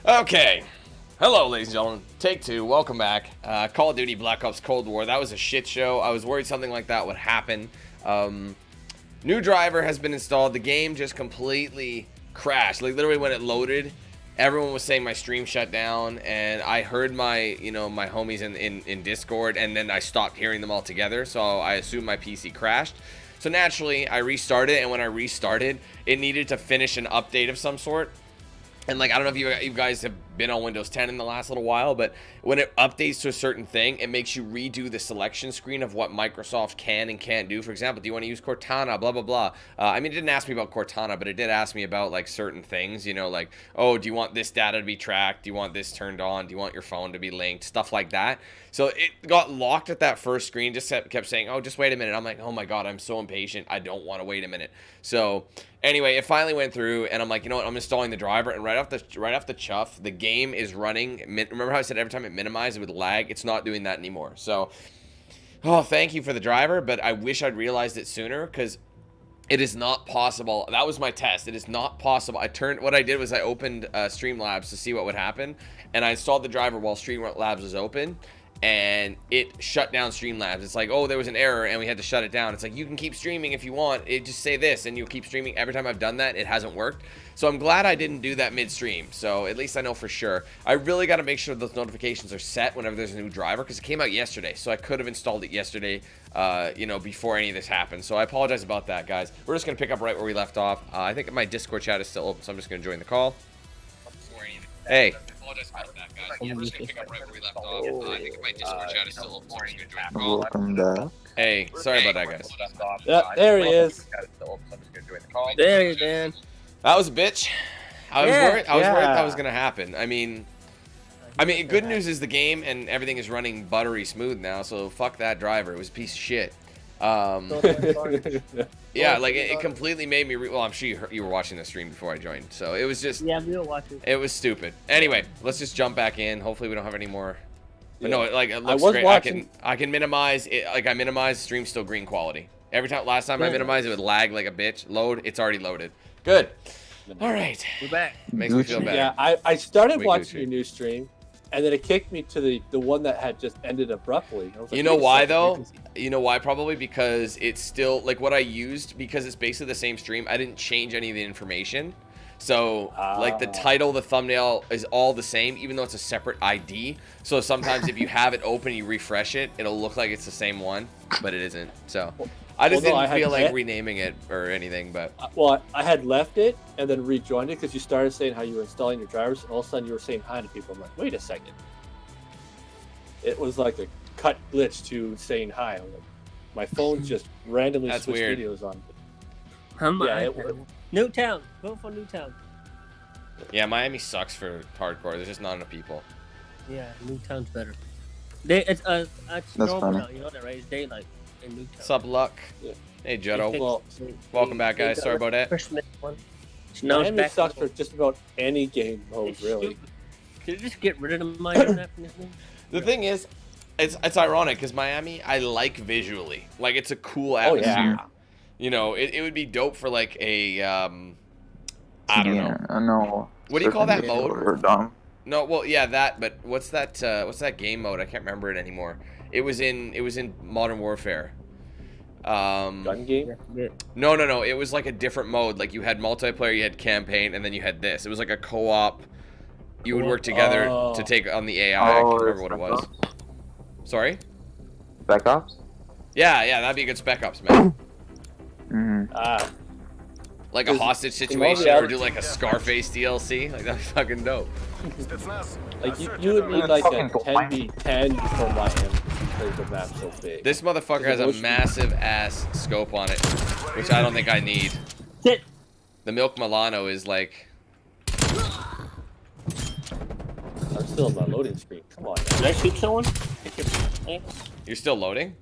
Okay. Hello, ladies and gentlemen. Take two. Welcome back. Call of Duty Black Ops Cold War. That was a shit show. I was worried something like that would happen. New driver has been installed. The game just completely crashed. Like, literally when it loaded, everyone was saying my stream shut down, and I heard my, my homies in Discord, and then I stopped hearing them altogether, so I assumed my PC crashed. So naturally, I restarted, and when I restarted, it needed to finish an update of some sort. And like, I don't know if you guys have been on Windows 10 in the last little while, but when it updates to a certain thing, it makes you redo the selection screen of what Microsoft can and can't do. For example, do you want to use Cortana, blah, blah, blah. I mean, it didn't ask me about Cortana, but it did ask me about like certain things, like, oh, do you want this data to be tracked? Do you want this turned on? Do you want your phone to be linked? Stuff like that. So it got locked at that first screen, just kept saying, oh, just wait a minute. I'm like, oh my God, I'm so impatient. I don't want to wait a minute. So anyway, it finally went through, and I'm like, you know what? I'm installing the driver, and right off the chuff, the game is running. Remember how I said every time it minimized, it would lag? It's not doing that anymore. So, oh, thank you for the driver, but I wish I'd realized it sooner, because it is not possible. That was my test. It is not possible. What I did was I opened Streamlabs to see what would happen, and I installed the driver while Streamlabs was open, and it shut down Streamlabs. It's like, oh, there was an error and we had to shut it down. It's like, you can keep streaming if you want. It just say this and you'll keep streaming. Every time I've done that, it hasn't worked. So I'm glad I didn't do that midstream. So at least I know for sure. I really got to make sure those notifications are set whenever there's a new driver, because it came out yesterday. So I could have installed it yesterday, before any of this happened. So I apologize about that, guys. We're just going to pick up right where we left off. I think my Discord chat is still open, so I'm just going to join the call. Hey. Welcome back. Hey, sorry about that, guys. Yep, there he is. There he is. That was a bitch. I was worried that was gonna happen. I mean, good news is the game and everything is running buttery smooth now. So fuck that driver. It was a piece of shit. Yeah, like it completely made me. Well, I'm sure you were watching the stream before I joined, so it was just. Yeah, we were watching. It was stupid. Anyway, let's just jump back in. Hopefully, we don't have any more. But Yeah. no, it looks great. Watching... I can minimize it. Like I minimize stream still green quality. Last time I minimized, it would lag like a bitch. Load, it's already loaded. Good. All right. We're back. Makes me feel better. Yeah, I started watching Gucci. your new stream, and then it kicked me to the one that had just ended abruptly. I was like, You know wait a why second, though? because- You know why? Probably because it's still like what I used, because it's basically the same stream. I didn't change any of the information. So like the title, the thumbnail is all the same, even though it's a separate ID. So sometimes if you have it open, you refresh it, it'll look like it's the same one, but it isn't. So I just didn't feel like renaming it or anything, but. Well, I had left it and then rejoined it because you started saying how you were installing your drivers, and all of a sudden you were saying hi to people. I'm like, wait a second. It was like a cut glitch to saying hi. I'm like, my phone just randomly That's switched weird. videos on. Yeah, Newtown. Go for Newtown. Yeah, Miami sucks for hardcore. There's just not enough people. Yeah, Newtown's better. It's normal funny. now. You know that, right? It's daylight in Newtown. What's up, Luck? Yeah. Hey, Juddo. Well, Welcome back, guys. Sorry about that. Christmas one. Now it's Miami back sucks to for just about any game mode, It's really. stupid. Can you just get rid of the Miami map from this thing? The thing is, it's ironic because Miami, I like visually. Like, it's a cool Oh, atmosphere. yeah. It would be dope for like a, I don't know. I know. What do you call that Certain mode? or dumb. No, well, yeah, that. But what's that game mode? I can't remember it anymore. It was in Modern Warfare. Gun game? Yeah. No. It was like a different mode. Like you had multiplayer, you had campaign, and then you had this. It was like a co-op. You would work together to take on the AI. I can't remember what it was. Sorry? Spec Ops? Yeah, that'd be a good Spec Ops, man. Like a Is- hostage in all situation, or reality- do like a Scarface DLC. Like that'd be fucking dope. Like you would need like a 10v10 for Miami because the map's so big. This motherfucker has a massive ass scope on it, which I don't think I need. Sit. The Milk Milano is like. I'm still on my loading screen. Come on. Did I shoot someone? You're still loading?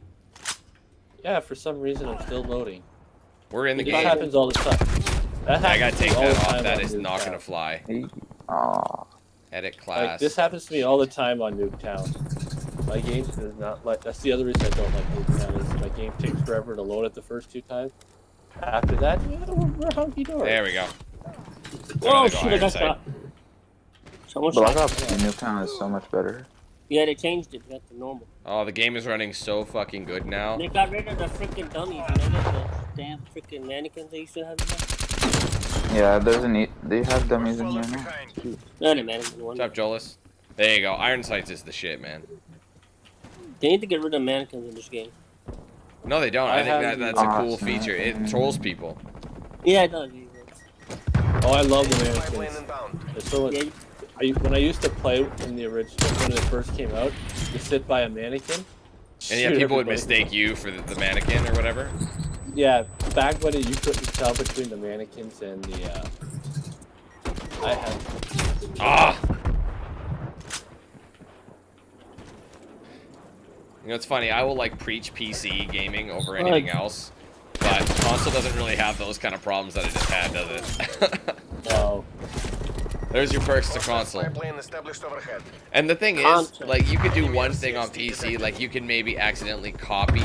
Yeah, for some reason I'm still loading. We're in the That game. happens all the time. That I gotta take happens all the that off. time That on is not Nuketown. gonna fly. Aw. Edit Like class. this happens to me all the time on Nuketown. My game does not like. That's the other reason I don't like Nuketown. Is my game takes forever to load it the first 2 times. After that, yeah, we're hunky dory. There we go. Oh Another shit! I iron got sight. shot. Someone Black shot. Ops Nuketown is so much better. Yeah, they changed it back to normal. Oh, the game is running so fucking good now. They got rid of the freaking dummies, you know, like the damn freaking mannequins they used to have in there. Yeah, they have dummies in here now. No, the mannequin one. What's up, Jolis? There you go. Iron Sights is the shit, man. They need to get rid of mannequins in this game. No, they don't. I think that's a cool Awesome. feature. It trolls people. Yeah, it does. Oh, I love the mannequins. There's so much. Yeah, When I used to play in the original, when it first came out, you sit by a mannequin. And yeah, shoot people would everybody. mistake you for the mannequin or whatever. Yeah, back when you couldn't tell between the mannequins and the. I had. Ah! You know, it's funny. I will like preach PC gaming over anything else, but console doesn't really have those kind of problems that it just had, does it? No. There's your perks to console. And the thing is, like, you could do one thing on PC, like you can maybe accidentally copy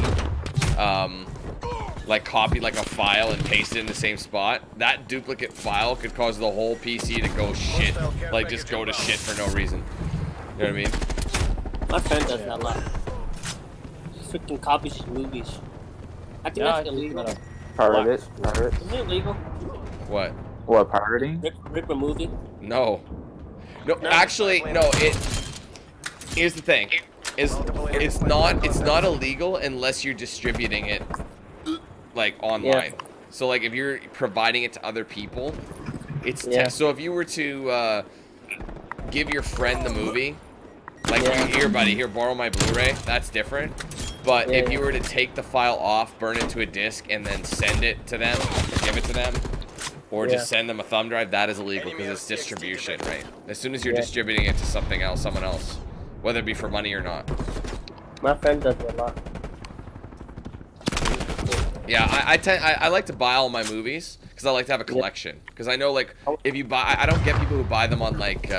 like a file and paste it in the same spot. That duplicate file could cause the whole PC to go shit, like just go to shit for no reason. You know what I mean? my friend does that a lot. Freaking copies his movies. I think Yeah, I that's think illegal. that- Pirate it. Is it illegal? What? What, pirating? Rip a movie? No. No, actually, no. Here's the thing. It's not illegal unless you're distributing it like online. Yeah. So like if you're providing it to other people, it's Yeah. so if you were to give your friend the movie, like Yeah. here buddy, here borrow my Blu-ray, that's different. But if you were to take the file off, burn it to a disc, and then send it to them, or give it to them, or just send them a thumb drive, that is illegal because it's distribution, right? As soon as you're distributing it to something else, someone else, whether it be for money or not. My friend does it a lot. Yeah, I like to buy all my movies because I like to have a collection. Because I know like if you buy, I don't get people who buy them on like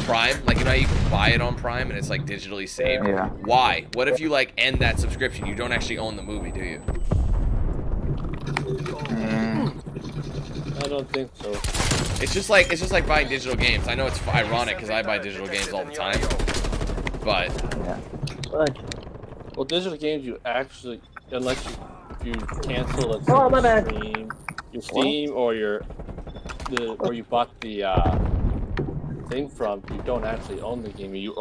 Prime. Like you know how you can buy it on Prime and it's like digitally saved. Yeah. Why? What if you like end that subscription? You don't actually own the movie, do you? I don't think so. It's just like buying digital games. I know it's ironic because I buy digital games all the time, but Yeah. What? Well, digital games, you actually, unless if you cancel, let's Oh, my bad. your Steam or or you bought the thing from, you don't actually own the game. You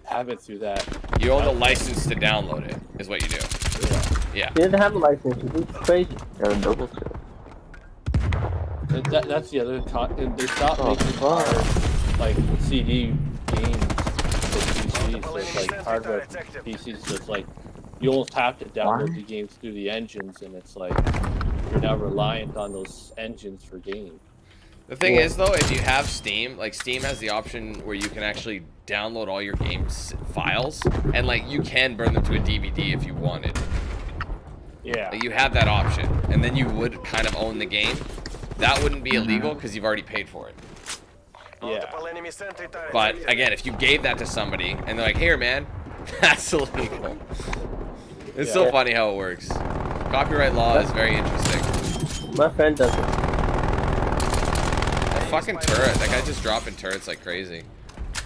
have it through that. you own the license to download it, is what you do. Yeah. He doesn't have a license. It's crazy. Gotta double check. That's the other and they stopped making like CD games for PCs. So it's like hardware PCs. So it's like you almost have to download the games through the engines, and it's like you're now reliant on those engines for games. The thing is, though, if you have Steam, like Steam has the option where you can actually download all your games files, and like you can burn them to a DVD if you wanted. Yeah. Like, you have that option, and then you would kind of own the game. That wouldn't be illegal because you've already paid for it. Yeah. But again, if you gave that to somebody and they're like, "Here, man," that's illegal. It's so funny how it works. Copyright law is very interesting. My friend does it. Fucking turret. That guy just dropping turrets like crazy.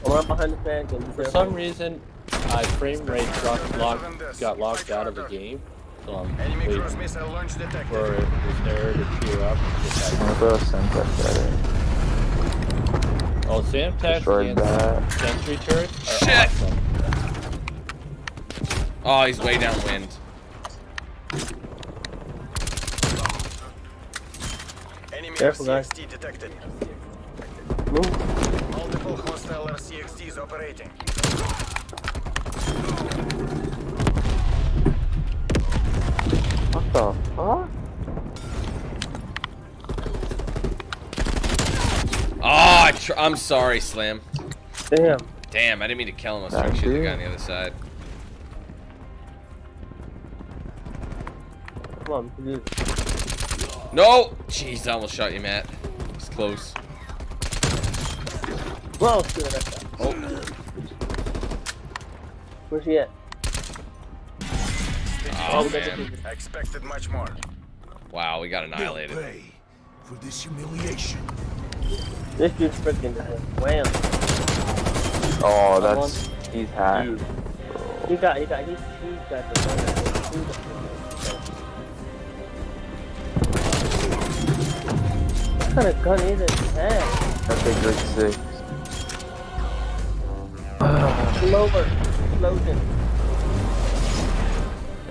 I'm right behind the fan. For some reason, my frame rate got locked out of the game. So I'm waiting for this error to clear up. I'm gonna throw Semtex at it. Oh, Semtex Destroyed and that. Sentry turrets are Shit. awesome. Oh, he's way downwind. Careful, guys. detected. Move. Multiple hostile RCXDs operating. What the fuck? Oh, I'm sorry, Slim. Damn. Damn, I didn't mean to kill him. I was trying to shoot the guy on the other side. Come on, we can do this. No! Jeez, I almost shot you, Matt. It's close. Whoa, shoot at that guy. Oh. Where's he at? Oh, man. I expected much more. Wow, we got annihilated. Pay for this humiliation. This dude's freaking wham. Oh, that's he's hacked. Dude, He's got the gun. What kind of gun is it? Heck. That's a good 6. Explosion.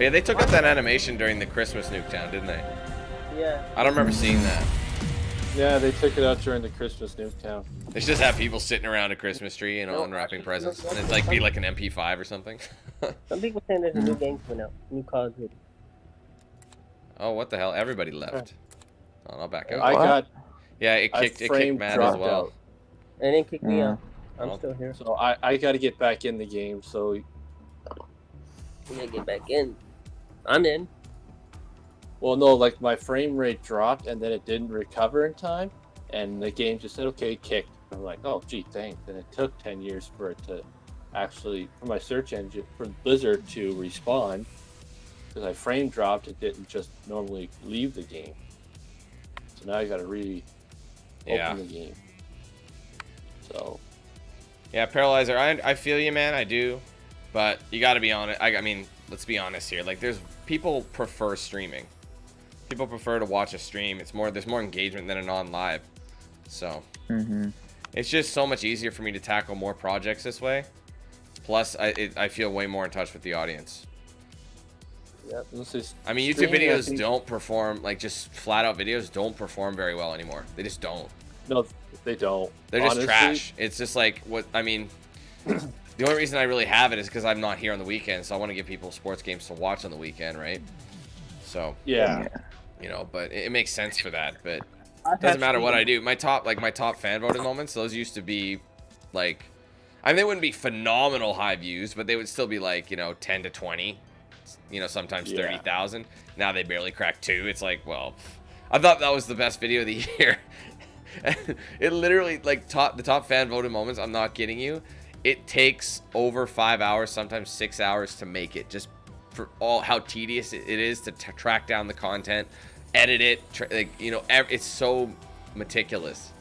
Yeah, they took up that animation during the Christmas Nuketown, didn't they? Yeah. I don't remember seeing that. yeah, they took it out during the Christmas Nuketown. They should just have people sitting around a Christmas tree, you know, unwrapping presents. And it's like be like an MP5 or something. Some people saying there's a new game coming out. New Call of Duty. Oh, what the hell? Everybody left. Oh, I'll back out. I got Yeah, it kicked framed Matt as dropped well. out. And then kick me Yeah. out. I'm still here. So I got to get back in the game. So We gotta get back in. I'm in. well, no, like my frame rate dropped and then it didn't recover in time, and the game just said okay, kicked. I'm like, oh gee, thanks. And it took 10 years for it to actually for my search engine for Blizzard to respawn because I frame dropped. It didn't just normally leave the game. So now I got to open the game. So Yeah, Paralyzer, I feel you, man. I do. But you got to be honest. I mean, let's be honest here. Like, people prefer streaming. People prefer to watch a stream. There's more engagement than a non-live. So, it's just so much easier for me to tackle more projects this way. Plus, I feel way more in touch with the audience. yep, this is I mean, YouTube videos don't perform, like, just flat-out videos don't perform very well anymore. They just don't. No, they don't. They're just Honestly, trash. It's just like, I mean, the only reason I really have it is because I'm not here on the weekend, so I want to give people sports games to watch on the weekend, right? So, Yeah. you know, but it makes sense for that, but it doesn't matter what I do. My top fan voted moments, those used to be, like, I mean, they wouldn't be phenomenal high views, but they would still be, like, you know, 10 to 20, you know, sometimes 30,000. Now they barely crack 2. It's like, well, I thought that was the best video of the year. It literally, like, the top fan voted moments, I'm not kidding you, it takes over 5 hours, sometimes 6 hours to make it, just for all how tedious it is to track down the content, edit it, like, you know, it's so meticulous.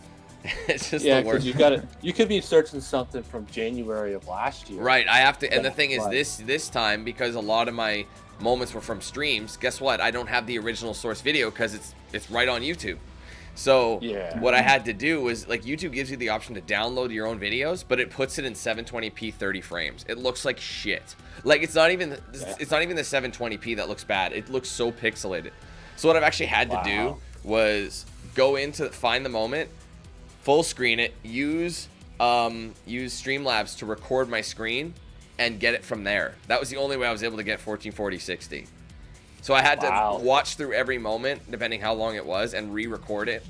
It's just the worst. You could be searching something from January of last year. Right, I have to, and the thing is, this time, because a lot of my moments were from streams, guess what? I don't have the original source video because it's right on YouTube. So what I had to do was, like, YouTube gives you the option to download your own videos, but it puts it in 720p 30 frames. It looks like shit. Like, it's not even the 720p that looks bad. It looks so pixelated. So what I've actually had to do was go into find the moment, full screen it, use Streamlabs to record my screen and get it from there. That was the only way I was able to get 1440-60. So I had to watch through every moment, depending how long it was, and re-record it,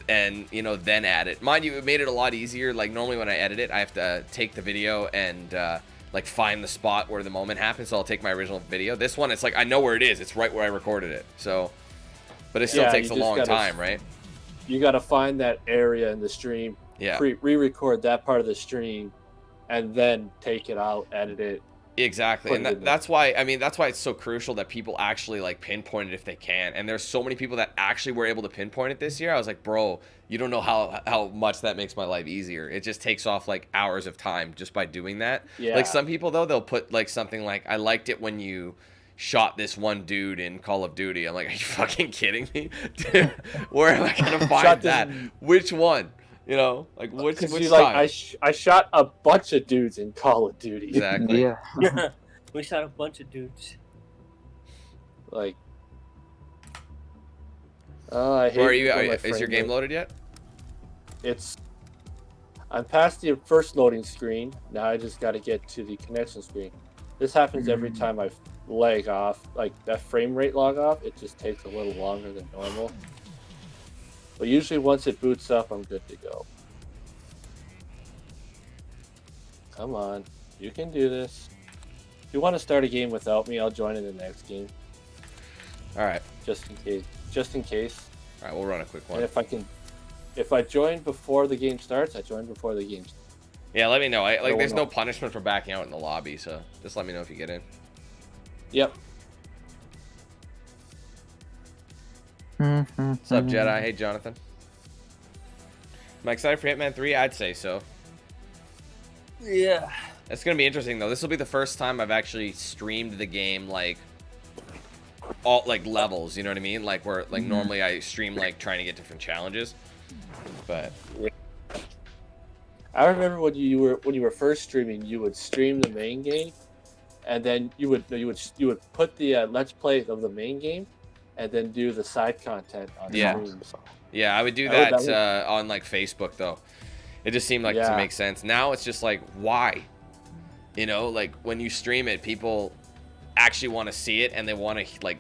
and, you know, then add it. Mind you, it made it a lot easier. Like, normally when I edit it, I have to take the video and like find the spot where the moment happens. So I'll take my original video. This one, it's like I know where it is. It's right where I recorded it. So, but it still takes a long time, right? You got to find that area in the stream. Yeah. Re-record that part of the stream, and then take it out, edit it. Exactly, and that's why, I mean, that's why it's so crucial that people actually, like, pinpoint it if they can. And there's so many people that actually were able to pinpoint it this year. I was like, bro, you don't know how much that makes my life easier. It just takes off, like, hours of time just by doing that. Yeah. Like, some people, though, they'll put, like, something like, I liked it when you shot this one dude in Call of Duty. I'm like, are you fucking kidding me? Dude, where am I gonna find that? Which one? You know, like, which time? Like, I shot a bunch of dudes in Call of Duty. Exactly. Yeah. We shot a bunch of dudes. Like, I hate. Where are you? Is your game loaded yet? I'm past the first loading screen. Now I just got to get to the connection screen. This happens every time I lag off. Like, that frame rate log off, it just takes a little longer than normal. But usually once it boots up, I'm good to go. Come on. You can do this. If you want to start a game without me, I'll join in the next game. Alright. Just in case. Just in case. Alright, we'll run a quick one. And if I join before the game starts, I join before the game starts. Yeah, let me know. There's no punishment for backing out in the lobby, so just let me know if you get in. Yep. What's up, Jedi? Hey, Jonathan. Am I excited for Hitman 3? I'd say so. Yeah. It's gonna be interesting though. This will be the first time I've actually streamed the game like all like levels. You know what I mean? Like where like normally I stream like trying to get different challenges, but I remember when you were first streaming, you would stream the main game, and then you would put the let's play of the main game, and then do the side content on streams. Yeah, I would do That that would- on like Facebook though. It just seemed like to make sense. Now it's just like why, you know, like when you stream it, people actually want to see it and they want to like,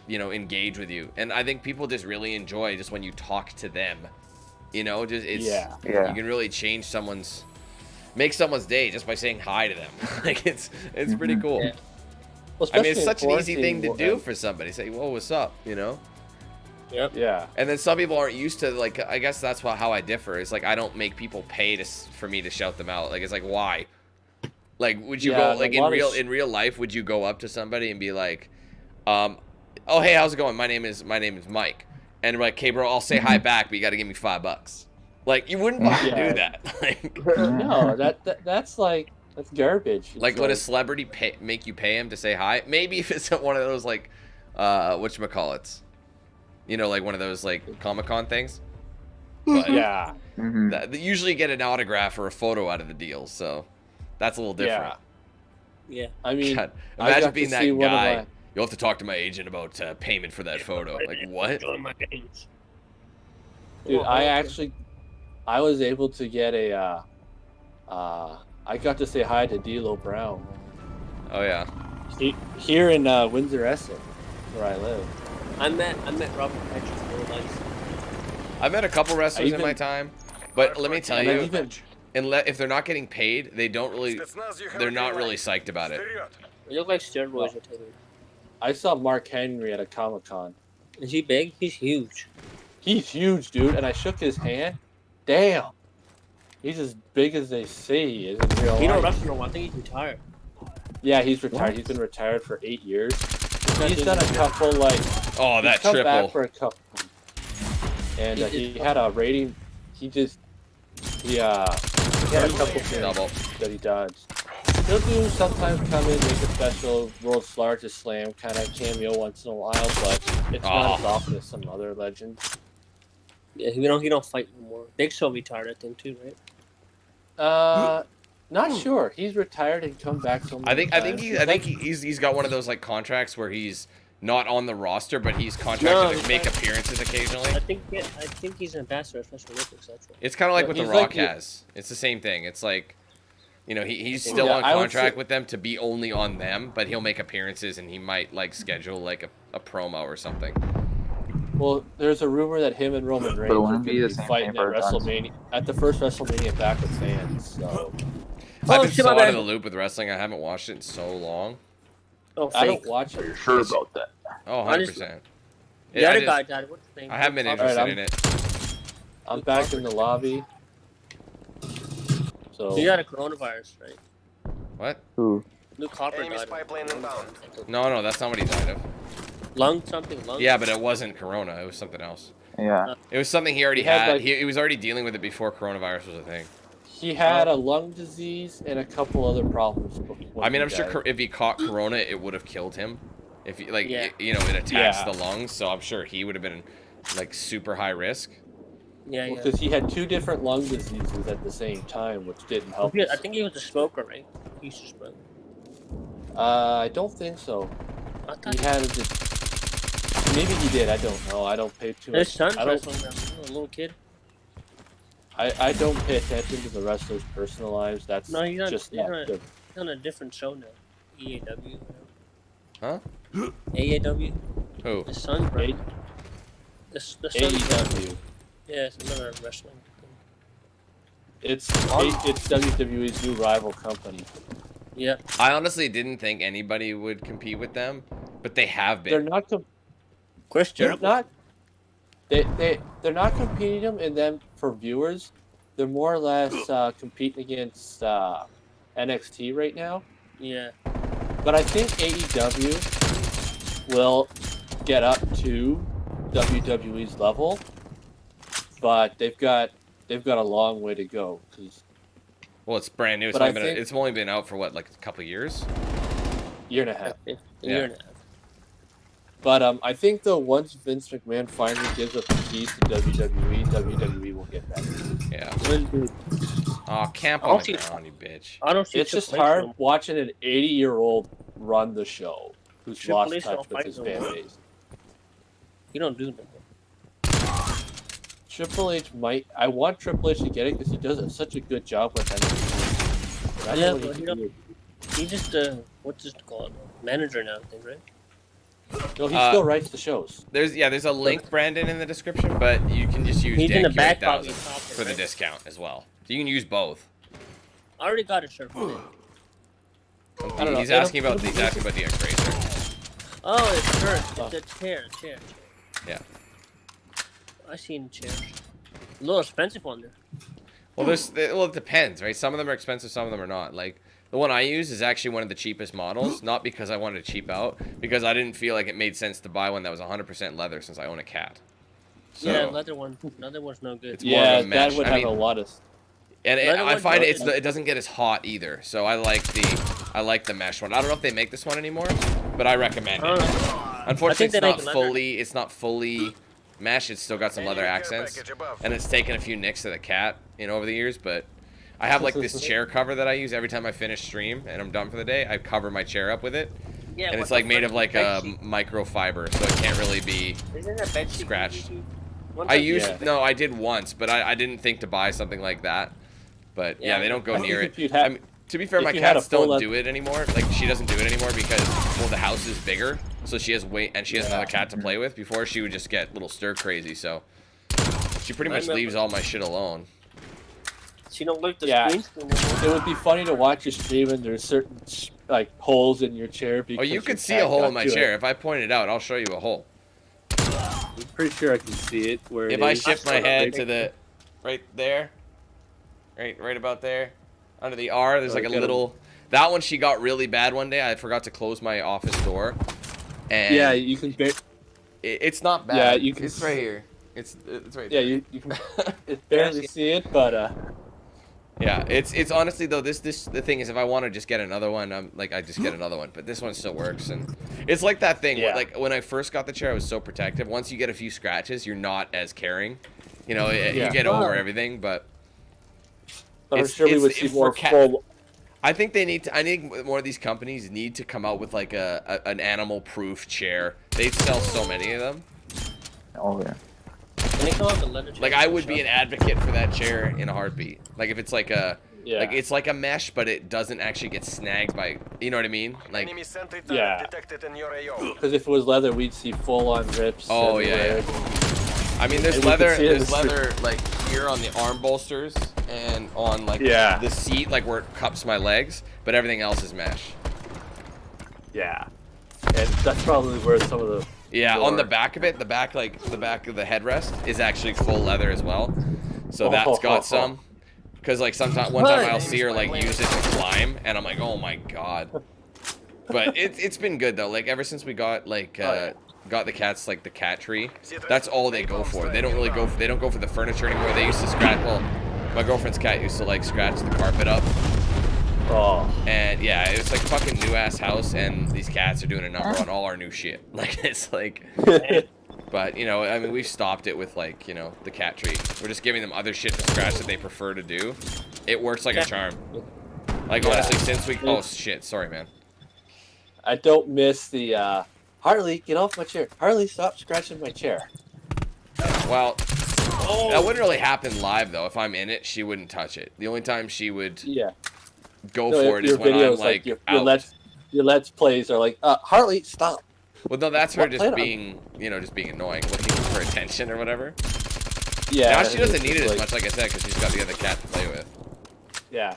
you know, engage with you. And I think people just really enjoy just when you talk to them. You know, just it's you can really change make someone's day just by saying hi to them. Like it's pretty cool. Yeah. Well, I mean, it's especially in such an easy thing to quarantine, do for somebody. Say, "Whoa, what's up?" You know. Yep. Yeah. And then some people aren't used to like. I guess that's how I differ. It's like I don't make people pay for me to shout them out. Like it's like why? Like would you go like in real life? Would you go up to somebody and be like, "Oh hey, how's it going? My name is Mike." And we're like, "Okay, bro, I'll say hi back, but you got to give me $5." Like you wouldn't fucking do that. Like No, that's garbage. like would a celebrity make you pay him to say hi? Maybe if it's one of those like whatchamacallits. You know, like one of those like Comic-Con things. But yeah. they usually get an autograph or a photo out of the deal, so that's a little different. Yeah. I mean, God, I imagine got being to that see one of guy. my- You'll have to talk to my agent about payment for that photo. Like what? Join my games. Dude, I was able to get I got to say hi to D'Lo Brown Oh yeah. here in Windsor, Essex, where I live. I met Robert Patrick real nice. I've met a couple wrestlers in Even- my time, but let me tell And you, then even if they're not getting paid, they don't really. They're not really psyched about it. They look like steroids. I tell you. I saw Mark Henry at a Comic-Con. Is he big? He's huge. He's huge, dude, and I shook his hand. Damn. He's as big as they say he is in real He don't life. wrestle no more. I think he's retired. Yeah, he's retired. He's been retired for 8 years. He's done a couple Oh, he's that come back triple. for a couple. And He he had a rating. He had a couple things Double. that he does. He'll do sometimes come in, make a special world's largest slam kind of cameo once in a while, but it's not as often as some other legends. Yeah, he don't fight no more. Big Show retired, I think, too, right? Not sure. He's retired and come back so many I think times. he's got one of those like contracts where he's not on the roster, but he's contracted to make appearances occasionally. I think he's an ambassador of Special Olympics. That's right. It's kind of like what The He's Rock like has. It's the same thing. It's like, you know, he's still on I would contract say- with them to be only on them, but he'll make appearances and he might like schedule like a promo or something. Well, there's a rumor that him and Roman Reigns are wouldn't going be to the be same fighting thing at for a time. WrestleMania, at the first WrestleMania back with fans. So I've been shit, so my out bad. of the loop with wrestling. I haven't watched it in so long. Oh, I fake. don't watch it. Sure about that? Oh, I 100%. just- Yeah, The I other just- guy died. What's his name? I haven't been Alright, interested I'm- in it. I'm back in the lobby. So He got a coronavirus, right? What? Who? Luke Harper Enemy died. spy plane inbound. No, that's not what he died of. Lung. Yeah, but it wasn't Corona. It was something else. Yeah. It was something he already He had, had. like- He was already dealing with it before coronavirus was a thing. he had a lung disease and a couple other problems. I mean, I'm sure died. if he caught Corona, it would have killed him. If he, like, Yeah. you know, it attacks Yeah. the lungs, so I'm sure he would have been like super high risk. Yeah, yeah. Because he had 2 different lung diseases at the same time, which didn't help. I think he was a smoker, right? He used to smoke. I don't think so. I thought He had maybe he did. I don't know. I don't pay too his much. son's I don't. wrestling now. A little kid. I don't pay attention to the wrestlers' personal lives. That's No, he's not- just he's not not- good. He's on a different show now. EAW. Huh? AAW. Who? His son's right. The son's AEW. Yeah, it's another wrestling thing. It's WWE's new rival company. Yeah. I honestly didn't think anybody would compete with them, but they have They're been. not. Chris They're Jericho. not. They're not competing them in them for viewers. They're more or less competing against NXT right now. Yeah. But I think AEW will get up to WWE's level. But they've got they've got a long way to go. Well, it's brand new. But It's only been out for what, like a couple of years? Year and a half. A year and a half. But I think though once Vince McMahon finally gives up the keys to WWE will get better. Yeah. Will do. Oh, camp I on don't the see- ground, you bitch. I don't see It's just Triple H hard no- watching an 80-year-old run the show who's Triple lost H touch don't with fight his no fan more. base. You don't do that. Triple H might. I want Triple H to get it because he does such a good job with NXT. But I Yeah, don't know but what he he don't- can do. He just what's this called? Manager now, I think, right? No, he still writes the shows. There's a link, Brandon, in the description, but you can just use He's in the back DanQ8000 pocket software, for the right? discount as well. So you can use both. I already got a shirt for it. I don't know. He's asking about the X-Racer. Oh, it's shirt. It's a chair. Yeah. I seen chair. A little expensive one there. Well, it depends, right? Some of them are expensive, some of them are not. Like the one I use is actually one of the cheapest models, not because I wanted to cheap out, because I didn't feel like it made sense to buy one that was 100% leather since I own a cat. So, Yeah, leather one's no good. It's more of Yeah, a mesh. that would I have mean, a lot of. and leather I one find does- it doesn't get as hot either. So I like the mesh one. I don't know if they make this one anymore, but I recommend I it. don't know. Unfortunately, I think it's not fully mesh. It's still got some leather accents, and it's taken a few nicks to the cat, over the years. But I have like this chair cover that I use every time I finish stream and I'm done for the day. I cover my chair up with it, Yeah, and what it's the like made frick? of like Bed a sheet? microfiber, so it can't really be. Isn't that bed sheet scratched. One I time- used Yeah. no, I did once, but I didn't think to buy something like that. But yeah, Yeah, they don't go I think near if it. you'd had- I mean, to be fair, if my you had cats a full don't leather- do it anymore. Like she doesn't do it anymore because the house is bigger, so she has another cat to play with. Before she would just get little stir crazy, so she pretty I much remember- leaves all my shit alone. She don't like the Yeah. screen. It would be funny to watch your stream and there's certain like holes in your chair. Oh, Because you your could see cat a hole got in my to it. chair. If I point it out, I'll show you a hole. I'm pretty sure I can see it. Where If it I is. shift my head to the right there, right about there, under the R, there's like a get 'em. little. That one she got really bad one day. I forgot to close my office door, and Yeah, you can. it's not bad. Yeah, you can It's right here. It's right Yeah, there. you can barely see it, but Yeah, it's honestly though the thing is if I want to just get another one, I just get another one. But this one still works, and it's like that thing. Where, Yeah. like when I first got the chair, I was so protective. Once you get a few scratches, you're not as caring. You get over everything. But I'm it's- sure we it's- would see it's more for cat- full. I think they need to. I think more of these companies need to come out with like an animal-proof chair. They sell so many of them. Oh yeah. Can they come out with a leather chair? Like I would be an advocate for that chair in a heartbeat. Like if it's like Yeah. it's like a mesh, but it doesn't actually get snagged by. You know what I mean? Like Enemy sentry Yeah. turret detected in your AO. Because if it was leather, we'd see full-on rips. Oh, yeah, everywhere. I mean, there's And we could leather. see it in There's the street. leather like here on the arm bolsters and on like Yeah. the seat, like where it cups my legs. But everything else is mesh. Yeah, and that's probably where some of the Yeah, on the Or- back of it, the back of the headrest is actually full leather as well. So that's got some. Because like one time I'll see her like use it to climb, and I'm like, oh my god. But it's been good though. Like ever since we got like got the cats like the cat tree, that's all they go for. They don't really go for the furniture anymore. They used to scratch. Well, my girlfriend's cat used to like scratch the carpet up. And yeah, it's like fucking new ass house, and these cats are doing a number on all our new shit. Like it's like, but I mean, we've stopped it with like the cat tree. We're just giving them other shit to scratch that they prefer to do. It works like a charm. Like honestly, since we oh shit, sorry man. I don't miss the Harley, get off my chair. Harley, stop scratching my chair. Well, that wouldn't really happen live though. If I'm in it, she wouldn't touch it. The only time she would Yeah. go No, for it is your when I'm videos, like your out. let's plays are like, Harley, stop. Well, no, that's her What just planet? being, just being annoying, looking for attention or whatever. Yeah. Now she doesn't it's need it as like- much, like I said, because she's got the other cat to play with. Yeah.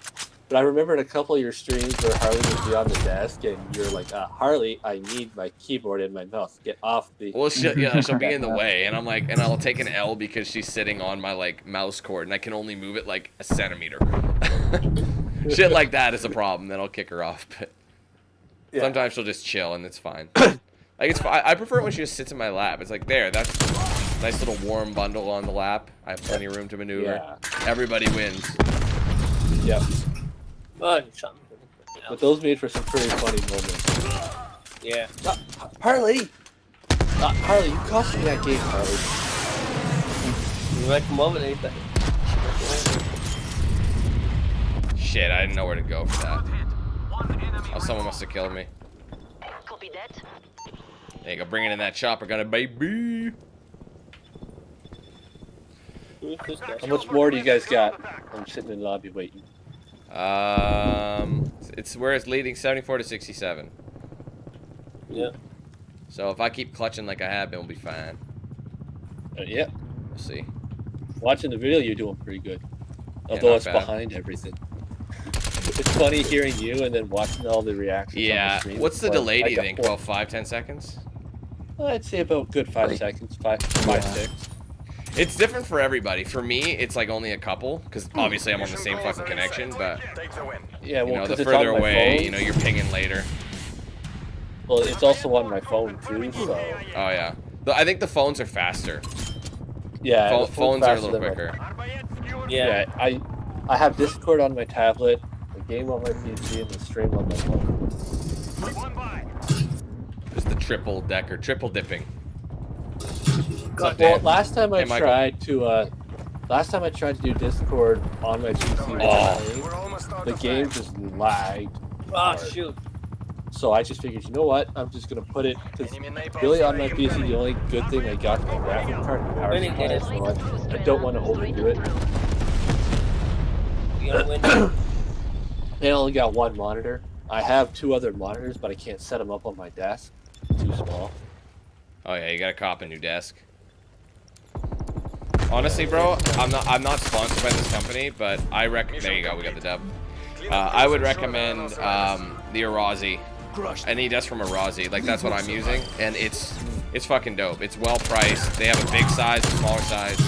But I remember in a couple of your streams where Harley would be on the desk and you're like, Harley, I need my keyboard in my mouth. Get off the... Well, she'll be in the way, and I'm like, and I'll take an L because she's sitting on my like mouse cord, and I can only move it like a centimeter. Shit like that is a problem. Then I'll kick her off. But Yeah. sometimes she'll just chill, and it's fine. Like I prefer it when she just sits in my lap. It's like that's Nice little warm bundle on the lap. I have plenty of room to maneuver. Yeah. Everybody wins. Yep. Oh, you shot me. But those made for some pretty funny moments. Yeah. Harley! Harley, you cost me that game, Harley. You might come over anything. Shit, I didn't know where to go for that. Oh, someone must have killed me. Copy that. There you go, bringing in that chopper gun, baby. Who's this guy? How much more do you guys got? I'm sitting in the lobby waiting. It's where it's leading 74 to 67. Yeah. So if I keep clutching like I have been, we'll be fine. Yeah. We'll see. Watching the video, you're doing pretty good. Although not it's bad. behind everything. It's funny hearing you and then watching all the reactions. On Yeah. the stream. What's the Like, delay, do you got think? four- About 5-10 seconds? I'd say about good 5 seconds. 5, 6. It's different for everybody. For me, it's like only a couple, because obviously I'm on the same fucking connection, but Take the win. Yeah, well, you know, 'cause the it's further on my away, phone. you know, you're pinging later. Well, it's also on my phone too, so Oh yeah. I think the phones are faster. yeah. the Phones are a faster little than my- quicker. Yeah. Yeah, I have Discord on my tablet, the game on my PC, and the stream on my phone. There's the triple decker, triple dipping. Well, Dan? last time I Hey, Michael. tried to do Discord on my PC, We're almost out the of game time. just lagged. Oh, hard. shoot. So I just figured, you know what? I'm just gonna put it because Enemy napalm really on my strike. PC, the only good thing I got is my graphic card and power Winning supply, it. so I don't want to overdo it. You gonna win? I only got one monitor. I have 2 other monitors, but I can't set them up on my desk. Too small. Oh yeah, you gotta cop a new desk. Honestly, bro, I'm not sponsored by this company, but I there you go, we got the dub. I would recommend the Arazi. Any desk from Arazi, like that's what I'm using, and it's fucking dope. It's well priced. They have a big size, a smaller size.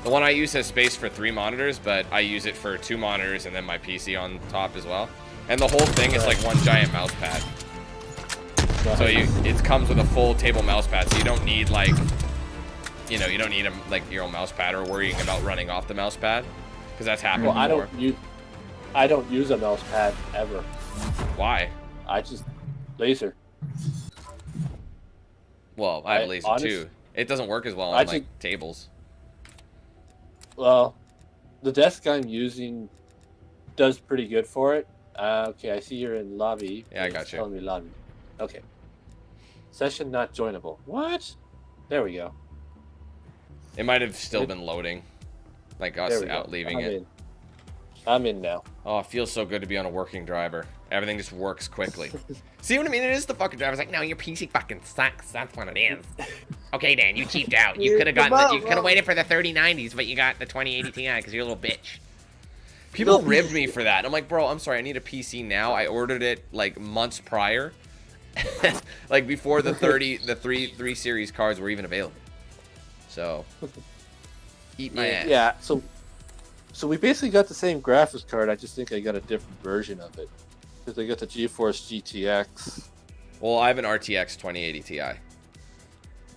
The one I use has space for 3 monitors, but I use it for 2 monitors and then my PC on top as well. And the whole thing is like one giant mouse pad. So it comes with a full table mouse pad, so you don't need like, you know, you don't need like your own mouse pad or worrying about running off the mouse pad, because that's happened Well, before. I don't use a mouse pad ever. Why? I just laser. Well, I have laser too. It doesn't work as well on like tables. Well, the desk I'm using does pretty good for it. Okay, I see you're in lobby. Yeah, I It's got you. telling me lobby. Okay. Session not joinable. What? There we go. It might have still been loading, like us There we out go. leaving it. I'm in now. Oh, it feels so good to be on a working driver. Everything just works quickly. See what I mean? It is the fucking driver's like, no, your PC fucking sucks. That's what it is. Okay, Dan, you cheaped out. You could have gotten, you could have waited for the 3090s, but you got the 2080 Ti because you're a little bitch. People ribbed me for that. I'm like, bro, I'm sorry. I need a PC now. I ordered it like months prior, like before the 3 series cards were even available. So, eat my ass. Yeah, so we basically got the same graphics card. I just think I got a different version of it. Because I got the GeForce GTX. Well, I have an RTX 2080 Ti. So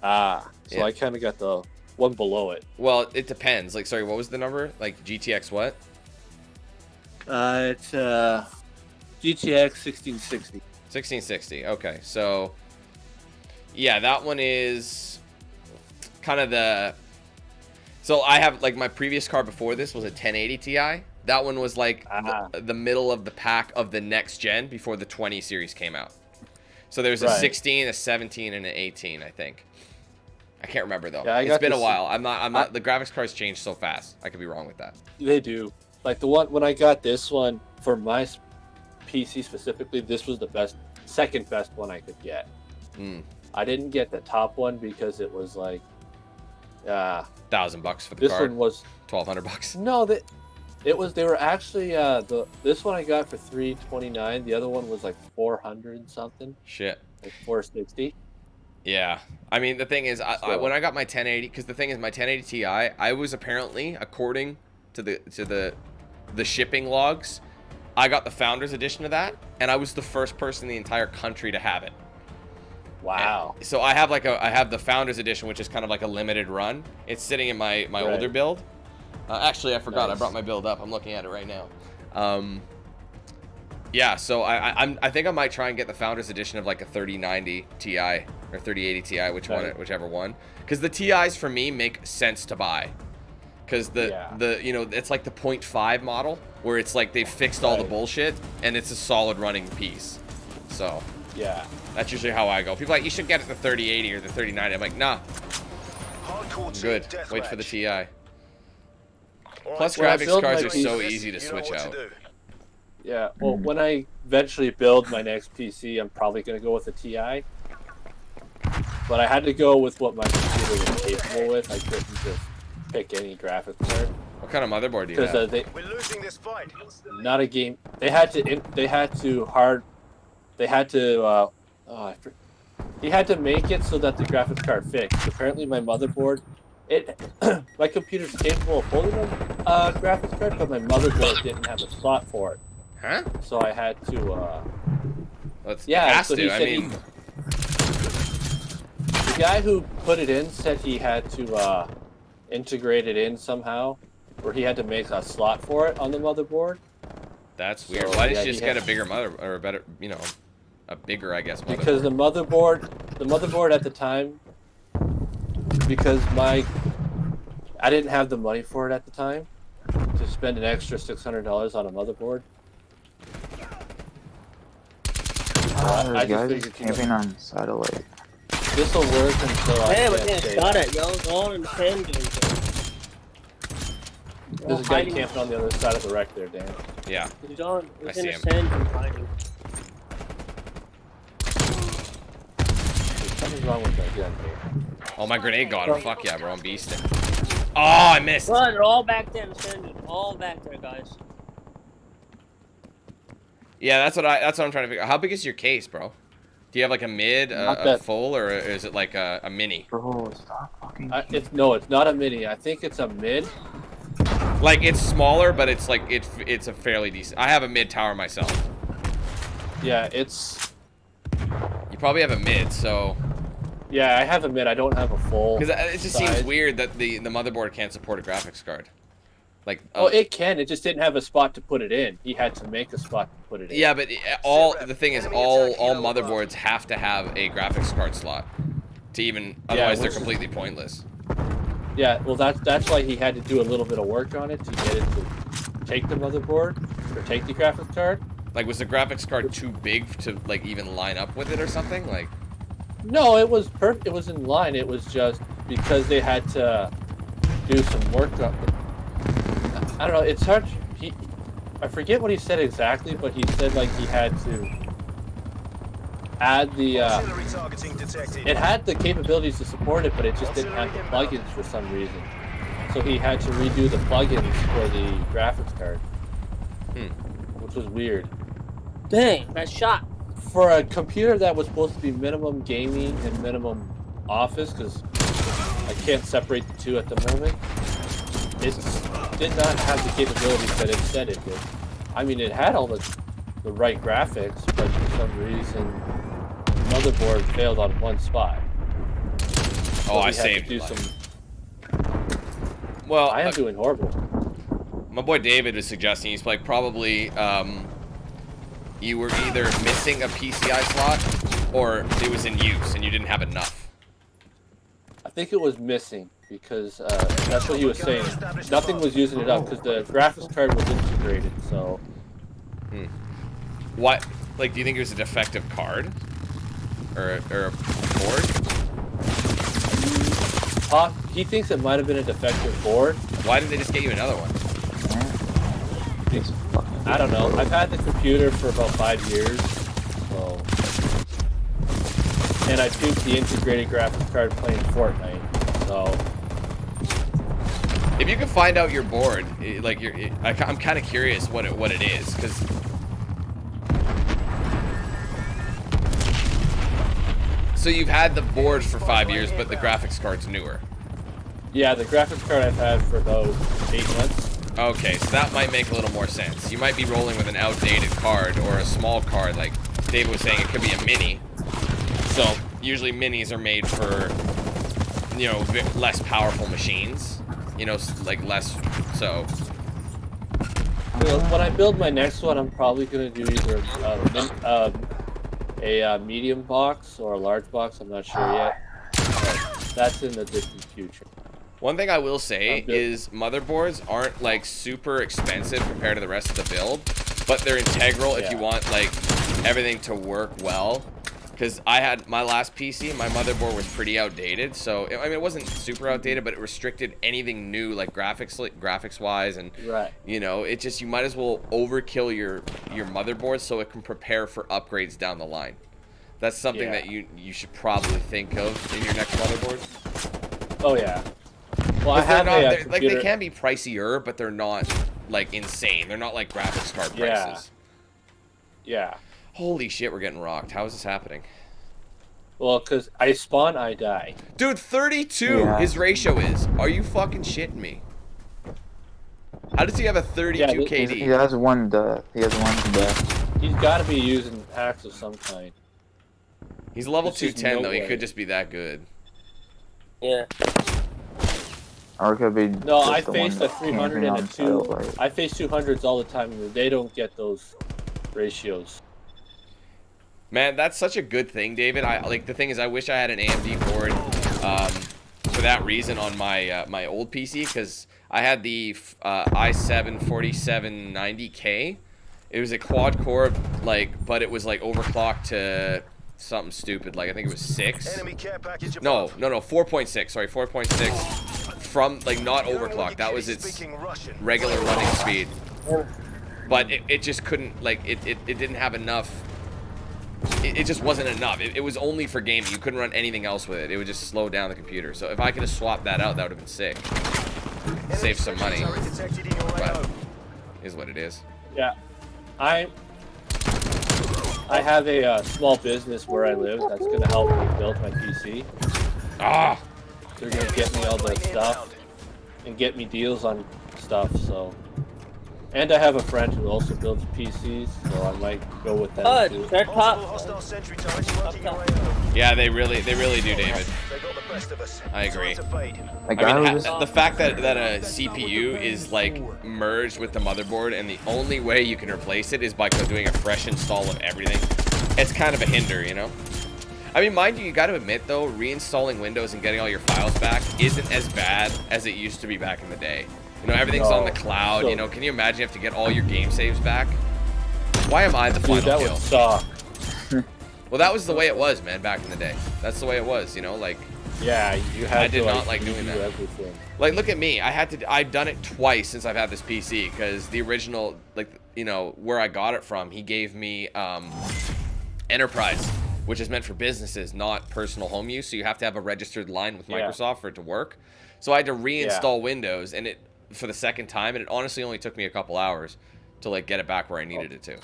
Yeah. I kind of got the one below it. Well, it depends. Like, sorry, what was the number? Like GTX what? It's GTX 1660. 1660. Okay, so yeah, that one is kind of the. So I have like my previous card before this was a 1080 Ti. That one was like the middle of the pack of the next gen before the 20 series came out. So there's a 16, a 17, and an 18, I think. I can't remember though. Yeah, It's been a while. I'm not. The graphics cards change so fast. I could be wrong with that. They do. Like the one when I got this one for my PC specifically, this was the second best one I could get. I didn't get the top one because it was like $1,000 for the this card. one was $1,200. no that it was they were actually this one I got for $329. The other one was like 400 something. Shit. Like 460. Yeah, I mean the thing is, when I got my 1080, because the thing is, my 1080 Ti, I was apparently, according to the shipping logs, I got the Founders Edition of that, and I was the first person in the entire country to have it. Wow. So I have I have the Founders Edition, which is kind of like a limited run. It's sitting in my older build. Actually, I forgot. Nice. I brought my build up. I'm looking at it right now. Yeah, so I think I might try and get the Founders Edition of like a 3090 Ti or 3080 Ti, whichever one. Because the Ti's for me make sense to buy. Because the you know, it's like the 0.5 model where it's like they fixed all the bullshit and it's a solid running piece. So yeah, that's usually how I go. People are like, you should get it the 3080 or the 3090. I'm like, nah. I'm good. Wait for the Ti. Plus, graphics cards are so easy to switch out. Yeah, well, when I eventually build my next PC, I'm probably going to go with a TI. But I had to go with what my computer was capable with. I couldn't just pick any graphics card. What kind of motherboard do you have? We're losing this fight. Not a game. He had to make it so that the graphics card fixed. Apparently, my motherboard, my computer's capable of holding a graphics card, but my motherboard didn't have a slot for it. Huh? So I had to, so he said the guy who put it in said he had to integrate it in somehow, where he had to make a slot for it on the motherboard. That's weird. Why didn't you just get a bigger or a better, you know, a bigger, I guess, motherboard? Because the motherboard at the time, because I didn't have the money for it at the time to spend an extra $600 on a motherboard. I just figured camping on satellite. This will work until I we're getting shot at, yo. It's all in the sand dunes. There's a guy camping on the other side of the wreck there, Dan. Yeah. He's in the sand dunes hiding. Something's wrong with that gun here. Oh, my grenade got him. Fuck yeah, bro. I'm beasting. Oh, I missed. Bro, they're all back there in the sand dunes. All back there, guys. Yeah, that's what I'm trying to figure out. How big is your case, bro? Do you have like a mid, a full, or is it like a mini? Bro, stop fucking. It's not a mini. I think it's a mid. Like it's smaller, but it's like it's a fairly decent. I have a mid tower myself. Yeah, it's. You probably have a mid, so. Yeah, I have a mid. I don't have a full. Because it just seems weird that the motherboard can't support a graphics card. Like, oh, it can. It just didn't have a spot to put it in. He had to make a spot to put it in. Yeah, but the thing is, all motherboards have to have a graphics card slot to even. Otherwise, they're completely pointless. Yeah, well, that's why he had to do a little bit of work on it to get it to take the motherboard or take the graphics card. Like, was the graphics card too big to like even line up with it or something? Like. No, it was perfect. It was in line. It was just because they had to do some work on it. I don't know, it's hard. I forget what he said exactly, but he said like he had to add the. It had the capabilities to support it, but it just didn't have the plugins for some reason. So he had to redo the plugins for the graphics card, which was weird. Dang, that shot. For a computer that was supposed to be minimum gaming and minimum office, because I can't separate the two at the moment. It did not have the capabilities that it said it did. I mean, it had all the right graphics, but for some reason, the motherboard failed on one spot. Oh, I saved do some. Well, I am doing horrible. My boy David was suggesting he's like probably you were either missing a PCI slot or it was in use and you didn't have enough. I think it was missing. Because that's what he was saying. Nothing was using it up because the graphics card was integrated. So, what? Like, do you think it was a defective card, or a board? He thinks it might have been a defective board. Why didn't they just get you another one? I don't know. I've had the computer for about 5 years, so, and I tuned the integrated graphics card playing Fortnite. So. If you can find out your board, like I'm kind of curious what it is, because so you've had the board for 5 years, but the graphics card's newer. Yeah, the graphics card I've had for about 8 months. Okay, so that might make a little more sense. You might be rolling with an outdated card or a small card, like David was saying. It could be a mini. So usually minis are made for, you know, less powerful machines. You know, like less so. Well, when I build my next one, I'm probably gonna do either a medium box or a large box. I'm not sure yet. But that's in the distant future. One thing I will say is motherboards aren't like super expensive compared to the rest of the build, but they're integral if you want like everything to work well. Because I had my last PC, my motherboard was pretty outdated, so I mean it wasn't super outdated, but it restricted anything new like graphics wise, and you know, it just, you might as well overkill your motherboard so it can prepare for upgrades down the line. That's something that you should probably think of in your next motherboard. Oh yeah. Well, I have like they can be pricier, but they're not like insane. They're not like graphics card prices. Yeah. Holy shit, we're getting rocked. How is this happening? Well, because I spawn, I die. Dude, 32 his ratio is. Are you fucking shitting me? How does he have a 32 KD? He has one death. He's got to be using hacks of some kind. He's level 210 though. He could just be that good. Yeah. Or it could be. No, I faced a 300 and a 2. I face 200s all the time, and they don't get those ratios. Man, that's such a good thing, David. Like the thing is, I wish I had an AMD board for that reason on my my old PC, because I had the i7 4790K. It was a quad core, like, but it was like overclocked to something stupid. Like I think it was 6. No, 4.6. Sorry, 4.6. From like not overclocked. That was its regular running speed. But it just couldn't, like, it didn't have enough. It just wasn't enough. It was only for gaming. You couldn't run anything else with it. It would just slow down the computer. So if I could have swapped that out, that would have been sick. Save some money. But is what it is. Yeah. I have a small business where I live that's going to help me build my PC. Ah! They're going to get me all the stuff and get me deals on stuff, so... And I have a friend who also builds PCs, so I might go with them too. They're top. Yeah, they really do, David. I agree. The fact that a CPU is like merged with the motherboard, and the only way you can replace it is by doing a fresh install of everything, it's kind of a hinder, you know? I mean, mind you, you got to admit though, reinstalling Windows and getting all your files back isn't as bad as it used to be back in the day. You know, everything's on the cloud. So, you know, can you imagine you have to get all your game saves back? Why am I the final kill? That would suck. Well, that was the way it was, man, back in the day. That's the way it was, you know, like... Yeah, you had I did not like doing that. Everything. Like, look at me. I've done it twice since I've had this PC, because the original, like, you know, where I got it from, he gave me Enterprise, which is meant for businesses, not personal home use, so you have to have a registered line with Microsoft for it to work. So I had to reinstall Windows, and it... for the second time, and it honestly only took me a couple hours to like get it back where I needed it to.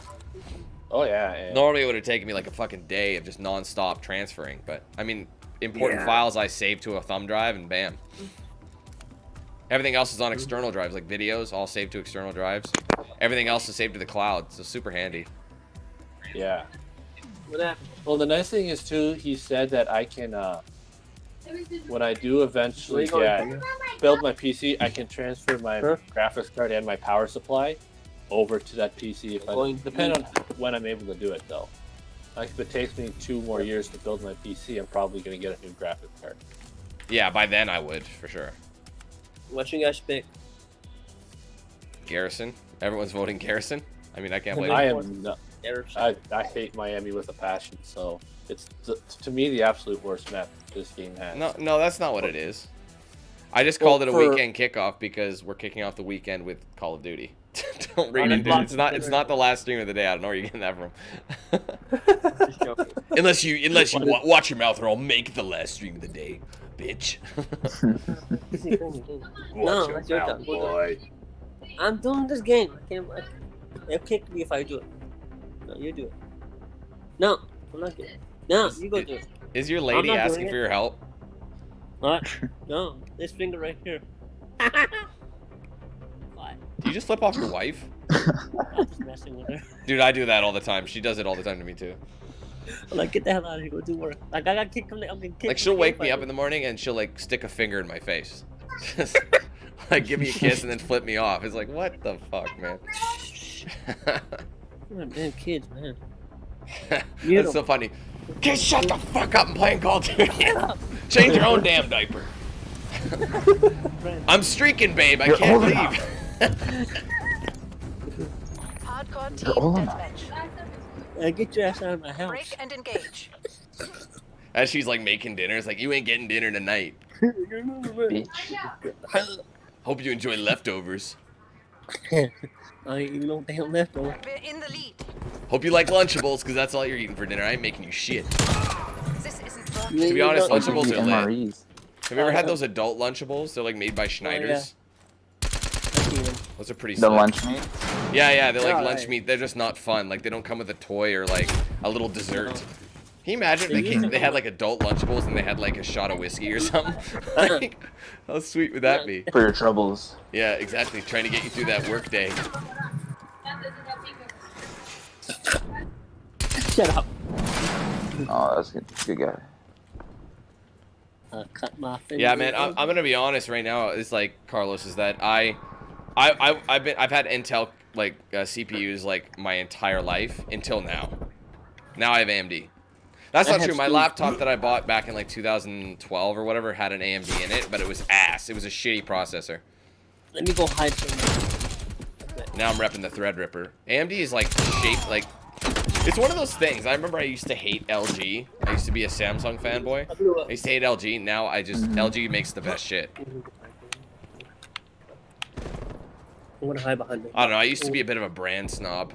Oh yeah. Normally it would have taken me like a fucking day of just non-stop transferring, but I mean, important files I saved to a thumb drive and bam. Everything else is on external drives, like videos all saved to external drives. Everything else is saved to the cloud, so super handy. Yeah. Well, the nice thing is too, he said that I can when I do eventually build my PC, I can transfer my graphics card and my power supply over to that PC. Depending on when I'm able to do it, though. Like if it takes me 2 more years to build my PC, I'm probably going to get a new graphics card. Yeah, by then I would, for sure. What you guys pick? Garrison. Everyone's voting Garrison. I mean, I can't believe I am not. I hate Miami with a passion, so it's to me the absolute worst map this game has. No, that's not what it is. I just called it a weekend kickoff because we're kicking off the weekend with Call of Duty. Don't read into it. It's not the last stream of the day. I don't know where you're getting that from. unless you watch your mouth, or I'll make the last stream of the day, bitch. No, that's your turn, boy. I'm doing this game. They'll kick me if I do it. No, you do it. No, I'm not doing it. No, you go do it. Is your lady asking for your help? What? No, this finger right here. What? Do you just flip off your wife? I'm just messing with her. Dude, I do that all the time. She does it all the time to me too. I'm like, get the hell out of here, go do work. Like, I got kicked from the, I'm getting kicked. Like, she'll wake me up in the morning and she'll like stick a finger in my face. Just, like, give me a kiss and then flip me off. It's like, what the fuck, man? Man, kids, man. That's so funny. Kids, shut the fuck up and playing Call of Duty. Change your own damn diaper. I'm streaking, babe. I can't leave. Hardcore You're old team enough. deathmatch. Get your ass out of my house. Break and engage. As she's like making dinner, it's like, you ain't getting dinner tonight. Bitch. Hope you enjoy leftovers. I ain't even no damn leftover. We're in the lead. Hope you like Lunchables, because that's all you're eating for dinner. I ain't making you shit. This isn't work. To be honest, You Lunchables are lit. MREs. Have you ever had those adult Lunchables? They're like made by Schneider's. Those are pretty The sick. lunch meat. Yeah, they're like Yeah, lunch right. meat. They're just not fun. Like, they don't come with a toy or like a little dessert. Can you imagine if they had like adult Lunchables and they had like a shot of whiskey or something? Like, how sweet would that be? For your troubles. Yeah, exactly. Trying to get you through that work day. Shut up. Oh, that's good. Good guy. Cut my finger. Yeah, man. I'm gonna be honest right now. It's like Carlos is that I've had Intel like CPUs like my entire life until now. Now I have AMD. That's not true. My laptop that I bought back in like 2012 or whatever had an AMD in it, but it was ass. It was a shitty processor. Let me go hide somewhere. Now I'm repping the Threadripper. AMD is like shaped like. It's one of those things. I remember I used to hate LG. I used to be a Samsung fanboy. I used to hate LG. Now I just LG makes the best shit. I'm gonna hide behind me. I don't know. I used to be a bit of a brand snob.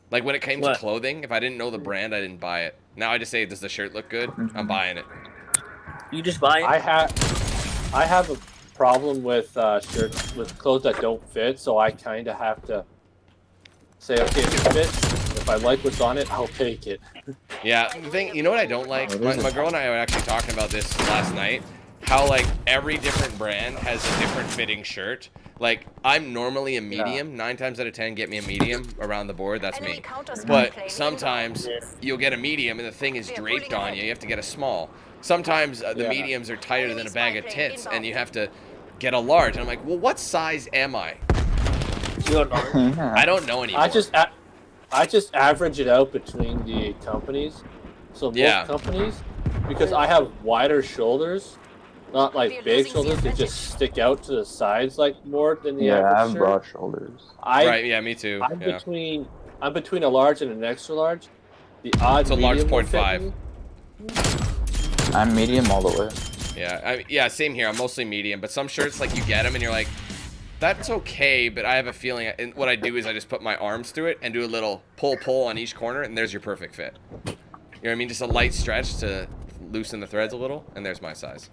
Like when it came to What? clothing, if I didn't know the brand, I didn't buy it. Now I just say, does the shirt look good? I'm buying it. You just buy it? I have a problem with shirts with clothes that don't fit, so I kind of have to say, okay, if it fits, if I like what's on it, I'll take it. Yeah, the thing, you know what I don't like? My girl and I were actually talking about this last night. How like every different brand has a different fitting shirt. Like I'm normally a medium. 9 times out of 10, get me a medium around the board. That's Enemy me. counter spy But plane sometimes you'll get a medium and the thing is draped on you. You have to get a small. Sometimes the mediums are tighter than a bag of tits, and you have to get a large. And I'm like, well, what size am I? You're not. I don't know anymore. I just average it out between the companies. So most companies, because I have wider shoulders, not like big shoulders, they just stick out to the sides like more than the average I have shirt. broad shoulders. Right? Yeah, me too. I'm between a large and an extra large. The odd It's a large medium will fit 0.5. me. I'm medium all the way. Yeah, same here. I'm mostly medium, but some shirts like you get them and you're like, that's okay, but I have a feeling. And what I do is I just put my arms through it and do a little pull on each corner, and there's your perfect fit. You know what I mean? Just a light stretch to loosen the threads a little, and there's my size.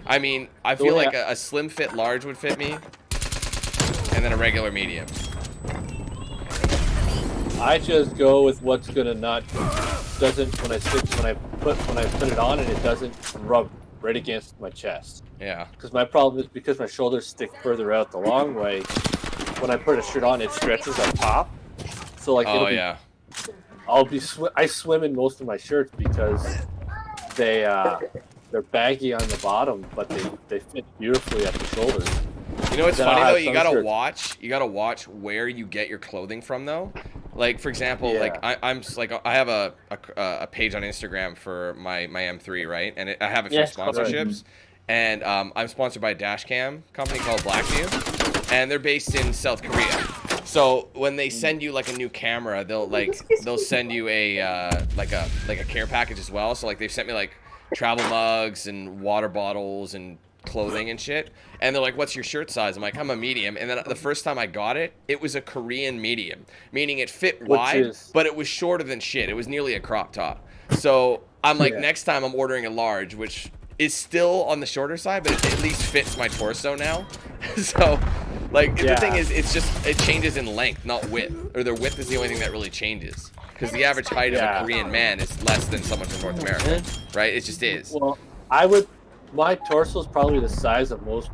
I mean, I feel like a slim fit large would fit me, and then a regular medium. I just go with what's gonna doesn't when I put it on and it doesn't rub right against my chest. Yeah. Because my problem is because my shoulders stick further out the long way. When I put a shirt on, it stretches up top. So like, I swim in most of my shirts because they're baggy on the bottom, but they fit beautifully at the shoulders. You know what's Then funny I'll have though? You some gotta watch where you get your clothing from though. Like for example, Yeah. like I have a page on Instagram for my M3, right? And I have a few sponsorships. And I'm sponsored by a dash cam company called Blackview, and they're based in South Korea. So when they send you like a new camera, they'll send you a like a care package as well. So like they've sent me like travel mugs and water bottles and clothing and shit. And they're like, what's your shirt size? I'm like, I'm a medium. And then the first time I got it, it was a Korean medium, meaning it fit wide, but it was shorter than shit. It was nearly a crop top. So I'm like, next time I'm ordering a large, which is still on the shorter side, but it at least fits my torso now. So like the thing is, it changes in length, not width, or the width is the only thing that really changes. Because the average height of a Korean man is less than someone from North America, right? It just is. Well, my torso is probably the size of most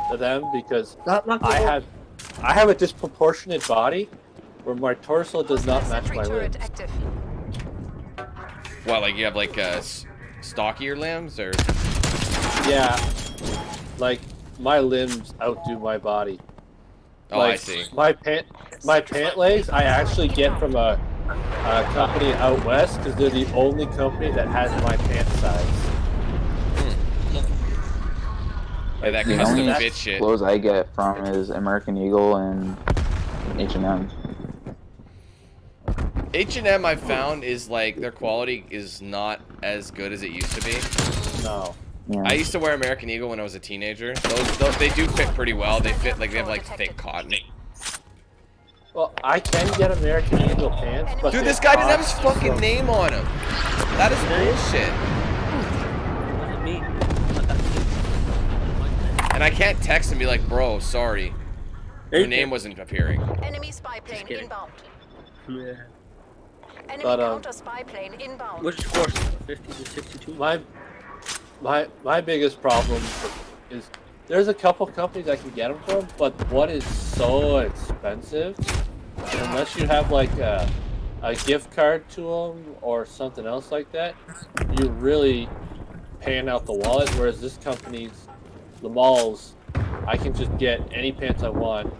of them because I have a disproportionate body where my torso does not match my ribs. What, like you have like stockier limbs or? Yeah, like my limbs outdo my body. Oh, like, I see. My pant legs I actually get from a company out west because they're the only company that has my pant size. Yeah, that The custom only fit shit. clothes I get from is American Eagle and H&M. H&M I've found is like their quality is not as good as it used to be. No. Yeah. I used to wear American Eagle when I was a teenager. Those they do fit pretty well. They fit like they have like thick cotton. Well, I can get American Eagle pants, but Dude, they this guy didn't have his cost fucking so- name on him. That is bullshit. What does it mean? And I can't text and be like, bro, sorry. Your name wasn't appearing. Enemy spy plane kidding. inbound. Yeah. Enemy But, counter spy plane inbound. What's your score? 50 to 62. My biggest problem is there's a couple companies I can get them from, but one is so expensive. And unless you have like a gift card to them or something else like that, you're really paying out the wallet. Whereas this company's, the malls, I can just get any pants I want,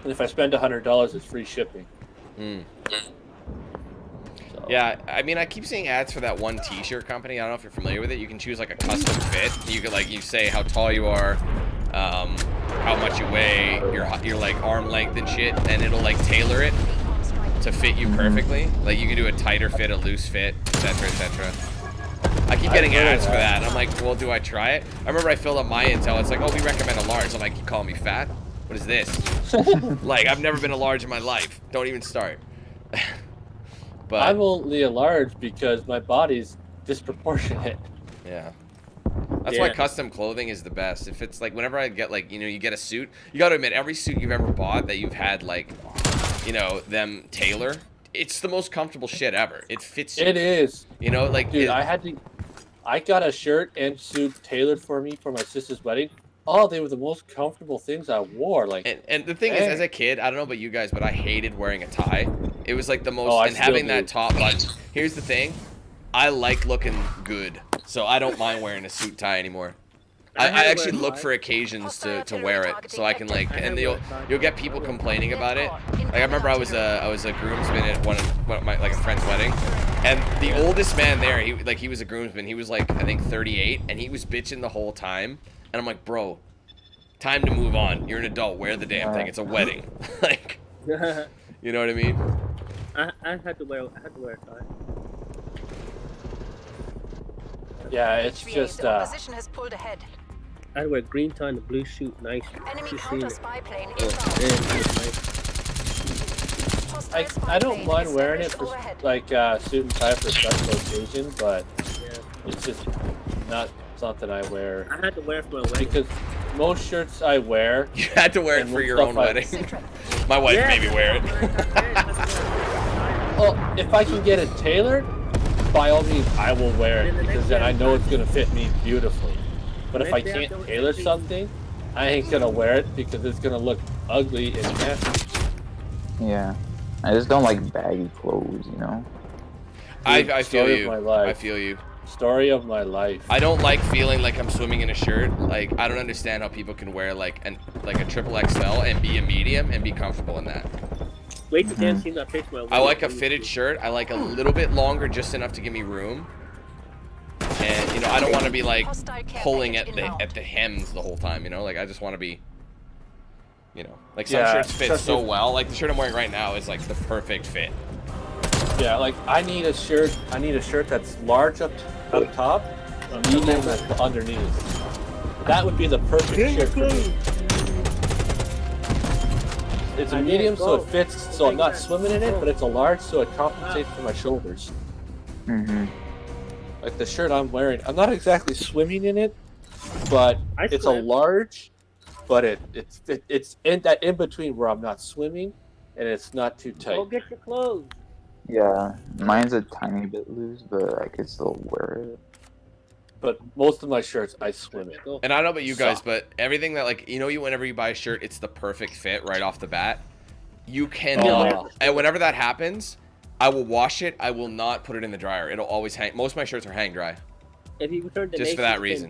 and if I spend $100, it's free shipping. Hmm. So, Yeah, I mean, I keep seeing ads for that one T-shirt company. I don't know if you're familiar with it. You can choose like a custom fit. You could like you say how tall you are, how much you weigh, your like arm length and shit, and it'll like tailor it to fit you perfectly. Like you can do a tighter fit, a loose fit, etc., etc. I keep getting ads for that, and I'm like, well, do I try it? I remember I filled up my intel. It's like, oh, we recommend a large. I'm like, you calling me fat? What is this? Like, I've never been a large in my life. Don't even start. But I'm only a large because my body's disproportionate. yeah. That's why custom clothing is the best. If it's like, whenever I get like, you know, you get a suit, you got to admit, every suit you've ever bought that you've had like, you know, them tailor, it's the most comfortable shit ever. It fits you. It is. You know, like, Dude, I got a shirt and suit tailored for me for my sister's wedding. Oh, they were the most comfortable things I wore. Like, and the thing is, as a kid, I don't know about you guys, but I hated wearing a tie. It was like the most, I and still having do. that top button. Here's the thing, I like looking good, so I don't mind wearing a suit tie anymore. I actually look for occasions to wear it, so I can like, and you'll get people complaining about it. Like I remember I was a groomsman at one of my like a friend's wedding, and the oldest man there, he was a groomsman. He was like I think 38, and he was bitching the whole time. And I'm like, bro, time to move on. You're an adult. Wear the damn thing. It's a wedding. Like, you know what I mean? I had to wear a tie. yeah, it's HVA, just the opposition has pulled ahead. I had to wear a green tie and a blue suit. Nice. Enemy Just counter seen it. spy plane Oh, inbound. yeah, it was nice. I Hostile spy don't plane mind wearing it established for overhead. like suit and tie for special occasion, but Yeah. it's just not something I wear I had to wear it for my wedding. because most shirts I wear. You had to wear it And for most your stuff own I- wedding. My wife made me wear it. Well, if I can get it tailored, by all means, I will wear it because then I know it's gonna fit me beautifully. But if I can't tailor something, I ain't gonna wear it because it's gonna look ugly and nasty. Yeah. I just don't like baggy clothes, you know? I feel Story of you. my life. I feel you. Story of my life. I don't like feeling like I'm swimming in a shirt. Like I don't understand how people can wear like a triple XL and be a medium and be comfortable in that. Wait till Dan sees that picture. My I like a fitted shirt. I like a little bit longer, just enough to give me room. And you know, I don't want to be like pulling at the hems the whole time. You know, like I just want to be. You know, like some Yeah, shirts fit trust so me. well. Like the shirt I'm wearing right now is like the perfect fit. Yeah, like I need a shirt that's large up top, medium underneath. That would be the perfect shirt for me. It's a medium so it fits, so I'm not swimming in it, but it's a large so it compensates for my shoulders. Mm-hmm. Like the shirt I'm wearing, I'm not exactly swimming in it, but I it's a swim. large, but it's in that in between where I'm not swimming and it's not too tight. Go get your clothes. Yeah. Mine's a tiny bit loose, but I could still wear it. But most of my shirts I swim in. Go. And I don't know about you guys, Soft. but everything that like you whenever you buy a shirt, it's the perfect fit right off the bat. You cannot, Oh. and whenever that happens, I will wash it. I will not put it in the dryer. It'll always hang. Most of my shirts are hang dry. If you return the Just for that reason.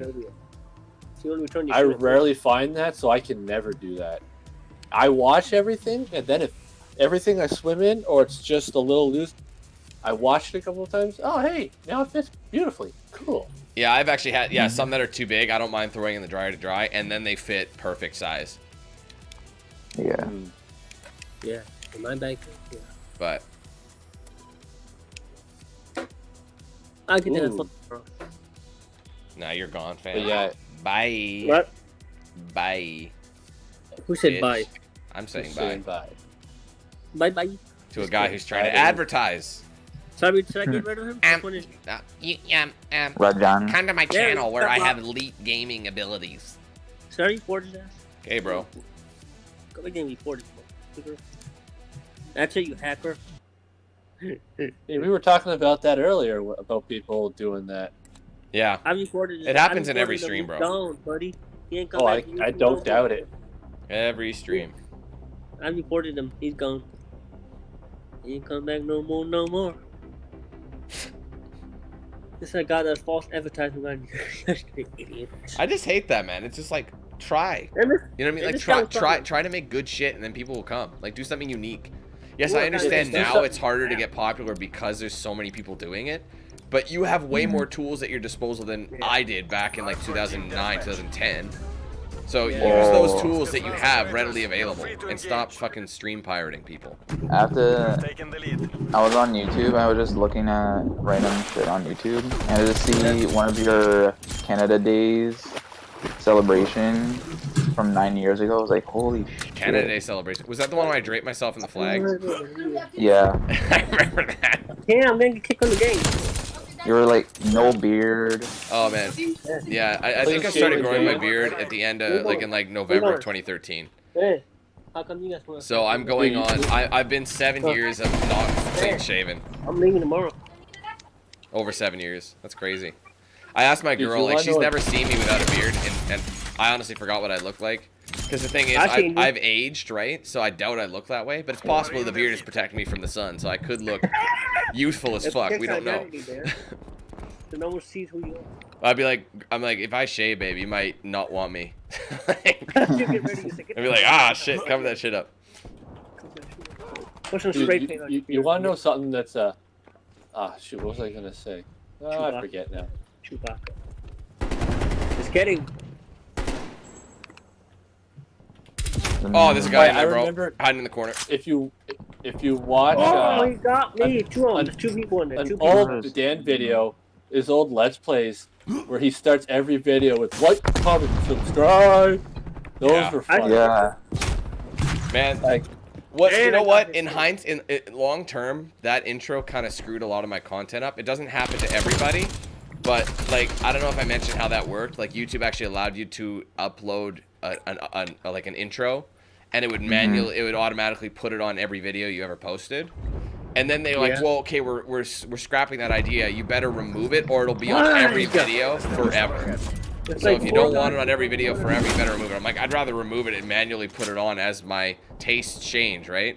So you return your I shirt. rarely find that, so I can never do that. I wash everything, and then if everything I swim in, or it's just a little loose, I wash it a couple of times. Oh, hey, now it fits beautifully. Cool. Yeah, I've actually had some that are too big. I don't mind throwing in the dryer to dry, and then they fit perfect size. Yeah. Yeah, in my bag. Yeah. But I get that Ooh. from bro. now you're gone, But fam. yeah, Bye. What? Bye. Who said Bitch. bye? I'm saying just bye saying bye. Bye bye. to a guy who's trying to Bye. advertise. Sorry, should I get rid of him? Which one is- Rajan. come to my Yeah, channel where I stop. have elite gaming abilities. Sorry, report his ass. Okay, bro. Go again, report his. That's it, you hacker. Yeah, we were talking about that earlier, about people doing that. Yeah. I reported. It happens in I every reported stream, him. bro. He's gone, buddy. He ain't come Oh, back. I don't doubt it. Every stream. I reported him. He's gone. He ain't come back no more. No more. This I got a false advertisement on yesterday, idiot. I just hate that, man. It's just like try. And this- You know what I mean? and Like this sounds try fucking- to make good shit, and then people will come. Like do something unique. Yes, Well, I understand there's now some- it's harder to get popular because there's so many people doing it. But you have way more tools at your disposal than I did back in like 2009, 2010. So use those tools that you have readily available and stop fucking stream pirating people. After Taking the lead. I was on YouTube, I was just looking at random shit on YouTube, and I just see one of your Canada Days celebration from 9 years ago. I was like, holy shit. Canada Day celebration. Was that the one where I draped myself in the flag? Yeah. I remember that. Yeah, I'm gonna get kicked on the game. You were like, no beard. Oh man. Yeah, I think I started growing my beard at the end of like in like November of 2013. Hey, how come you guys want? So I'm going on. I've been 7 years of not clean shaven. I'm leaving tomorrow. Over 7 years. That's crazy. I asked my Dude, girl, you like wanna she's know- never seen me without a beard, and I honestly forgot what I looked like. Because the thing is, I seen you. I've aged, right? So I doubt I look that way. But it's possible the beard is protecting me from the sun, so I could look youthful as It fuck. protects We don't know. identity, man. So no one sees who you are. I'm like, if I shave, babe, you might not want me. You get ready, you say, I'd be like, ah, shit, cover that shit up. Put some spray Dude, paint on you your want to know something that's shoot, what was I gonna say? Oh, I Chewbacca. forget now. Chewbacca. Just kidding. Oh, there's a guy in I there, bro. remember- Hiding in the corner. If you watch Oh, he got me. Two on. an- There's two people in there. an Two people. old Dan video, his old Let's Plays, where he starts every video with like, comment, subscribe. Those Yeah. were fun. Yeah. Man, Like, what you Man, know I what? got In this. hindsight, in long term, that intro kind of screwed a lot of my content up. It doesn't happen to everybody, but like I don't know if I mentioned how that worked. Like YouTube actually allowed you to upload like an intro, and it would it would automatically put it on every video you ever posted. And then they're like, Yeah. well, okay, we're scrapping that idea. You better remove it, or it'll be on every video forever. It's So like if you four don't want it guys. on every video forever, you better remove it. I'm like, I'd rather remove it and manually put it on as my tastes change, right?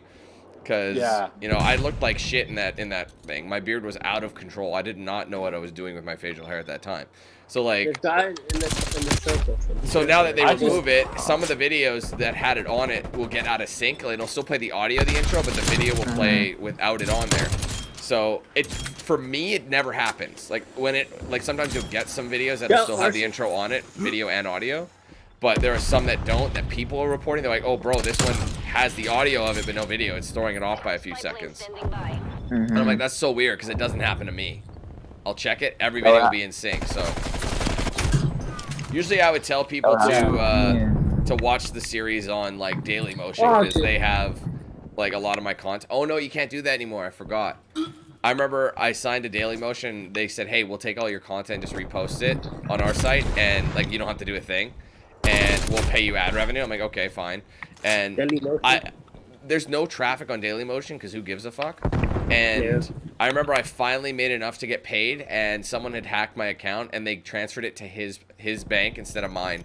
Because Yeah. you know, I looked like shit in that thing. My beard was out of control. I did not know what I was doing with my facial hair at that time. So There's like, guys in the circle. so now that they I just- remove it, some of the videos that had it on it will get out of sync. Like, it'll still play the audio of the intro, but the video will play without it on there. So for me, it never happens. Like sometimes you'll get some videos that Yeah, still have the intro on it, video and audio. But there are some that don't, that people are reporting. They're like, oh, bro, this one has the audio of it, but no video. It's throwing it off by a few seconds. And I'm like, that's so weird, because it doesn't happen to me. I'll check it. Every video will be in sync. So usually I would tell people to watch the series on, like, Daily Motion, because they have, like, a lot of my content. Oh, no, you can't do that anymore. I forgot. I remember I signed a Daily Motion. They said, hey, we'll take all your content, just repost it on our site, and, like, you don't have to do a thing. And we'll pay you ad revenue. I'm like, okay, fine. And Dailymotion. there's no traffic on Dailymotion because who gives a fuck? And I remember I finally made enough to get paid, and someone had hacked my account and they transferred it to his bank instead of mine.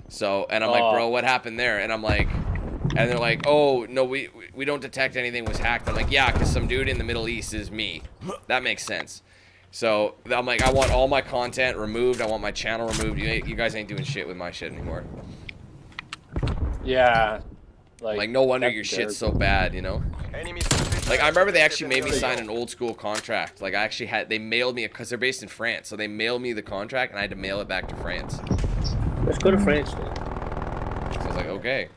So, and I'm like, bro, what happened there? And I'm like, And they're like, oh, no, we don't detect anything was hacked. I'm like, yeah, because some dude in the Middle East is me. That makes sense. So I'm like, I want all my content removed. I want my channel removed. You guys ain't doing shit with my shit anymore. Yeah. Like no wonder your shit's so bad, you know? Like, I remember they actually made me sign an old school contract. Like, they mailed me, because they're based in France. So they mailed me the contract, and I had to mail it back to France. Let's go to France, man. So I was like, okay.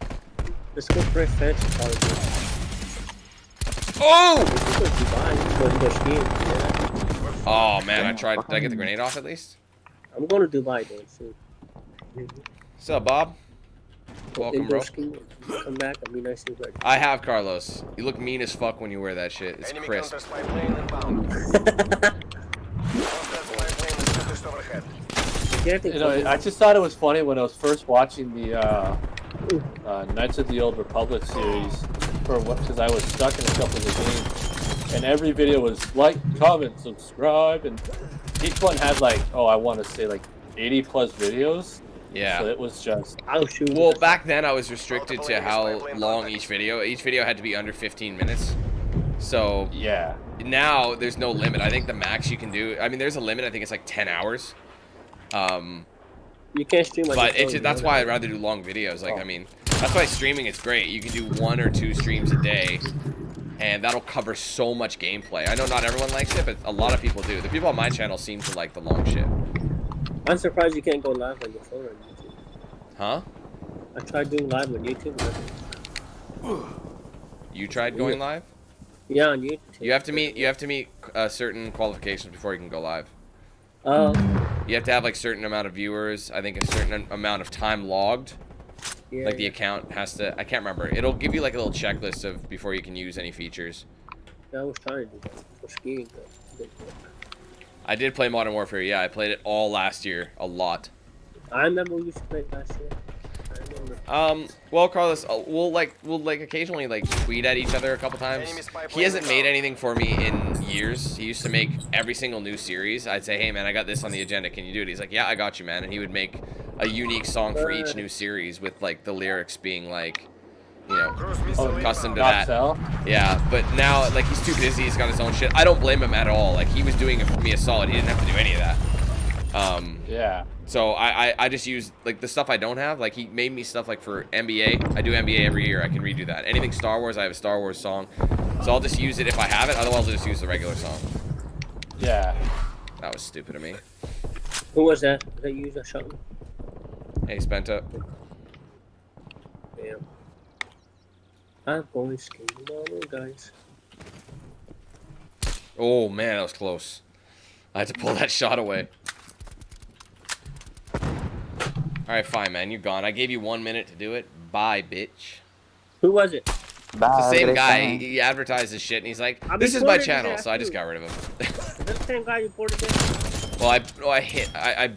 Let's go to France. Oh! Let's go to Dubai. Let's go skiing. Yeah. Oh, man, I tried. Did I get the grenade off at least? I'm going to Dubai, though, soon. What's up, Bob? Welcome, bro. Skiing. Come back. I'll be nice and good. I have, Carlos. You look mean as fuck when you wear that shit. It's crisp. You know, I just thought it was funny when I was first watching the Knights of the Old Republic series, because I was stuck in a couple of the games, and every video was like, comment, subscribe, and each one had like, oh, I want to say like 80 plus videos. Yeah. So it was just. I'll shoot. Well, back then I was restricted to how long each video had to be under 15 minutes. So yeah. Now there's no limit. I think the max you can do. I mean, there's a limit. I think it's like 10 hours. You can't stream. But that's why I'd rather do long videos. Like, I mean, that's why streaming is great. You can do 1 or 2 streams a day, and that'll cover so much gameplay. I know not everyone likes it, but a lot of people do. The people on my channel seem to like the long shit. I'm surprised you can't go live on your phone on YouTube. Huh? I tried doing live on YouTube. You tried going live? Yeah, on YouTube. You have to meet certain qualifications before you can go live. You have to have like certain amount of viewers. I think a certain amount of time logged. Yeah, like the account has to. I can't remember. It'll give you like a little checklist of before you can use any features. Yeah, I was trying to do that for skiing. I did play Modern Warfare. Yeah, I played it all last year, a lot. I remember we used to play it last year. Well, Carlos, we'll occasionally like tweet at each other a couple times. He hasn't made anything for me in years. He used to make every single new series. I'd say, hey man, I got this on the agenda. Can you do it? He's like, yeah, I got you, man. And he would make a unique song for each new series with like the lyrics being like, you know, custom to that. Yeah, but now like he's too busy. He's got his own shit. I don't blame him at all. Like he was doing me a solid. He didn't have to do any of that. Yeah. So I just use like the stuff I don't have. Like he made me stuff like for NBA. I do NBA every year. I can redo that. Anything Star Wars, I have a Star Wars song. So I'll just use it if I have it. Otherwise, I'll just use the regular song. Yeah. That was stupid of me. Who was that? Did they use a shot? Hey, Spenta. Damn. I'm going skating on, guys. Oh man, that was close. I had to pull that shot away. Alright, fine, man. You're gone. I gave you 1 minute to do it. Bye, bitch. Who was it? It's the same guy. He advertised his shit, and he's like, this is my channel, so I just got rid of him. Is that the same guy you boarded in? Well,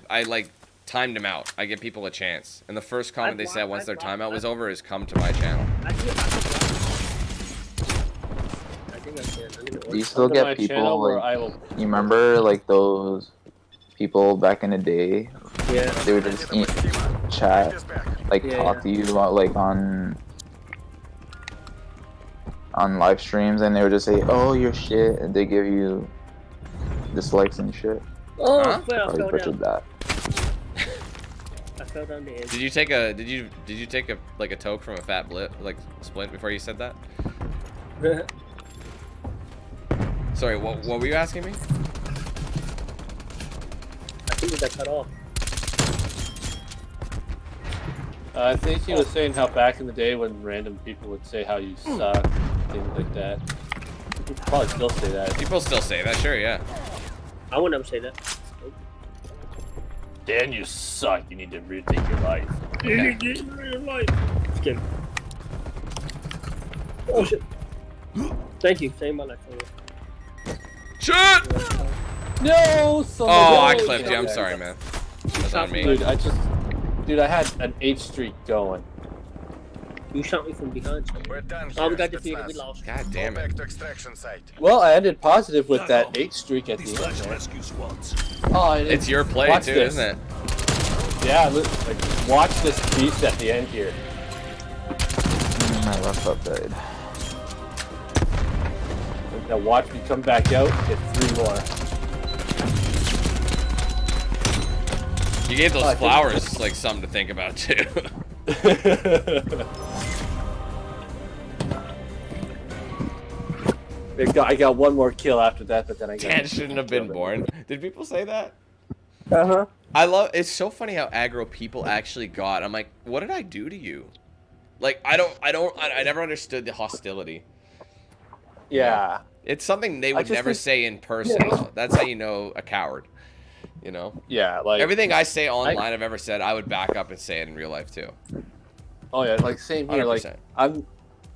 I like timed him out. I give people a chance. And the first comment they said once their timeout was over is come to my channel. Do you still get people like, you remember like those people back in the day? Yeah. They would just chat, like talk to you like on live streams, and they would just say, "Oh, your shit," and they give you dislikes and shit. Oh, huh? I fell down. That. I fell down the edge. Did you take a like a toke from a fat splint before you said that? Sorry, what were you asking me? I think we got cut off. I think he was saying how back in the day when random people would say how you suck, things like that. People probably still say that. People still say that, sure, yeah. I would never say that. Dan, you suck. You need to rethink your life. You need to rethink your life. Just kidding. Oh shit. Thank you. Saving my life. Shit! No! Oh, I clipped you. I'm sorry, man. That's on me. Dude, I had an 8 streak going. You shot me from behind. We're done Oh, here. we got defeated. We lost. God damn Go it. back to extraction site. Well, I ended positive with that 8 streak at the end. Oh, It's your play too, isn't it? Yeah, like, watch this beast at the end here. My laptop died. Now watch me come back out, get 3 more. You gave those flowers like something to think about too. I got 1 more kill after that, but then I got. Dan shouldn't have been born. Did people say that? Uh-huh. I love. It's so funny how aggro people actually got. I'm like, what did I do to you? Like, I never understood the hostility. Yeah. It's something they would just never think- say in person. Though. That's how you know a coward. You know. Yeah, like Everything I say online, I've ever said, I would back up and say it in real life too. Oh yeah, like same here. 100%. Like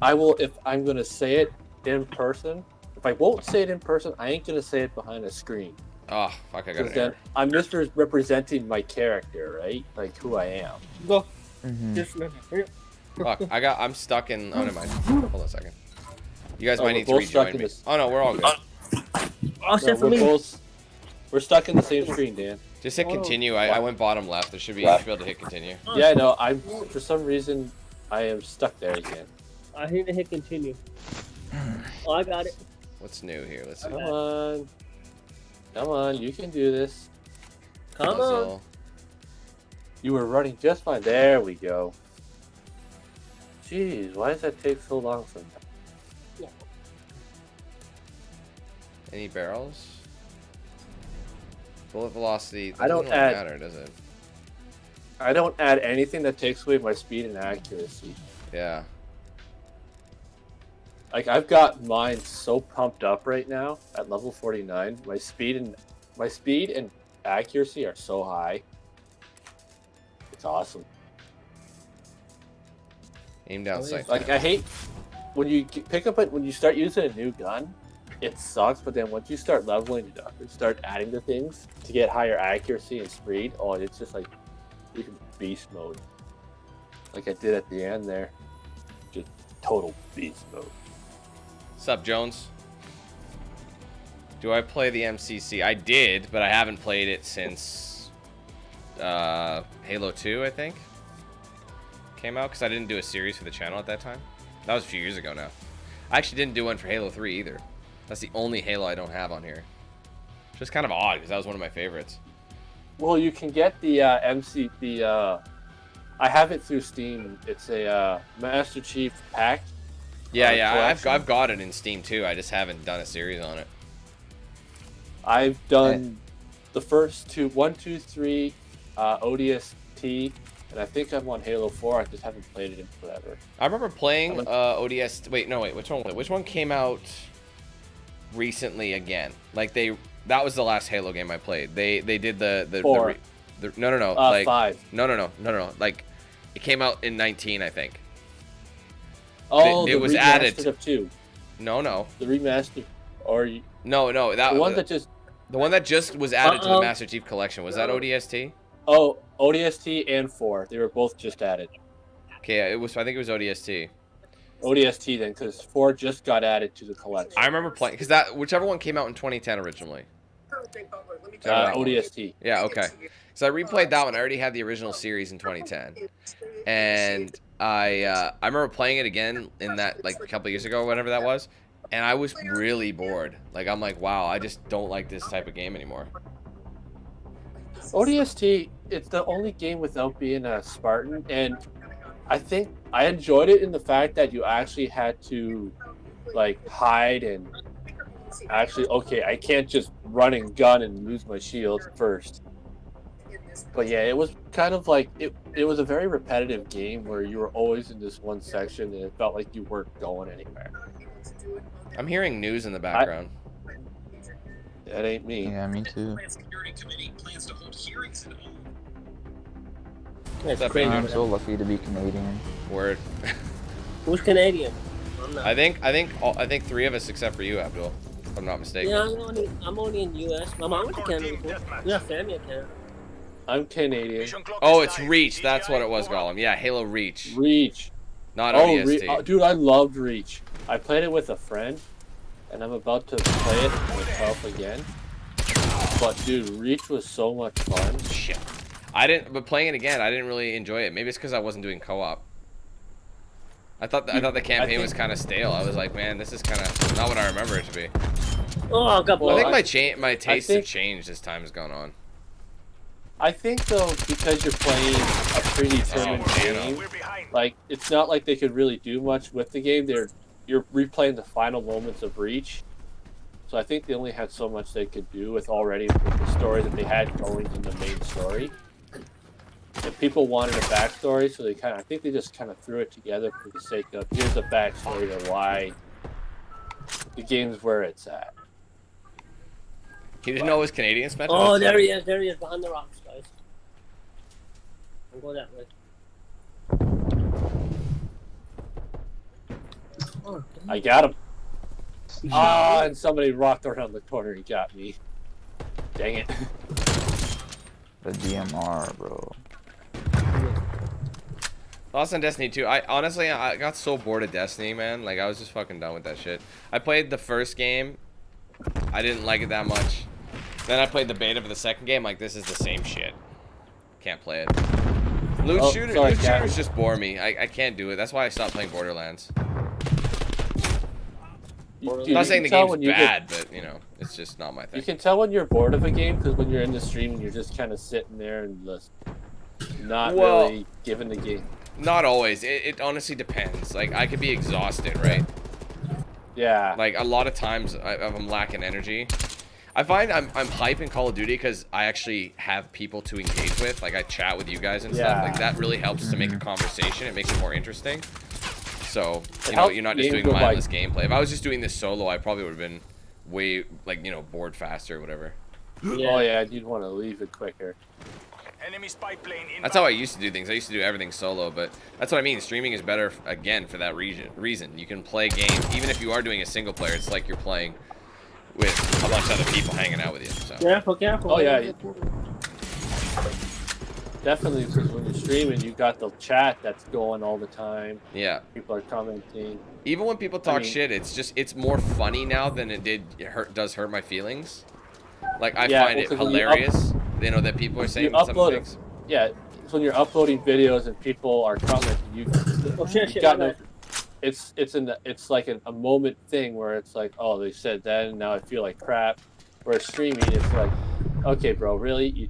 I will if I'm gonna say it in person. If I won't say it in person, I ain't gonna say it behind a screen. Oh fuck! I got Because an then error. I'm misrepresenting my character, right? Like who I am. Go. Mm-hmm. Just here. Fuck! I'm stuck in. Oh, never mind. Hold on a second. You guys Oh, might we're need to both stuck rejoin in me. this- Oh no, we're all good. All set for me. We're stuck in the same screen, Dan. Just hit continue. I went bottom left. There should be. You should be able to hit continue. Yeah, no, I'm for some reason I am stuck there again. I need to hit continue. Oh, I got it. What's new here? Let's see. Come on. Come on, you can do this. Come on. Puzzle. You were running just fine. There we go. Jeez, why does that take so long sometimes? Any barrels? Bullet velocity. I don't doesn't really add- matter, does it? I don't add anything that takes away my speed and accuracy. Yeah. Like I've got mine so pumped up right now at level 49. My speed and accuracy are so high. It's awesome. Aim down sight. Like I hate when you when you start using a new gun, it sucks. But then once you start leveling it up and start adding the things to get higher accuracy and speed, oh, it's just like you can beast mode. Like I did at the end there, just total beast mode. Sup, Jones? Do I play the MCC? I did, but I haven't played it since Halo 2, I think, came out, because I didn't do a series for the channel at that time. That was a few years ago now. I actually didn't do one for Halo 3 either. That's the only Halo I don't have on here. Which is kind of odd, because that was one of my favorites. Well, you can get the I have it through Steam. It's a Master Chief pack. Yeah, collection. I've got it in Steam too. I just haven't done a series on it. I've done the first 2, 1, 2, 3, ODST, and I think I'm on Halo 4. I just haven't played it in forever. I remember playing ODST. Wait, which one? Which one came out recently again? Like that was the last Halo game I played. They did the 4. No. Like 5. No. Like it came out in 19, I think. Oh, it the was remastered added. of 2. No. The remastered, or No. That the one that just the one that just was added to the Master Chief Collection. Was that ODST? ODST and 4. They were both just added. Okay, it was. I think it was ODST. ODST then, because 4 just got added to the collection. I remember playing because whichever one came out in 2010 originally. ODST. Yeah, okay. So I replayed that one. I already had the original series in 2010, and I remember playing it again in that like a couple years ago, whatever that was, and I was really bored. Like I'm like, wow, I just don't like this type of game anymore. ODST, it's the only game without being a Spartan, and I think I enjoyed it in the fact that you actually had to like hide and actually, okay, I can't just run and gun and lose my shield first. But yeah, it was kind of like it was a very repetitive game where you were always in this one section and it felt like you weren't going anywhere. I'm hearing news in the background. That ain't me. Yeah, me too. That's What's up, crazy. man? I'm so lucky to be Canadian. Word. Who's Canadian? I'm not. I think 3 of us except for you, Abdul, if I'm not mistaken. Yeah, I'm only in US. My mom went to Canada before. We have family in Canada. I'm Canadian. Oh, it's Reach. That's what it was, Gollum. Yeah, Halo Reach, Reach. not Oh, ODST. dude, I loved Reach. I played it with a friend, and I'm about to play it myself again. But dude, Reach was so much fun. Shit. But playing it again, I didn't really enjoy it. Maybe it's because I wasn't doing co-op. I thought the campaign was kind of stale. I was like, man, this is kind of not what I remember it to be. Oh, I got I blown. think my tastes have changed as time has gone on. I think though, because you're playing a predetermined game, We're behind. like it's not like they could really do much with the game. You're replaying the final moments of Reach, so I think they only had so much they could do with the story that they had going in the main story. And people wanted a backstory, so I think they just kind of threw it together for the sake of here's a backstory to why the game's where it's at. He didn't know it was Canadian, Spencer? Oh, there he is. There he is behind the rocks, guys. I'll go that way. Oh, I got him. Ah, and somebody rocked around the corner and got me. Dang it. The DMR, bro. Lost on Destiny 2. I got so bored of Destiny, man. Like, I was just fucking done with that shit. I played the first game. I didn't like it that much. Then I played the beta for the second game. Like, this is the same shit. Can't play it. Loot shooters just bore me. I can't do it. That's why I stopped playing Borderlands. I'm not saying the game's bad, but, you know, it's just not my thing. You can tell when you're bored of a game because when you're in the stream and you're just kind of sitting there and just not really giving the game. Not always. It honestly depends. Like, I could be exhausted, right? Yeah. Like, a lot of times I'm lacking energy. I find I'm hype in Call of Duty because I actually have people to engage with. Like, I chat with you guys and stuff. Like, that really helps to make a conversation. It makes it more interesting. So, you know, you're not just doing mindless gameplay. If I was just doing this solo, I probably would have been way, like, you know, bored faster or whatever. Yeah. Oh, yeah, you'd want to leave it quicker. Enemy spy plane inbound. That's how I used to do things. I used to do everything solo, but that's what I mean. Streaming is better, again, for that reason. You can play games, even if you are doing a single player, it's like you're playing with a bunch of other people hanging out with you. So. Careful. Oh, yeah. Definitely, because when you're streaming, you got the chat that's going all the time. Yeah. People are commenting. Even when people talk shit, it's more funny now than it does hurt my feelings. Like, I find it hilarious, you know, that people are saying some things. Yeah, it's when you're uploading videos and people are commenting. It's like a moment thing where it's like, oh, they said that, and now I feel like crap. Whereas streaming, it's like, okay, bro, really, you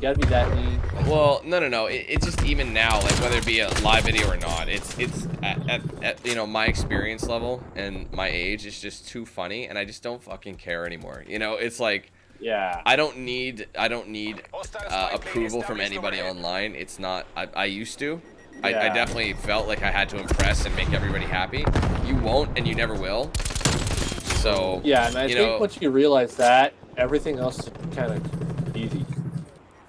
gotta be that mean. Well, no. It's just even now, like whether it be a live video or not, it's at you know, my experience level and my age, it's just too funny, and I just don't fucking care anymore. You know, it's like. Yeah. I don't need approval from anybody online. It's not. I used to. I definitely felt like I had to impress and make everybody happy. You won't, and you never will. So yeah, and I think once you realize that, everything else is kind of easy.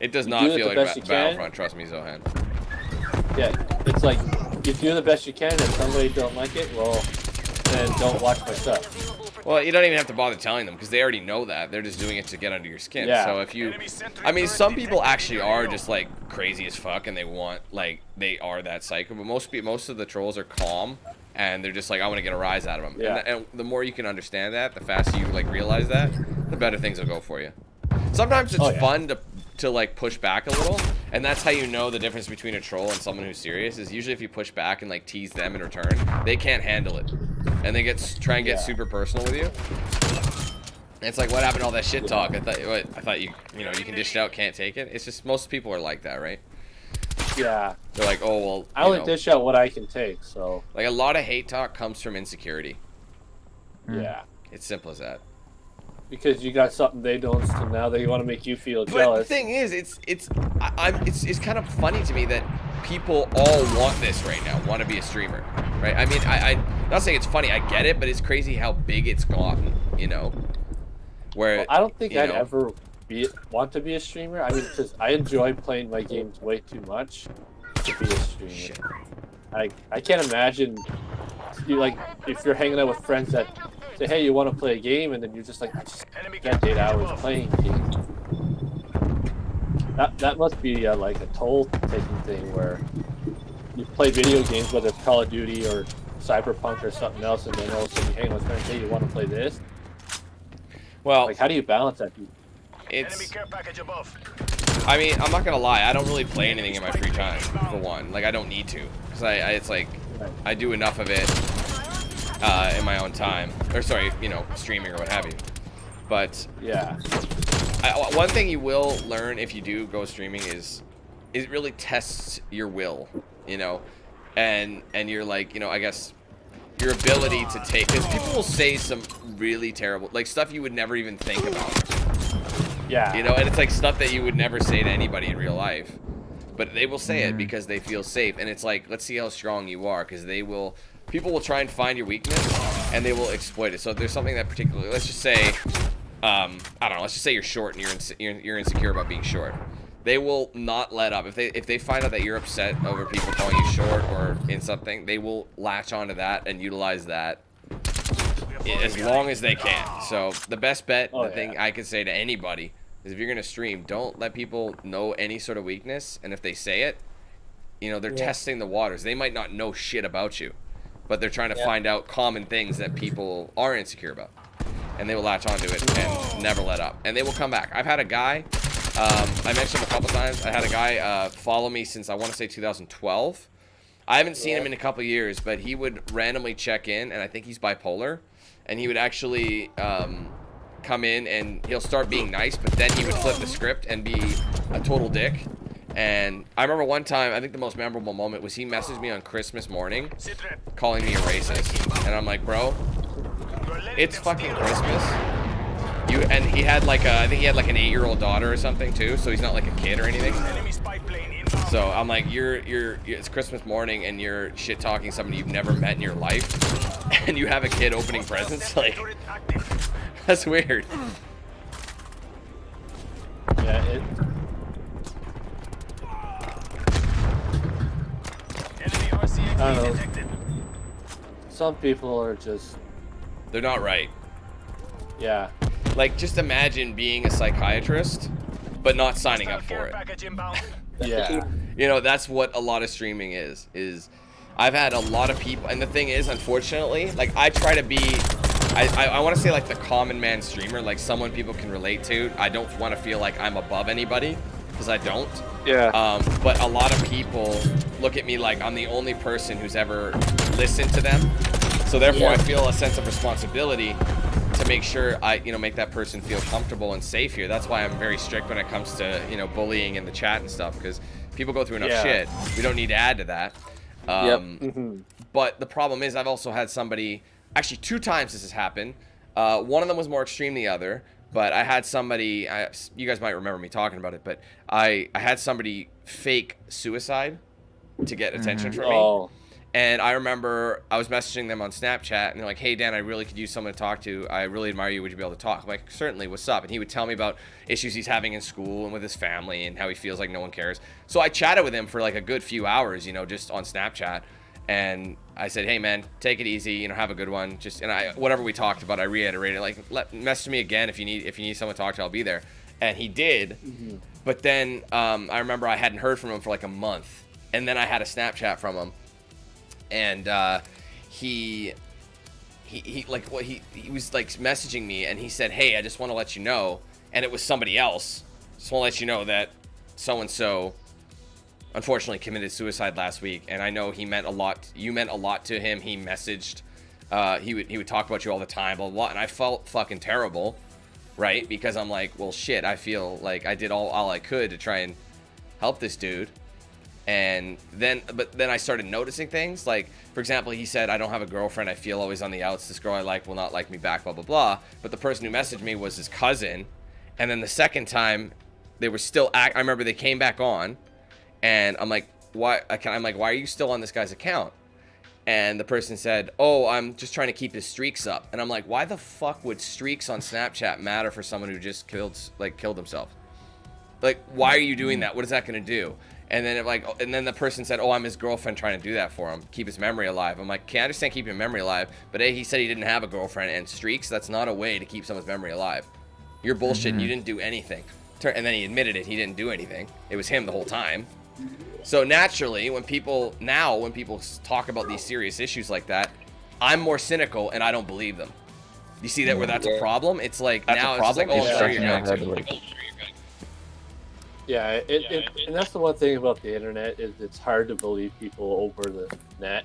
It does not feel like Battlefront. Trust me, Zohan. Yeah, it's like if you do the best you can, and if somebody don't like it, well, then don't watch my stuff. Well, you don't even have to bother telling them because they already know that. They're just doing it to get under your skin. Yeah. So if you, I mean, some people actually are just like crazy as fuck and they want, like, they are that psycho. But most of the trolls are calm and they're just like, I want to get a rise out of them. Yeah. And the more you can understand that, the faster you like realize that, the better things will go for you. Sometimes it's fun to like push back a little, and that's how you know the difference between a troll and someone who's serious. Is usually if you push back and like tease them in return, they can't handle it, and they try and get super personal with you. And it's like, what happened to all that shit talk? I thought you know, you can dish it out, can't take it. It's just most people are like that, right? Yeah. They're like, oh well. I only dish out what I can take, so. Like a lot of hate talk comes from insecurity. Yeah. It's simple as that. Because you got something they don't, so now they want to make you feel jealous. But the thing is, it's kind of funny to me that people all want this right now, want to be a streamer, right? I mean, I'm not saying it's funny, I get it, but it's crazy how big it's gotten, you know? Where I don't think I'd ever want to be a streamer. I mean, because I enjoy playing my games way too much to be a streamer. Shit. I can't imagine, if you're hanging out with friends that say, hey, you want to play a game, and then you're just like, I just got 8 hours playing games. That must be like a toll-taking thing where you play video games, whether it's Call of Duty or Cyberpunk or something else, and then all of a sudden you hang with friends, hey, you want to play this? Well, like, how do you balance that? Enemy care package above. I mean, I'm not gonna lie, I don't really play anything in my free time, for one. Like, I don't need to. Because it's like, I do enough of it in my own time, or sorry, you know, streaming or what have you. But Yeah. one thing you will learn if you do go streaming is it really tests your will, you know, and you're like, you know, I guess your ability to take, because people will say some really terrible, like stuff you would never even think about. Yeah. You know, and it's like stuff that you would never say to anybody in real life, but they will say it because they feel safe. And it's like, let's see how strong you are, because people will try and find your weakness and they will exploit it. So if there's something that particularly, let's just say, I don't know, let's just say you're short and you're insecure about being short. They will not let up. If they find out that you're upset over people calling you short or in something, they will latch onto that and utilize that as long as they can. So the best bet, the thing I could say to anybody is, if you're gonna stream, don't let people know any sort of weakness. And if they say it, you know, they're testing the waters. They might not know shit about you, but they're trying to find out common things that people are insecure about, and they will latch onto it and never let up. And they will come back. I've had a guy. I mentioned him a couple times. I had a guy follow me since, I want to say, 2012. I haven't seen him in a couple years, but he would randomly check in, and I think he's bipolar. And he would actually come in, and he'll start being nice, but then he would flip the script and be a total dick. And I remember one time, I think the most memorable moment was he messaged me on Christmas morning calling me a racist. And I'm like, bro, it's fucking Christmas. And he had like I think he had like an 8-year-old daughter or something too, so he's not like a kid or anything. So I'm like, it's Christmas morning and you're shit talking somebody you've never met in your life, and you have a kid opening presents. Like, that's weird. Yeah. I don't know. Some people are just. They're not right. Yeah. Like, just imagine being a psychiatrist, but not signing up for it. Yeah. You know, that's what a lot of streaming is I've had a lot of people, and the thing is, unfortunately, like, I try to be, I want to say like the common man streamer, like someone people can relate to. I don't want to feel like I'm above anybody, because I don't. Yeah. But a lot of people look at me like I'm the only person who's ever listened to them. So therefore, I feel a sense of responsibility to make sure I, you know, make that person feel comfortable and safe here. That's why I'm very strict when it comes to, you know, bullying in the chat and stuff, because people go through enough shit. We don't need to add to that. But the problem is, I've also had somebody, actually 2 times this has happened. One of them was more extreme than the other, but I had somebody, you guys might remember me talking about it, but I had somebody fake suicide to get attention from me. And I remember I was messaging them on Snapchat, and they're like, hey, Dan, I really could use someone to talk to. I really admire you. Would you be able to talk? I'm like, certainly, what's up? And he would tell me about issues he's having in school and with his family and how he feels like no one cares. So I chatted with him for like a good few hours, you know, just on Snapchat. And I said, hey, man, take it easy, you know, have a good one. Just, and whatever we talked about, I reiterated, like, message me again if you need someone to talk to, I'll be there. And he did. But then I remember I hadn't heard from him for like a month. And then I had a Snapchat from him. And he was like messaging me, and he said, hey, I just want to let you know, and it was somebody else, just want to let you know that so-and-so unfortunately committed suicide last week, and I know you meant a lot to him. He messaged, he would talk about you all the time, blah, blah, blah. And I felt fucking terrible, right? Because I'm like, well, shit, I feel like I did all I could to try and help this dude. And then I started noticing things, like, for example, he said, I don't have a girlfriend, I feel always on the outs, this girl I like will not like me back, blah, blah, blah. But the person who messaged me was his cousin. And then the second time, they were still, I remember they came back on, and I'm like, why are you still on this guy's account? And the person said, oh, I'm just trying to keep his streaks up. And I'm like, why the fuck would streaks on Snapchat matter for someone who just killed himself? Like, why are you doing that? What is that going to do? And then the person said, oh, I'm his girlfriend trying to do that for him, keep his memory alive. I'm like, okay, I understand keeping memory alive, but he said he didn't have a girlfriend, and streaks, that's not a way to keep someone's memory alive. You're bullshit, you didn't do anything. And then he admitted it, he didn't do anything. It was him the whole time. So naturally, when people talk about these serious issues like that, I'm more cynical and I don't believe them. You see that where that's a problem? It's like, now it's just like, oh, sure, you're going to. Yeah, and that's the one thing about the internet, is it's hard to believe people over the net.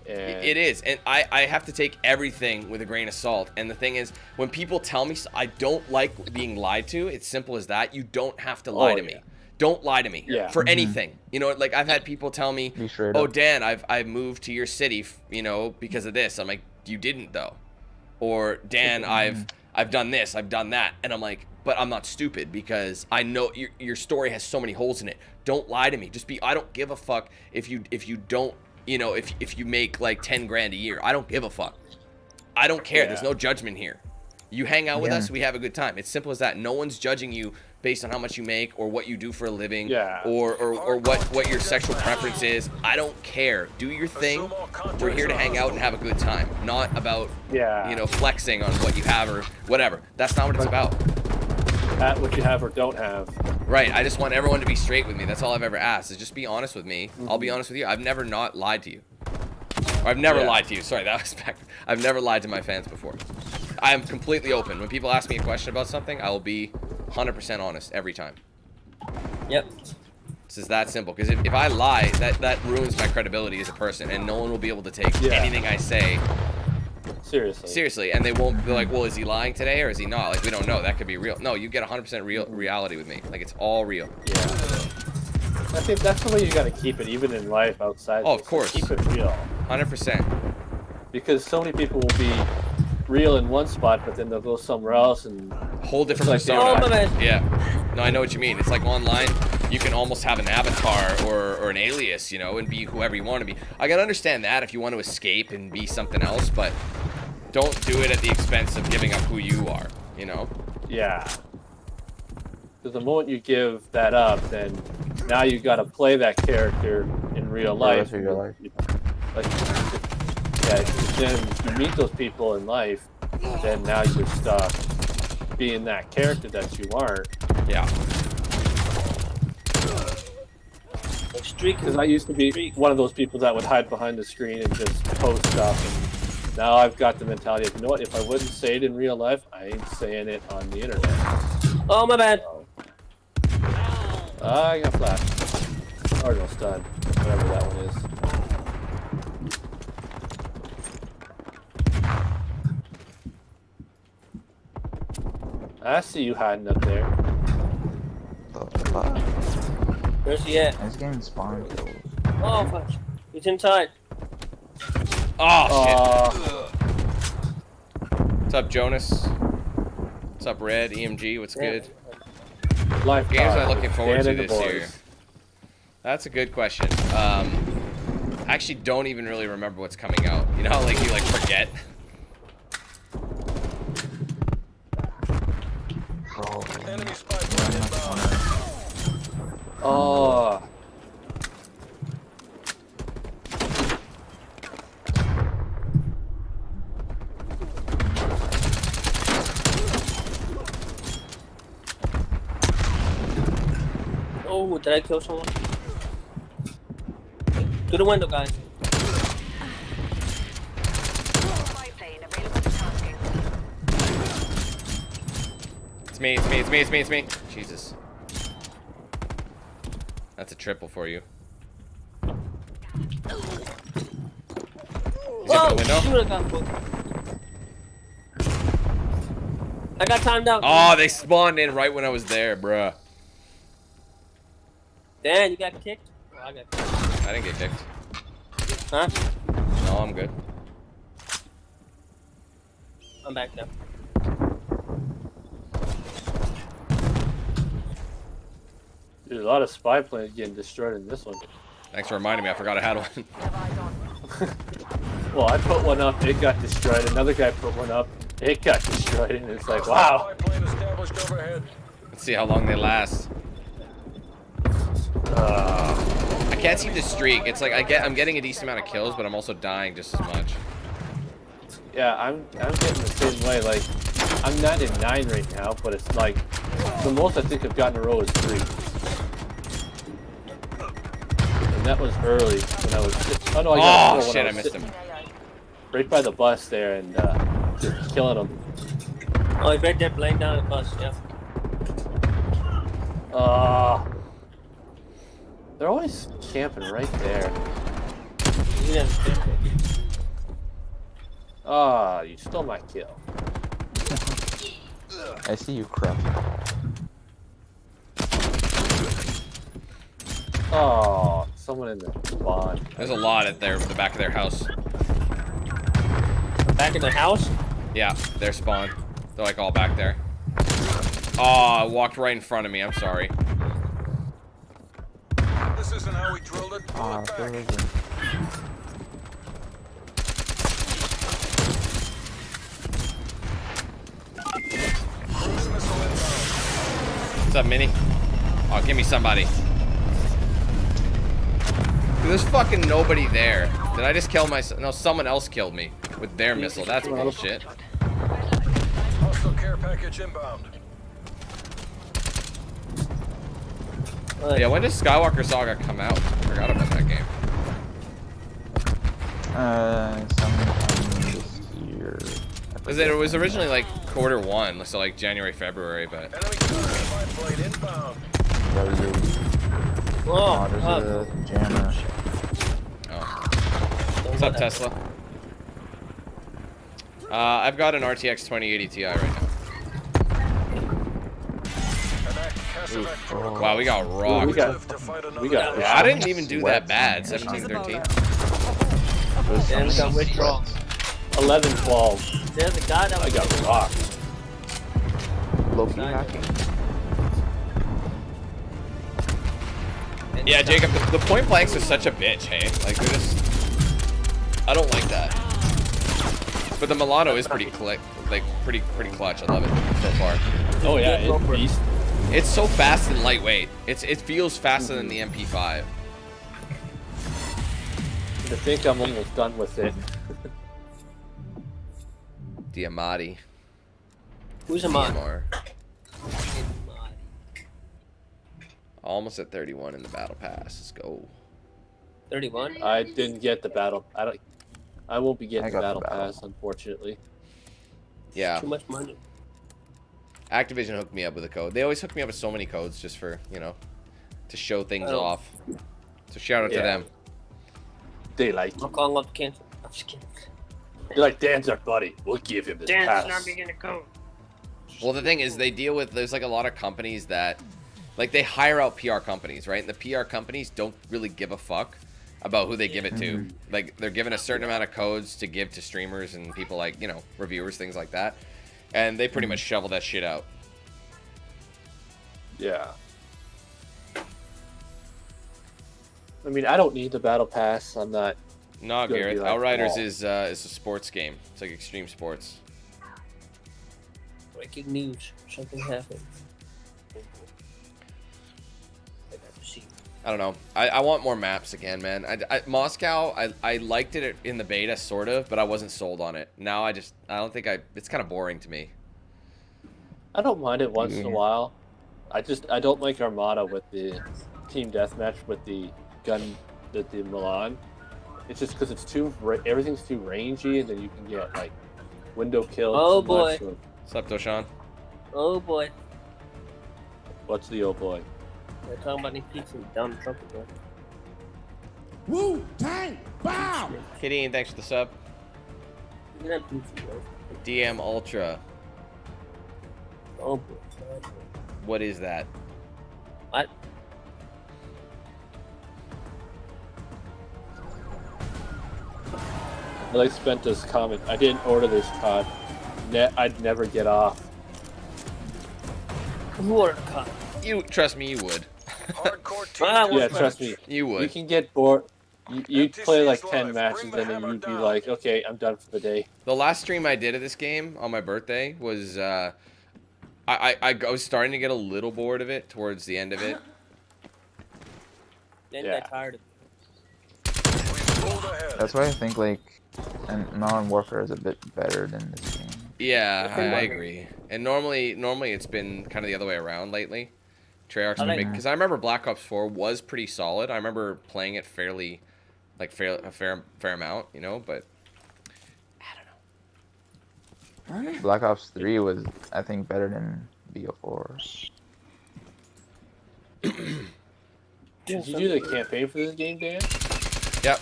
And It is, and I have to take everything with a grain of salt. And the thing is, when people tell me I don't like being lied to, it's simple as that. You don't have to lie to me. Don't lie to me for anything. You know, like I've had people tell me, "Oh, Dan, I've moved to your city, you know, because of this." I'm like, "You didn't though," or "Dan, I've done this, I've done that," and I'm like, "But I'm not stupid because I know your story has so many holes in it. Don't lie to me. Just be. I don't give a fuck if you don't." You know, if you make like 10 grand a year, I don't give a fuck. I don't care. There's no judgment here. You hang out with us, we have a good time. It's simple as that. No one's judging you based on how much you make or what you do for a living or what your sexual preference is. I don't care. Do your thing. We're here to hang out and have a good time, not about you know, flexing on what you have or whatever. That's not what it's about. At what you have or don't have. Right. I just want everyone to be straight with me. That's all I've ever asked, is just be honest with me. I'll be honest with you. I've never not lied to you. Or I've never lied to you. Sorry, that was back. I've never lied to my fans before. I am completely open. When people ask me a question about something, I will be 100% honest every time. Yep. It's just that simple. Because if I lie, that ruins my credibility as a person, and no one will be able to take anything I say seriously, and they won't be like, well, is he lying today or is he not? Like, we don't know. That could be real. No, you get 100% real reality with me. Like, it's all real. Yeah. I think that's the way you gotta keep it, even in life outside. Oh, of course. Keep it real. 100%. Because so many people will be real in one spot, but then they'll go somewhere else and whole different persona. Oh, my bad. Yeah. No, I know what you mean. It's like online, you can almost have an avatar or an alias, you know, and be whoever you want to be. I can understand that if you want to escape and be something else, but don't do it at the expense of giving up who you are, you know? Yeah. Because the moment you give that up, then now you got to play that character in real life. Then you meet those people in life, then now you're stuck being that character that you aren't. Yeah. Because I used to be one of those people that would hide behind the screen and just post stuff. And now I've got the mentality of, you know what, if I wouldn't say it in real life, I ain't saying it on the internet. Oh, my bad. I got flashed. Or no, stun. Whatever that one is. I see you hiding up there. Where's he at? He's getting spawn kills. Oh, fuck. He's inside. Oh, shit. What's up, Jonas? What's up, Red? EMG, what's good? Life Games I'm looking forward to this year. That's a good question. I actually don't even really remember what's coming out. You know how like you like forget? Enemy spy plane inbound. Oh. Oh, did I kill someone? To the window, guys. Spy plane available for tasking. It's me. Jesus. That's a triple for you. He's up in the window. Shoot, I got booked. I got timed out. Oh, they spawned in right when I was there, bruh. Dan, you got kicked? Oh, I got kicked. I didn't get kicked. Huh? No, I'm good. I'm back now. There's a lot of spy planes getting destroyed in this one. Thanks for reminding me. I forgot I had one. Well, I put one up, it got destroyed. Another guy put one up, it got destroyed. And it's like, wow. Spy plane established overhead. Let's see how long they last. I can't seem to streak. It's like I'm getting a decent amount of kills, but I'm also dying just as much. Yeah, I'm getting the same way. Like, I'm not in 9 right now, but it's like the most I think I've gotten in a row is 3. And that was early when I was. Oh no! I got Oh shit! I missed him. Right by the bus there and just killing them. Oh, he's right there laying down the bus. Yeah. They're always camping right there. He didn't kick it. Ah, you stole my kill. I see you, crap. Oh, someone in the spawn. There's a lot at the back of their house. Back in the house? Yeah, their spawn. They're like all back there. Oh, walked right in front of me. I'm sorry. This isn't how we drilled it. Pull it back. Cruise missile inbound. What's up, Minnie? Oh, give me somebody. Dude, there's fucking nobody there. Did I just kill myself? No, someone else killed me with their missile. That's bullshit. Hostile care package inbound. Yeah, when did Skywalker Saga come out? I forgot about that game. Sometime this year. It was originally like Q1, so like January, February, but Enemy spy plane inbound. Oh, there's a jammer. oh. What's up, Tesla? I've got an RTX 2080 Ti right now. Wow, we got rocked. We got I didn't even do that bad. 17, 13. Damn, we got withdrawal. 11, 12. There's a guy that I was got rocked. Low-key hacking. Yeah, Jacob, the point blanks are such a bitch, hey? Like, they're just... I don't like that. But the Milano is pretty pretty clutch. I love it so far. Oh yeah, it's beast. It's so fast and lightweight. It feels faster than the MP5. To think I'm almost done with it. Diamati. Who's a mod? DMR. Almost at 31 in the battle pass. Let's go. 31? I didn't get the battle. I won't be getting the got battle the battle. pass, unfortunately. Yeah. Too much money. Activision hooked me up with a code. They always hook me up with so many codes just for, you know, to show things Oh. off. So shout out to Yeah. them. They like I'm calling up the cancel. I'm just kidding. they're like, Dan's our buddy. We'll give him this Dan's pass. not beginning to go. Well, the thing is, they deal with, there's like a lot of companies that, like, they hire out PR companies, right? And the PR companies don't really give a fuck about who they give it to. Like, they're given a certain amount of codes to give to streamers and people like, you know, reviewers, things like that. And they pretty much shovel that shit out. Yeah. I mean, I don't need the battle pass. I'm not. No, It's gonna Gareth. be like Outriders Wall. is a sports game. It's like extreme sports. Breaking news. Something happened. I got to see. I don't know. I want more maps again, man. Moscow, I liked it in the beta, sort of, but I wasn't sold on it. Now I don't think it's kind of boring to me. I don't mind it once in a while. I don't like Armada with the team deathmatch with the gun, the Milan. It's just because everything's too rangy, and then you can get like window kills. Oh, too boy. much, so- What's up, Doshan? Oh boy. What's the oh boy? They're talking about these pizza down the trumpet, bro. Wu-Tang, bow! Kitty, thanks for the sub. Look at that pizza, bro. DM Ultra. Oh boy. What is that? What? I like spent this comment. I didn't order this COD. I'd never get off. Who ordered a cut? Trust me, you would. Hardcore team. Ah, Yeah, what's trust me. You would. You can get bored. You'd play like 10 live. matches, Bring and the then hammer you'd be down. like, okay, I'm done for the day. The last stream I did of this game on my birthday was I was starting to get a little bored of it towards the end of it. Then Yeah. got tired of it. We've pulled ahead. That's why I think like, and Modern Warfare is a bit better than this game. Yeah, I agree. And normally it's been kind of the other way around lately. Treyarch's been big because I remember Black Ops 4 was pretty solid. I remember playing it fairly, like a fair amount, you know. But I don't know. Black Ops 3 was, I think, better than BO4. Did you do the campaign for this game, Dan? Yep.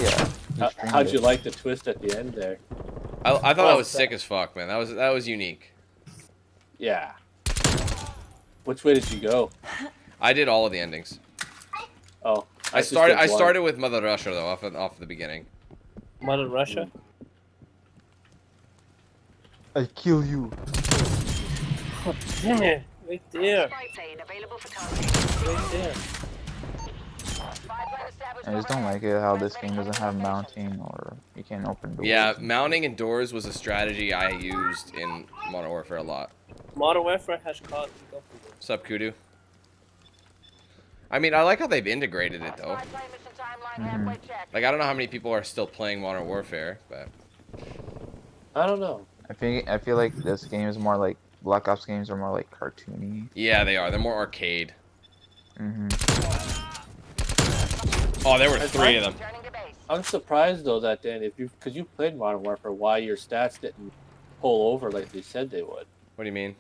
Yeah. How'd you like the twist at the end there? I thought that was sick as fuck, man. That was unique. Yeah. Which way did you go? I did all of the endings. Oh, I started with Mother Russia though, off the beginning. Mother Russia? I kill you. Oh, damn it. Right there. Spy plane available for tasking. Right there. Spy plane established. I just don't like it how this game doesn't have mounting or you can't open doors. Yeah, mounting and doors was a strategy I used in Modern Warfare a lot. Modern Warfare has caught Sup, Kudu? I mean, I like how they've integrated it though. Spy plane mission timeline halfway checked. Like, I don't know how many people are still playing Modern Warfare, but I don't know. I feel like this game is more like Black Ops games are more like cartoony. yeah, they are. They're more arcade. Mm-hmm. Oh, there were 3 of them. Turning to base. I'm surprised though that Dan, because you played Modern Warfare, why your stats didn't pull over like they said they would. What do you mean?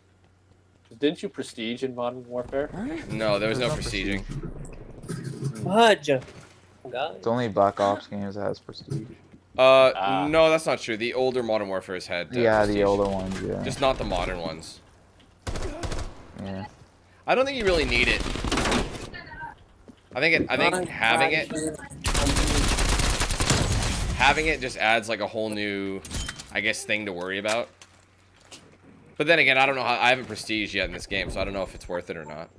Didn't you prestige in Modern Warfare? No, there was no prestiging. Fudge. Guys. It's only Black Ops games that has prestige. No, that's not true. The older Modern Warfares had Yeah, prestige. the older ones, yeah. Just not the modern ones. Yeah. I don't think you really need it. I think having it just adds like a whole new, I guess, thing to worry about. But then again, I don't know how I haven't prestige yet in this game, so I don't know if it's worth it or not.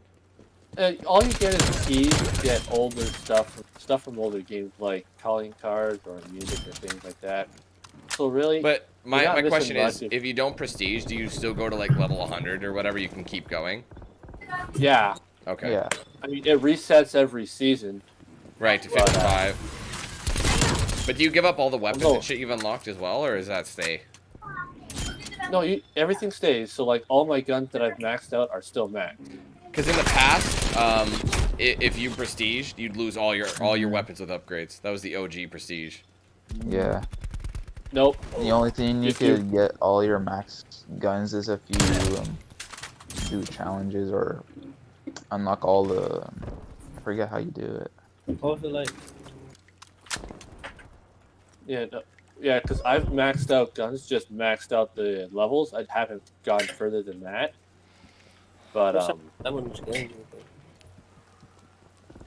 All you get is keys to get older stuff from older games like calling cards or music or things like that. So really, But my not missing question is, much if you don't prestige, do you still go to like level 100 or whatever? You can keep going. yeah, Okay. Yeah. I mean it resets every season. Right to 55. But do you give up all the weapons No. and shit you've unlocked as well, or does that stay? No, everything stays. So like all my guns that I've maxed out are still maxed. Because in the past, if you prestiged, you'd lose all your weapons with upgrades. That was the OG prestige. Yeah. Nope. The only thing you If you- could get all your max guns is if you do challenges or unlock all the. I forget how you do it. What was it like? Yeah, no, yeah, because I've maxed out guns, just maxed out the levels. I haven't gone further than that. But That one was good.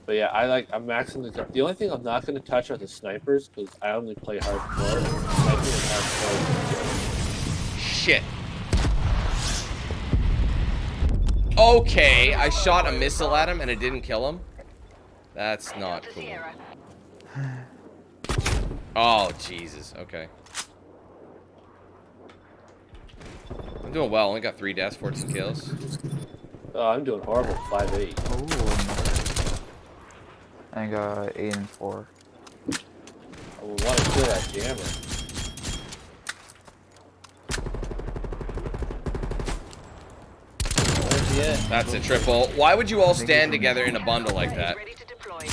But yeah, I'm maxing the gun. The only thing I'm not going to touch are the snipers because I only play hardcore. Sniping and hardcore. Shit. Okay, I shot a missile at him and it didn't kill him. That's not To cool. Sierra. Oh, Jesus. Okay. I'm doing well. Only got 3 deaths, 14 kills. Oh, I'm doing horrible. 5-8. Oh. I got 8 and 4. I want to kill that jammer. Where's he at? That's a triple. Why would you all stand together in a bundle like that? Ready to deploy.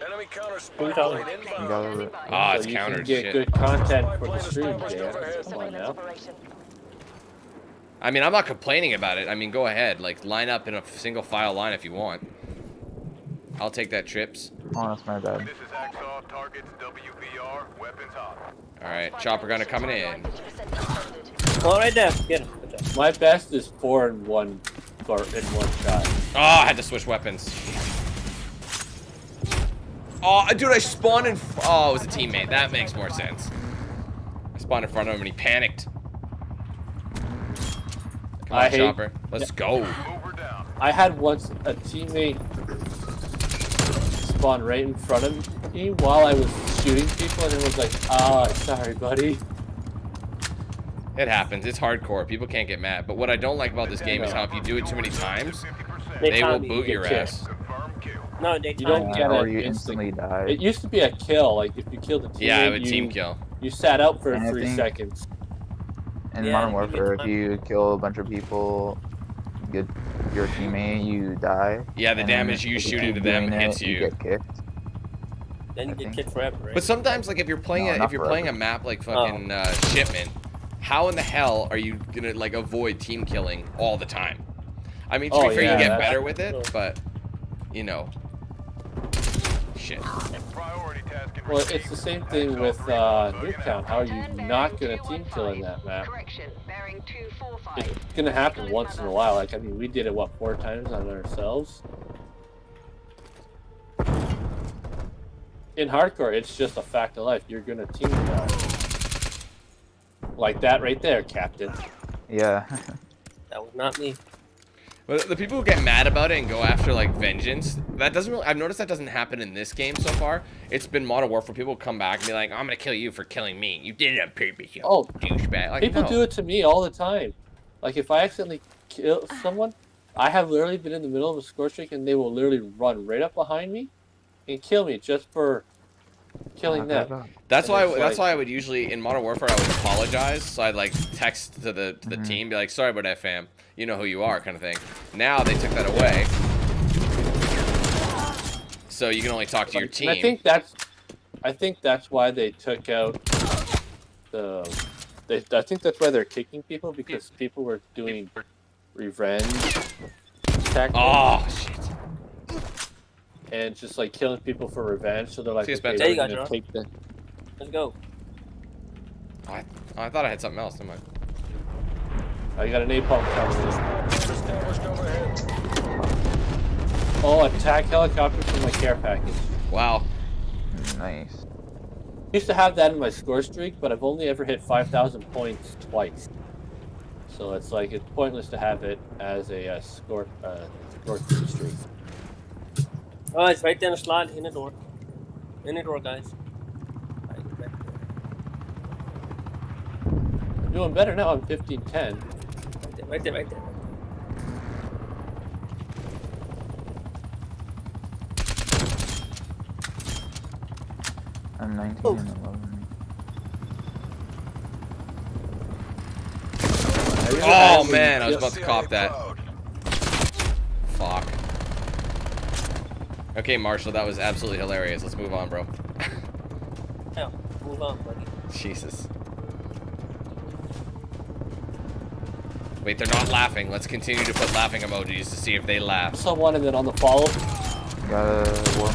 Enemy counter Who's spy talking? plane You inbound. got it. Ah, So it's you countered. can get Shit. good content for the Plane stream, established Dan. overhead. Come on Surveillance now. operation. I mean, I'm not complaining about it. I mean, go ahead. Like, line up in a single file line if you want. I'll take that, Trips. Oh, that's my bad. This is Axel. Targets WBR. Weapons hot. Alright, chopper gunner coming in. 50% defended. Oh, right there. Get him. Good job. My best is 4 in one shot. Oh, I had to switch weapons. Oh, dude, I spawned in. Oh, it was a teammate. That makes more sense. I spawned in front of him and he panicked. Come I on, hate- chopper. Let's go. Mover down. I had once a teammate spawn right in front of me while I was shooting people, and it was like, "Ah, sorry, buddy." It happens. It's hardcore. People can't get mad. But what I don't like about this game is how if you do it too many times, 50%. they will time you boot get your killed. ass. Confirm kill. No, they You don't time get or it you instantly. instantly die. It used to be a kill. Like if you killed a teammate, Yeah, I would you, team kill. you sat out for And I 3 think- seconds. In Yeah, Modern you get Warfare, if time. you kill a bunch of people, get your teammate, you die. Yeah, the And damage you if shoot keep into them doing hits it, you. get kicked. Then you I get think. kicked forever, right? But sometimes, like, if you're playing No, a, not if you're playing a forever. map like fucking Shipment, how in the hell are you gonna like avoid team killing all the time? I mean, to Oh, be fair, yeah, you get that's better with it, true. but you know, shit. Priority task in Well, it's the same thing with Nuketown. How are you not going to team kill in that map? Correction, bearing 245. It's going to happen once in a while. Like, I mean, we did it, what, 4 times on ourselves? In hardcore, it's just a fact of life. You're going to team kill. Like that right there, Captain. Yeah. That was not me. But the people who get mad about it and go after like vengeance, that doesn't really, I've noticed that doesn't happen in this game so far. It's been Modern Warfare. People come back and be like, I'm gonna kill you for killing me. You did it on purpose, you douchebag. Like, People no. do it to me all the time. Like, if I accidentally kill someone, I have literally been in the middle of a score streak and they will literally run right up behind me and kill me just for killing them. That's And why. it's That's like- why I would usually in Modern Warfare I would apologize. So I'd like text to the team, be like, "Sorry about that, fam. You know who you are," kind of thing. Now they took that away, so you can only talk to your And team. I think that's why they took out the. I think that's why they're kicking people, because people were doing revenge tactics Oh shit! and just like killing people for revenge. So they're like, See you, okay, Spencer. There you we're go, gonna John. take the. Let's go. I thought I had something else. Never mind. I got an napalm coming. Oh, attack helicopter from my care package. Wow. Nice. Used to have that in my score streak, but I've only ever hit 5,000 points twice. So it's like it's pointless to have it as a score streak. Oh, it's right there in the slot in the door. In the door, guys. Right there. I'm doing better now. I'm 15-10. Right there, right there. I'm 19 Oh. and 11. Oh man, I was about to cop that. Fuck. Okay, Marshall, that was absolutely hilarious. Let's move on, bro. Yeah, move on, buddy. Jesus. Wait, they're not laughing. Let's continue to put laughing emojis to see if they laugh. Someone and then on the follow. Got a what?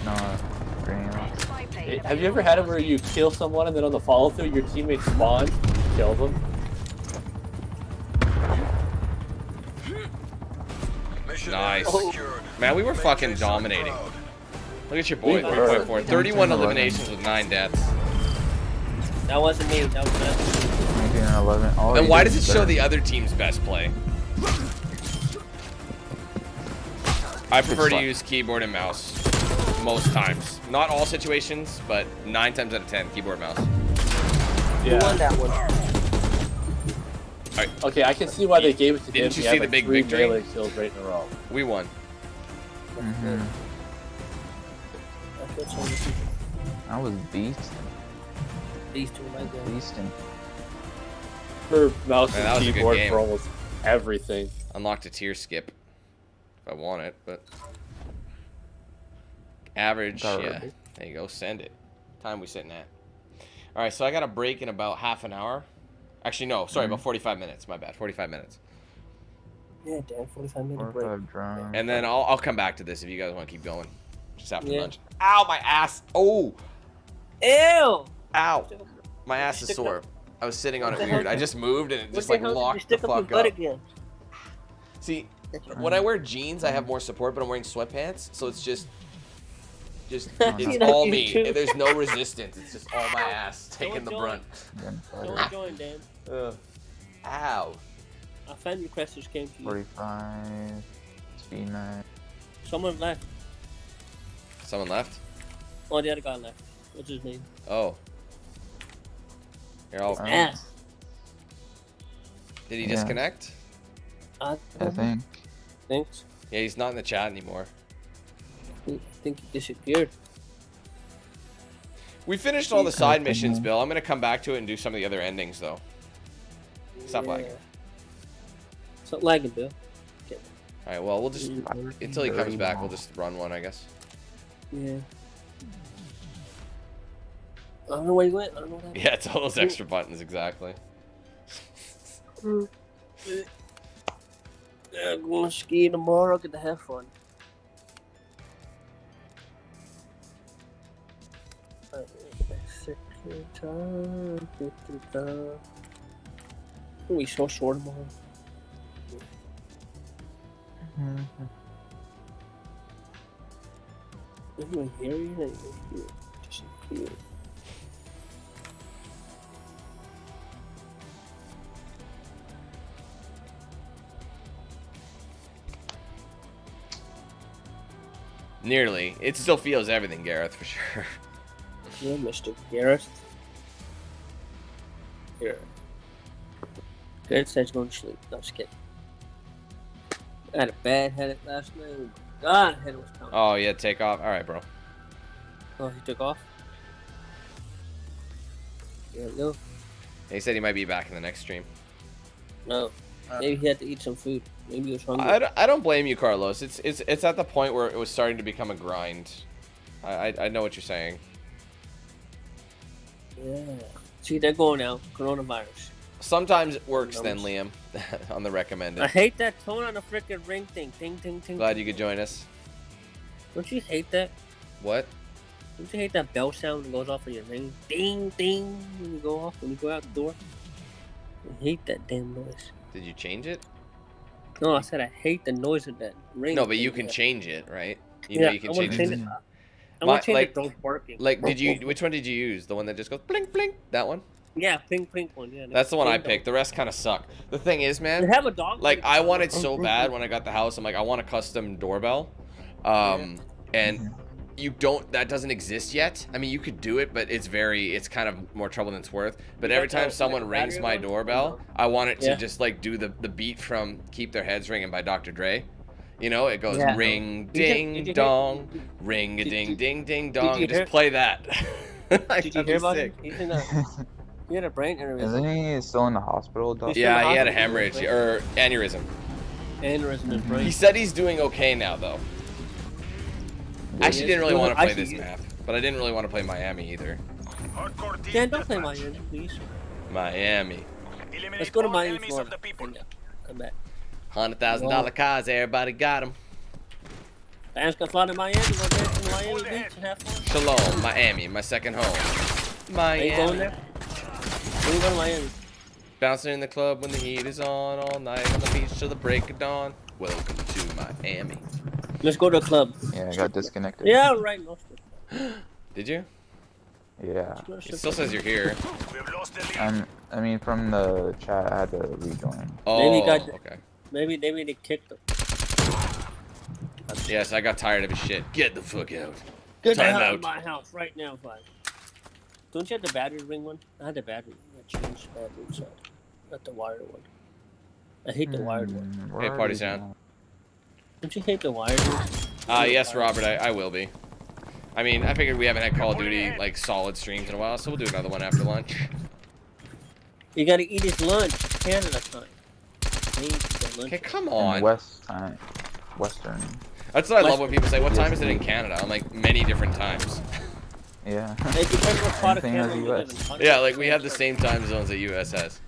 No, grenade launcher. Spy plane Have you ever had it where you kill someone and then on the follow through your teammate spawns, kill them? Nice. Man, we were fucking dominating. Look at your boy, 3.4. 31 eliminations with 9 deaths. That wasn't me. That was them. 19 and 11. Oh, And you why did does it show better. the other team's best play? I prefer to use keyboard and mouse most times. Not all situations, but 9 times out of 10, keyboard mouse. Who won that one? Okay, I can see why they gave it to him. Didn't you He see had the like big 3 victory? melee kills right in a row. We won. Mhm. That's what's on the people. I was beast. These two right there. Beasting. For mouse Man, that and was a good keyboard game. for almost everything. Unlocked a tier skip. If I want it, but... Average, Got yeah. it. There you go, send it. Time we sitting at. Alright, so I got a break in about half an hour. Actually, no, sorry, about 45 minutes. My bad, 45 minutes. Yeah, damn, 45-minute break. 45 drums. And then I'll come back to this if you guys want to keep going. Just after Yeah. lunch. Ow, my ass! Oh! Ew! Ow! My ass is Stick it sore. up. I was sitting on it What the weird. hell? I just moved and it What just the like hell did you locked the stick up your fuck butt up. again? See, when I wear jeans, I have more support, but I'm wearing sweatpants, so it's just You it's know, all you me. too. There's no resistance. It's just all my ass taking the Don't brunt. Don't join, Dan. Ow. Our fan requesters came to you. 45. Speed match. Someone left. Someone left? Oh, the other guy left. What's his name? Oh. Here, I'll... Ass. Did he Yeah. disconnect? I think. Thanks. Yeah, he's not in the chat anymore. I think he disappeared. We finished all the side Okay. missions, Bill. I'm gonna come back to it and do some of the other endings, though. Stop lagging. Stop lagging, Bill. Alright, well, we'll just... Until he comes back, we'll just run one, I guess. Yeah. I don't know where he went. I don't know what happened. Yeah, it's all those extra buttons, exactly. Yeah, going to ski tomorrow. Get to have fun. We so short about it. Am I hearing it? Just clear. Nearly. It still feels everything, Gareth, for sure. Yeah, Mr. Gareth. Here. Gareth says going to sleep. No, just kidding. I had a bad headache last night. Oh, God, head was pounding. Oh, yeah, take off. All right, bro. Oh, he took off? Yeah, no. He said he might be back in the next stream. No. Maybe he had to eat some food. Maybe he was hungry. I don't blame you, Carlos. It's at the point where it was starting to become a grind. I know what you're saying. Yeah. See, they're going out. Coronavirus. Sometimes it works then, Liam, on the recommended. I hate that tone on the freaking ring thing. Ting, ting, ting. Glad you could join us. Don't you hate that? What? Don't you hate that bell sound that goes off on your ring? Ding, ding, when you go off, when you go out the door? I hate that damn noise. Did you change it? No, I said I hate the noise of that ring. No, but you thing. can change it, right? You Yeah, know you can I want change to it. change it. I want to change like- it. Don't barking. Like, which one did you use? The one that just goes blink, blink? That one? Yeah, pink one. Yeah. That's the one I Ding picked. The rest kind of suck. The thing is, dong. man, They have a dog. like thing. I wanted so bad when I got the house. I'm like, I want a custom doorbell, and you don't. That doesn't exist yet. I mean, you could do it, but it's kind of more trouble than it's worth. But You every got time the, someone like, rings battery my one? doorbell, I want it to Yeah. just like do the beat from "Keep Their Heads Ringing" by Dr. Dre. You know, it goes Yeah. ring, Did you ding, hear- dong, ring a ding, ding, ding, dong. you Just hear- play that. Did you That'd be hear about sick. him? He's in a. He had a brain aneurysm. Isn't he still in the hospital, Doc? He's Yeah, he had a hospital, hemorrhage right? or aneurysm. Aneurysm in his brain. He said he's doing okay now, though. I actually didn't really want to play this map, but I didn't really want to play Miami either. Hardcore team Dan, don't play deathmatch. Miami, please. Miami. Eliminate Let's go to all Miami, enemies Florida. of the people. And, come back. $100,000 cars, everybody got them. Fans can fly to Miami, go dance in Miami Hold Beach ahead. and have fun. Shalom, Miami, my second home. Are you going Miami. there? When you go to Miami? Bouncing in the club when the heat is on, all night on the beach till the break of dawn. Welcome to Miami. Let's go to a club. Yeah, I got disconnected. Yeah, right. No, Did you? Yeah. It still says you're here. We have lost the lead. I mean, from the chat, I had to rejoin. Oh, Maybe he got- okay. Maybe they kicked him. Yes, I got tired of his shit. Get the fuck out. Get the Time hell out out. of my house right now, Five. Don't you have the battery ring one? I had the battery. I changed the battery side. Not the wired one. I hate the wired one. Where Hey, are party these sound. at? Don't you hate the wired one? Yes, Robert, I will be. I mean, I figured we haven't had Call of Duty, like, solid streams in a while, so we'll do another one after lunch. You gotta eat his lunch. It's Canada time. They eat their lunch. Okay, come In on. West time. Western. That's what I love when people say, what time is it in Canada? I'm like, many different times. Yeah. It depends what part of Same as Canada you live in. US. Yeah, like, we have the same time zones that US has.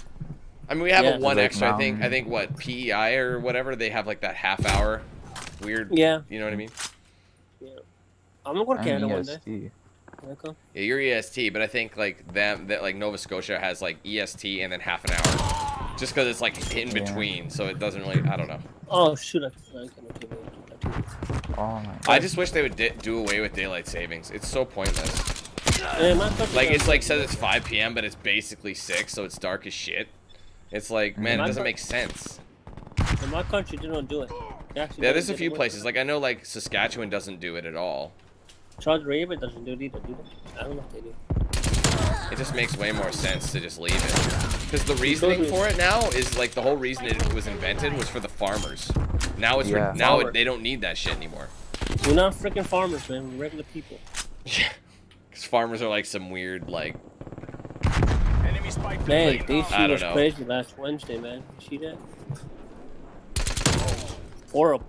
I mean, we have Yeah. a one Like extra, I think, mountain. what, PEI or whatever, they have, like, that half-hour weird, Yeah. you know what I mean? I'm gonna go to I'm Canada one day. EST. Okay. Yeah, you're EST, but I think, like, that like, Nova Scotia has, like, EST and then half an hour. Just because it's, like, in Yeah. between, so it doesn't really, I don't know. Oh shoot! I can't do Oh my I just wish they would do away with daylight savings. It's so pointless. that. My country Like, does it's like that. says it's 5 p.m., but it's basically 6, so it's dark as shit. It's like, man, it My doesn't coun- make sense. In my country, they don't do it. They actually Yeah, don't there's a get few away places. with Like, I know, like, Saskatchewan doesn't do it at all. it. Saudi Arabia doesn't do it either, do they? I don't know if they do. It just makes way more sense to just leave it. Because the reasoning for it now is, like, the whole reason it was invented was for the farmers. Now it's Yeah. they don't need that shit anymore. We're not freaking farmers, man. We're regular people. Yeah. Because farmers are, like, some weird, like, Enemy spy plane Man, down. DC I don't was know. crazy last Wednesday, man. You see that? Horrible.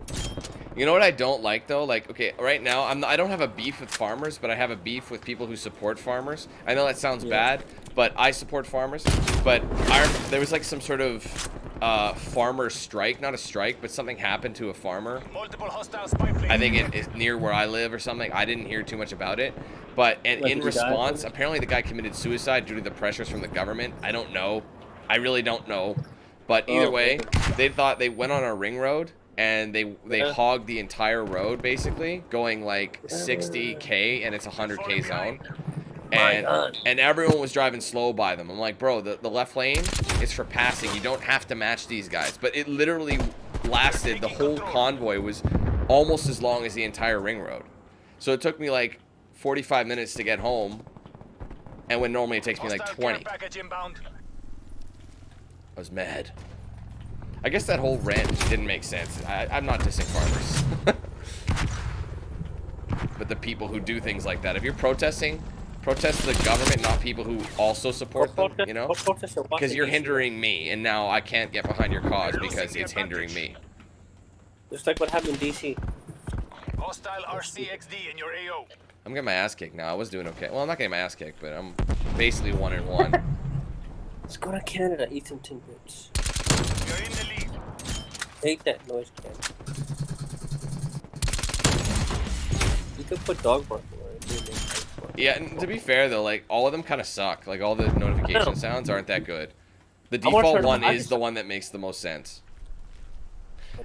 You know what I don't like though? Like, okay, right now I don't have a beef with farmers, but I have a beef with people who support farmers. I know that sounds Yeah. bad, but I support farmers. But there was like some sort of farmer strike, not a strike, but something happened to a farmer. Multiple hostile spy planes. I think it is near where I live or something. I didn't hear too much about it, But and Like, in he died? response, apparently the guy committed suicide due to the pressures from the government. I don't know. I really don't know. But either way, they thought they went on a ring road and they hogged the entire road basically, going like 60k and it's a 100k zone. And everyone was driving slow by them. I'm like, bro, the left lane is for passing. You don't have to match these guys. But it literally lasted. The whole convoy was almost as long as the entire ring road. So it took me like 45 minutes to get home, and when normally it takes me like 20. I was mad. I guess that whole rant didn't make sense. I'm not dissing farmers. But the people who do things like that. If you're protesting, protest the government, not people who also support them, you know? Because you're hindering me, and now I can't get behind your cause because it's hindering me. Just like what happened in DC. Hostile RCXD in your AO. I'm getting my ass kicked now. I was doing okay. Well, I'm not getting my ass kicked, but I'm basically 1-1. Let's go to Canada, eat some tidbits. You're in the lead. Hate that noise, Ken. You could put dog bark on it. Yeah, and to be fair though, like all of them kind of suck. Like all the notification sounds aren't that good. The default one is the one that makes the most sense.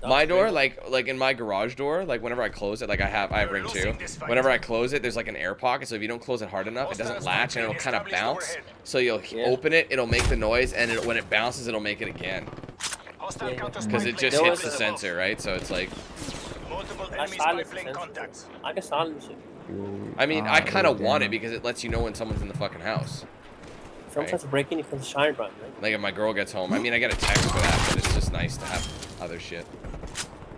My door, like in my garage door, like whenever I close it, like I have ring 2. Whenever I close it, there's like an air pocket, so if you don't close it hard enough, it doesn't latch and it'll kind of bounce. So you'll open it, it'll make the noise, and when it bounces, it'll make it again. Because it just hits the sensor, right? So it's like. I can silence it. I mean, I kind of want it because it lets you know when someone's in the fucking house. Sometimes breaking it because the shine bright, right? Like if my girl gets home, I mean, I get a text for that, but it's just nice to have other shit.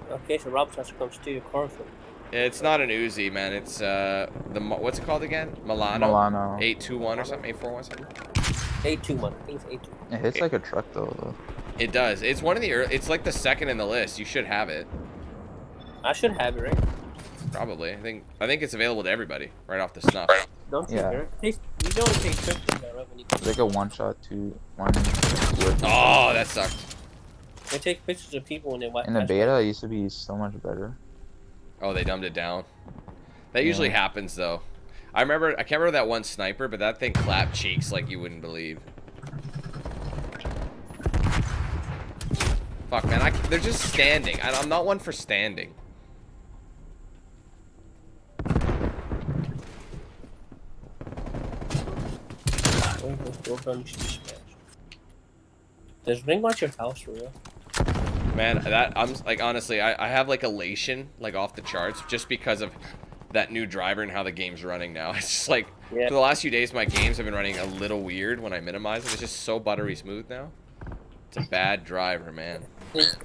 Okay, so Rob tries to come steal your car from me. It's not an Uzi, man. It's what's it called again? Milano. 821 or something. 841 something. 821. I think it's 821. It hits like a truck though. It does. It's one of the. It's like the second in the list. You should have it. I should have it, right? Probably. I think it's available to everybody right off the snuff. Don't you? Yeah. You don't take pictures of that revenue. It's like a one-shot, one. Oh, that sucked. They take pictures of people when they watch. In the beta, it used to be so much better. Oh, they dumbed it down. That usually happens though. I can't remember that one sniper, but that thing clapped cheeks like you wouldn't believe. Fuck, man, they're just standing. I'm not one for standing. Does ring watch your house for real? Man, I'm like honestly, I have like elation like off the charts just because of that new driver and how the game's running now. It's just like for the last few days my games have been running a little weird when I minimize it. It's just so buttery smooth now. It's a bad driver, man. Noise.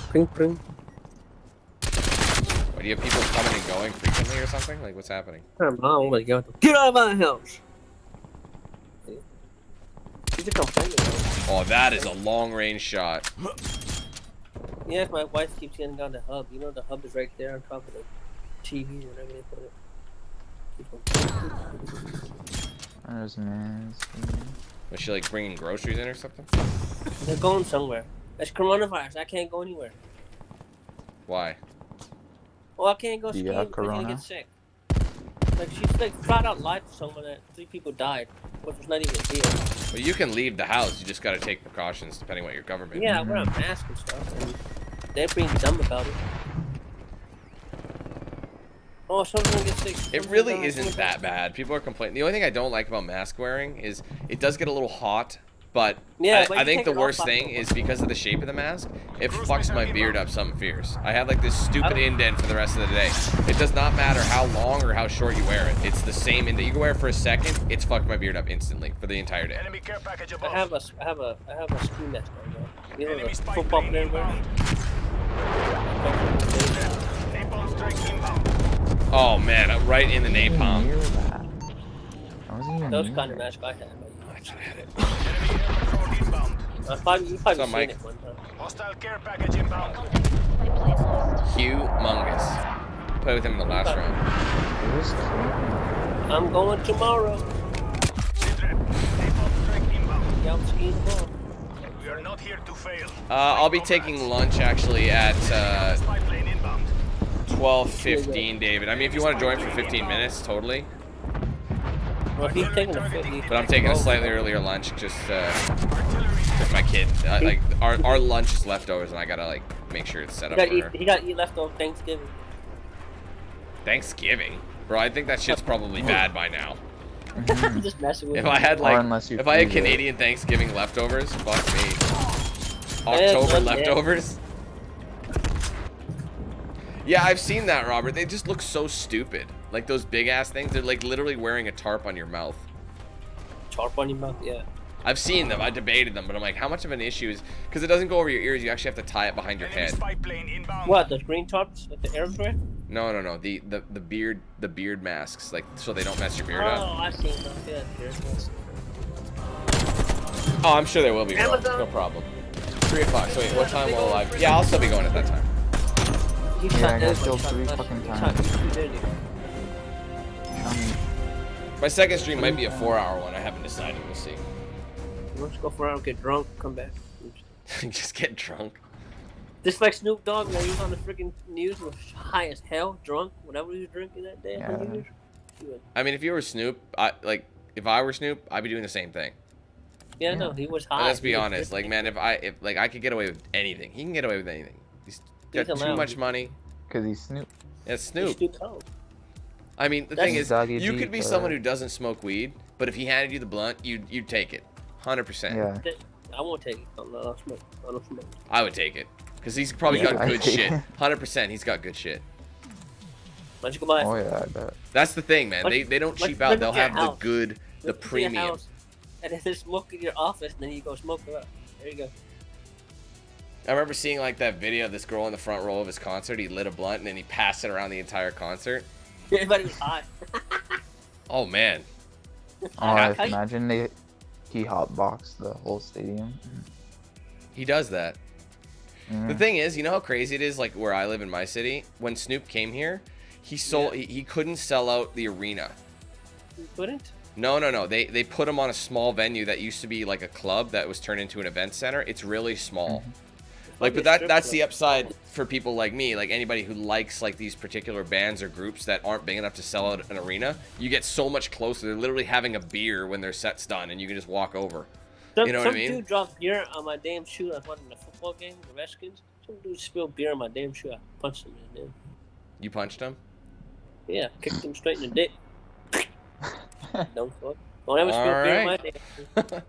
Pring pring. What, do you have people coming and going frequently or something? Like what's happening? Oh my god. Get out of my house! He's a complainer. Oh, that is a long range shot. Yeah, my wife keeps getting on the hub. You know the hub is right there on top of the TV, whatever they put it. There's man. Was she like bringing groceries in or something? They're going somewhere. It's coronavirus. I can't go anywhere. Why? Well, I can't go skiing because I get sick. Like she's like flat out lied to someone that 3 people died, which was not even real. Well, you can leave the house. You just got to take precautions depending on what your government. Yeah, I wear a mask and stuff, and they're being dumb about it. Oh, someone's gonna get sick. It really isn't that bad. People are complaining. The only thing I don't like about mask wearing is it does get a little hot. But yeah, I think the worst thing is because of the shape of the mask, it fucks my beard up something fierce. I have like this stupid indent for the rest of the day. It does not matter how long or how short you wear it. It's the same indent. You can wear it for a second, it's fucked my beard up instantly for the entire day. I have a ski mask on now. You know the football player wears? Oh man, right in the napalm. Those kind of mask I had. I had it. You probably seen it one time. Hostile care package inbound. Humongous. Played with him in the last round. I'm going tomorrow. Yeah, I'm skiing tomorrow. We are not here to fail. I'll be taking lunch actually at Well, 15, David. I mean, if you want to join for 15 minutes, totally. Well, he's taking a 50. But I'm taking a slightly earlier lunch, just with my kid. Like our lunch is leftovers, and I gotta like make sure it's set up for her. He got to eat leftover Thanksgiving. Thanksgiving, bro. I think that shit's probably bad by now. I'm just messing with If you. I had like, unless you if I had freeze it. Canadian Thanksgiving leftovers, fuck me. October leftovers. Yeah, I've seen that, Robert. They just look so stupid. Like those big ass things. They're like literally wearing a tarp on your mouth. Tarp on your mouth, yeah. I've seen them. I debated them, but I'm like, how much of an issue is? Because it doesn't go over your ears. You actually have to tie it behind your head. What, the green tarps with the air thread? No. The beard masks, like so they don't mess your beard up. Oh, I've seen them. Yeah, beard masks. Oh, I'm sure there will be, bro. Amazon. No problem. 3 o'clock. So wait, what time will live? Yeah, I'll still be going at that time. You Yeah, shot I got that, killed but 3 shot fucking shot times. you too, didn't you? My second stream might be a 4-hour one. I haven't decided. We'll see. Let's go for a round, get drunk, come back. Just get drunk. Just like Snoop Dogg, man, he was on the freaking news, was high as hell, drunk, whatever he was drinking that day. Yeah. I mean, if you were Snoop, if I were Snoop, I'd be doing the same thing. Yeah, no, he was high. And let's be He was honest, like, man, if I could get away with anything, he can get away with anything. He's got He's too allowed. much money. Because he's Snoop. It's He Snoop. stooped down. I mean, the That's thing is, Doggy you G could be for- someone who doesn't smoke weed, but if he handed you the blunt, you'd take it, 100%. Yeah. I won't take it. I don't smoke. I don't smoke. I would take it, because he's probably Yeah, got I good take shit. it. 100%, he's got good shit. Why don't you go buy? Oh yeah, I bet. That's the thing, man. What- They don't what- cheap look out. at They'll your have the house. good, the Look to your premium. house, and then just smoke in your office, and then you go smoke it up. There you go. I remember seeing like that video of this girl in the front row of his concert. He lit a blunt and then he passed it around the entire concert. Everybody was high. Oh man. Oh, How- imagine he hotboxed the whole stadium. He does that. Mm. The thing is, you know how crazy it is, like where I live in my city? When Snoop came here, he sold he couldn't sell out the arena. You couldn't? No. They put him on a small venue that used to be like a club that was turned into an event center. It's really small. Like, but that's the upside for people like me, like anybody who likes like these particular bands or groups that aren't big enough to sell out an arena. You get so much closer. They're literally having a beer when their set's done, and you can just walk over. You know what I mean? Some dude dropped beer on my damn shoe. I was watching the football game, the Redskins. Some dude spilled beer on my damn shoe. I punched him in the damn. You punched him? Yeah, kicked him straight in the dick. Don't fuck. Don't ever spill All beer on my right. damn shoe.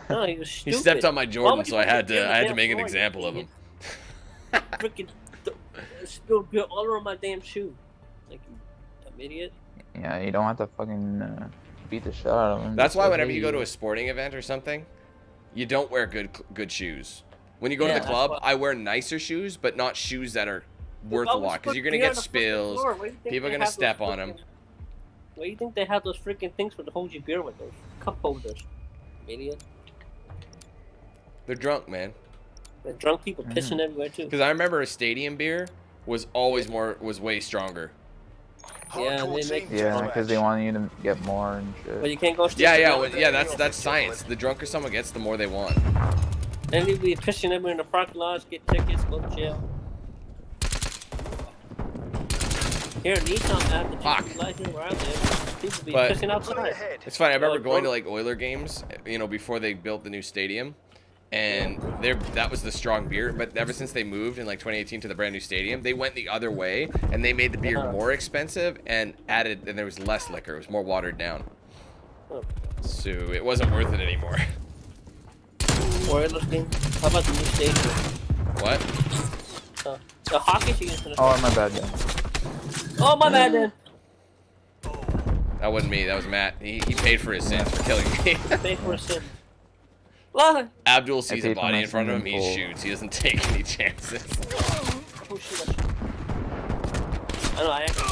No, he was He stupid. stepped on my Why Jordan, would so you I put had beer on to the damn make an floor, you example of him. idiot? Freaking spilled beer all over my damn shoe. Like, you dumb idiot. Yeah, you don't have to fucking beat the shit out of him. That's Just why say, whenever "Hey, you go to a sporting event or something, you don't wear good shoes. When you go to Yeah, the that's club, why- I wear nicer shoes, but not shoes that are worth Why a would you lot, because put you're gonna beer on get the freaking spills. floor? Why do you think People are they gonna have those step on 'em. freaking- Why do you think they have those freaking things for to hold your beer with, those cup holders? Idiot. They're drunk, man. The drunk people Mm. pissing everywhere too. Because I remember a stadium beer was always way stronger. Yeah, they make. Yeah, because they want you to get more and But shit. you can't go. Yeah, that's science. The drunker someone gets, the more they want. Then they be pissing everywhere in the parking lots, get tickets, go to jail. Here in Nissan, I have the Fuck. Jesus light here where I live. People be But- pissing outside. It's funny. I remember Like, going to bro- like Oiler games, before they built the new stadium, and that was the strong beer. But ever since they moved in like 2018 to the brand new stadium, they went the other way and they made the beer more expensive and there was less liquor. It was more watered down. Oh. So it wasn't worth it anymore. Oilers game. How about the new stadium? What? The hockey team's gonna. Oh, my bad, yeah. Oh my bad then. That wasn't me. That was Matt. He paid for his sins for killing me. Pay for a sin. Lie. Abdul sees a paid for body my in front of him. sins He in full. shoots. He doesn't take any chances. Oh shit. I know. I actually.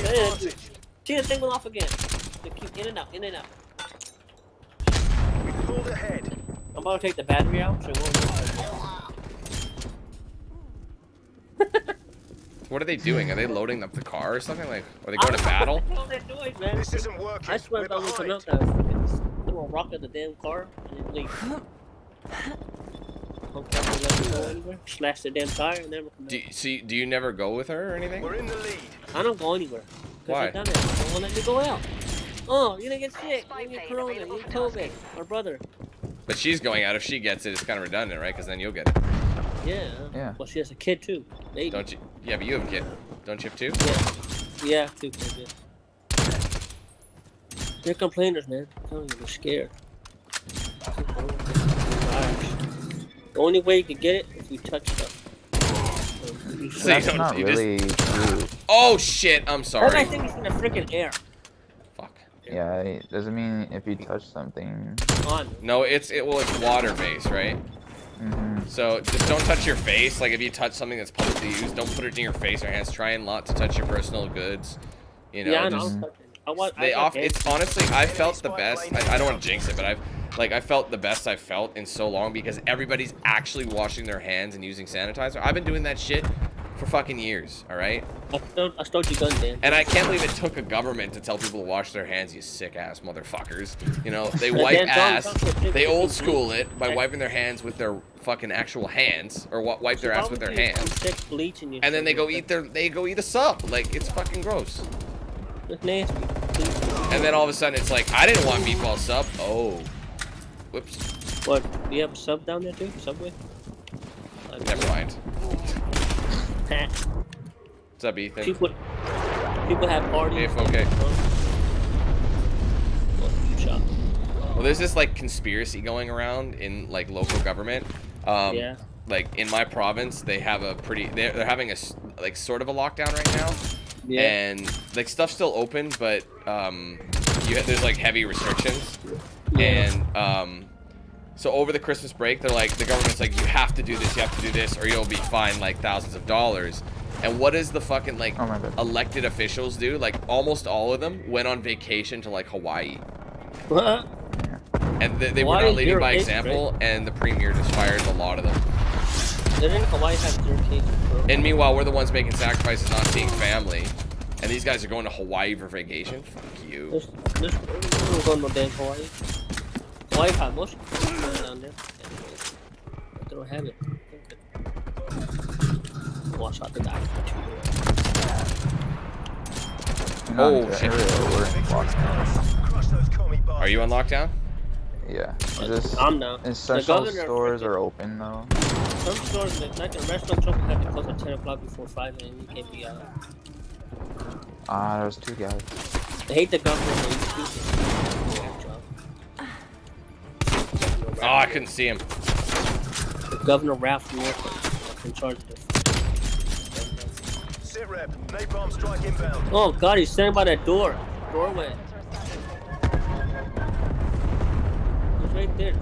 Yeah, see the thing went off again. They keep in and out, in and out. We pulled ahead. I'm about to take the battery out, so it won't work. What are they doing? Are they loading up the car or something? Like, are they going to battle? What the hell they're doing, man? This isn't working. I swear We're if I was behind. out there, freaking throw a rock at the damn car and it leaked. Don't care if they let me go anywhere. Slash the damn tire and never come back. Do you never go with her or anything? We're in the lead. I don't go anywhere. Why? They won't let me go out. Oh, you're gonna get sick. You're gonna get corona. You get COVID. My brother. But she's going out. If she gets it, it's kind of redundant, right? Because then you'll get it. Yeah. Yeah. Well, she has a kid too. Baby. Don't you? Yeah, but you have a kid. Don't you have two? Yeah. Yeah, 2 kids. Yeah. They're complainers, man. I'm telling you, they're scared. The only way you can get it is if you touch stuff. So That's you not you just- really true. Oh shit! I'm That sorry. guy thinks he's in the freaking air. Fuck. Yeah, it doesn't mean if you touch something. On. No, it's water based, right? Mhm. So just don't touch your face. Like if you touch something that's publicly used, don't put it in your face or hands. Try and not to touch your personal goods. You know, Yeah, I just know. it's honestly I felt the best. I don't want to jinx it, but I felt the best I've felt in so long because everybody's actually washing their hands and using sanitizer. I've been doing that shit for fucking years, all right? I stole your gun, Dan. And I can't believe it took a government to tell people to wash their hands, you sick ass motherfuckers. You know, they wipe Dan, ass, don't- they old school it by wiping their hands with their fucking actual hands, or wipe their ass with their hands. Bleach in your And then they go eat a sub. Like, it's fucking gross. It's nasty. And then all of a sudden it's like, I didn't want meatball sub. Oh. Whoops. What? Do you have a sub down there too? Subway? Never mind. What's up, Ethan? People have parties. If okay. Shop. Well, there's this like conspiracy going around in like local government. Yeah. Like in my province, they have a pretty. They're having a like sort of a lockdown right now. Yeah. And like stuff's still open, but there's like heavy restrictions. Yeah. And so over the Christmas break, they're like, the government's like, you have to do this, or you'll be fined like thousands of dollars. And what does the fucking like Oh my God. elected officials do? Like almost all of them went on vacation to like Hawaii, What? and they were Hawaii not is leading zero by cases, example. And the premier just fired a lot of them. Didn't Hawaii have 0 cases, bro? And meanwhile, we're the ones making sacrifices, not seeing family. And these guys are going to Hawaii for vacation. Fuck you. There's no going no damn Hawaii. Hawaii have most down there. They don't have it. Watch out the guy. Oh, Not shit. area, we're in lockdown. Crush those commie bastards. Are you on lockdown? Yeah. Just I'm down. essential The governor stores freaking- are open though. Some stores, like the restaurants, open have to close at 10 o'clock before 5 a.m. You can't be out. There's 2 guys. I hate the governor. They use people. Oh, I couldn't see him. The Governor Ralph North in charge of this. Sit rep. Napalm strike inbound. Oh God, he's standing by that doorway. He's right there.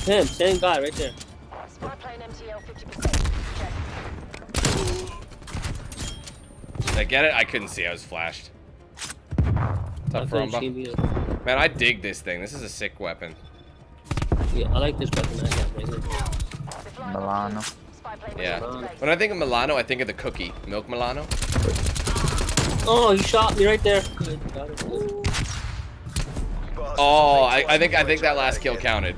Him, same guy right there. Spy plane MTL 50%. Check. Did I get it? I couldn't see. I was flashed. What's up, Fromba? Man, I dig this thing. This is a sick weapon. Yeah, I like this weapon I got right here. Milano. Spy plane Yeah. Milano. When I think of Milano, I think of the cookie. Milk Milano. Oh, he shot me right there. Good, got it. Ooh. Oh, I think that last kill counted.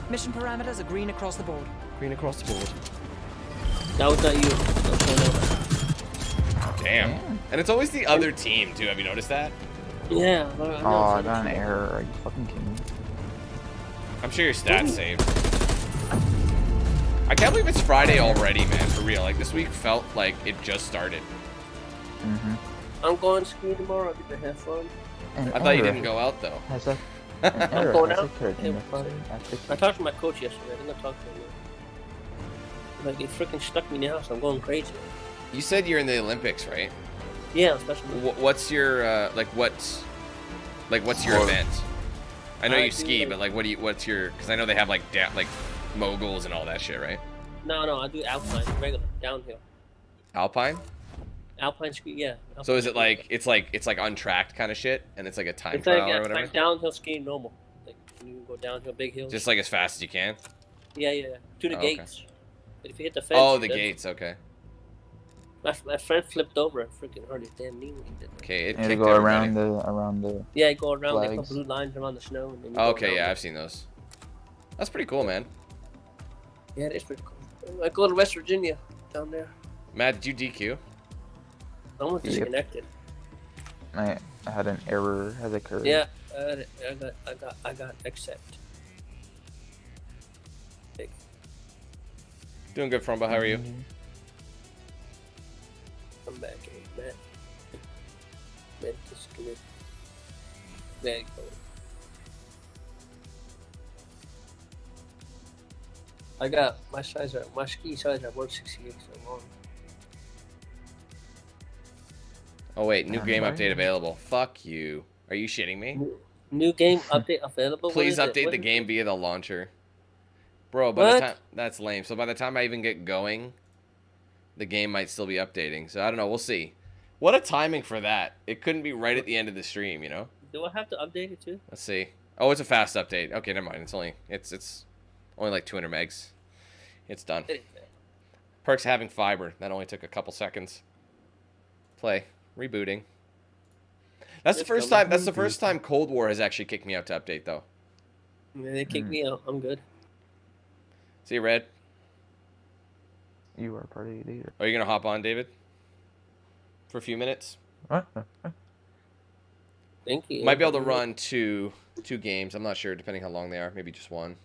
Mission parameters are green across the board. Green across the board. That was not you. That was Damn. And it's always the other team, too. Have you noticed that? yeah. Oh, I got an error. Are you fucking kidding me? I'm sure your stats saved. I can't believe it's Friday already, man. For real. Like, this week felt like it just started. I'm going skiing tomorrow. I'm gonna have fun. I thought you didn't go out, though. Has a an error going has out? occurred in Hey, the what's following I application. talked to my coach yesterday. I didn't talk to him. Like, they freaking stuck me in the house. I'm going crazy. You said you're in the Olympics, right? Yeah, especially. What's your what's your Sport. event? I know I you do, ski, like- but like, what's your? Because I know they have like moguls and all that shit, right? No, I do alpine, regular, downhill. Alpine. Alpine ski, yeah. So is it alpine like it's like untracked kind of shit, and it's like a time It's trial like, or it's whatever? like downhill skiing normal. Like you go downhill big hills. Just like as fast as you can. Yeah. To the Oh, okay. gates. But if you hit the fence. Oh, the then- gates. Okay. My friend flipped over and freaking hurt his damn knee when he did that. Okay, it And to kicked go everybody. around the. Yeah, you go around. They put Flags. blue lines around the snow. And then you go Okay, around yeah, it. I've seen those. That's pretty cool, man. Yeah, it is pretty cool. I go to West Virginia down there. Matt, did you DQ? Someone Yep. disconnected. I had an error has occurred. Yeah, I got accept. Doing good, Fromba. How are you? I'm back in Matt. Matt disconnected. There you go. I got my ski size at 168 so long. Oh wait, new game Right. update available. Fuck you. Are you shitting me? New game update available. Please What is it? update What the is game it? via the launcher. Bro, by the What? time that's lame. So by the time I even get going, the game might still be updating. So I don't know, we'll see. What a timing for that. It couldn't be right at the end of the stream, you know? Do I have to update it too? Let's see. Oh, it's a fast update. Okay, never mind. It's only like 200 megs. It's done. Perks having fiber. That only took a couple seconds. Play. Rebooting. That's the first time. That's the first time Cold War has actually kicked me out to update, though. Yeah, they kicked me out. I'm good. See you, Red. You are party leader. Are you gonna hop on, David? For a few minutes. Thank you. Might be able to run two games. I'm not sure, depending how long they are. Maybe just one.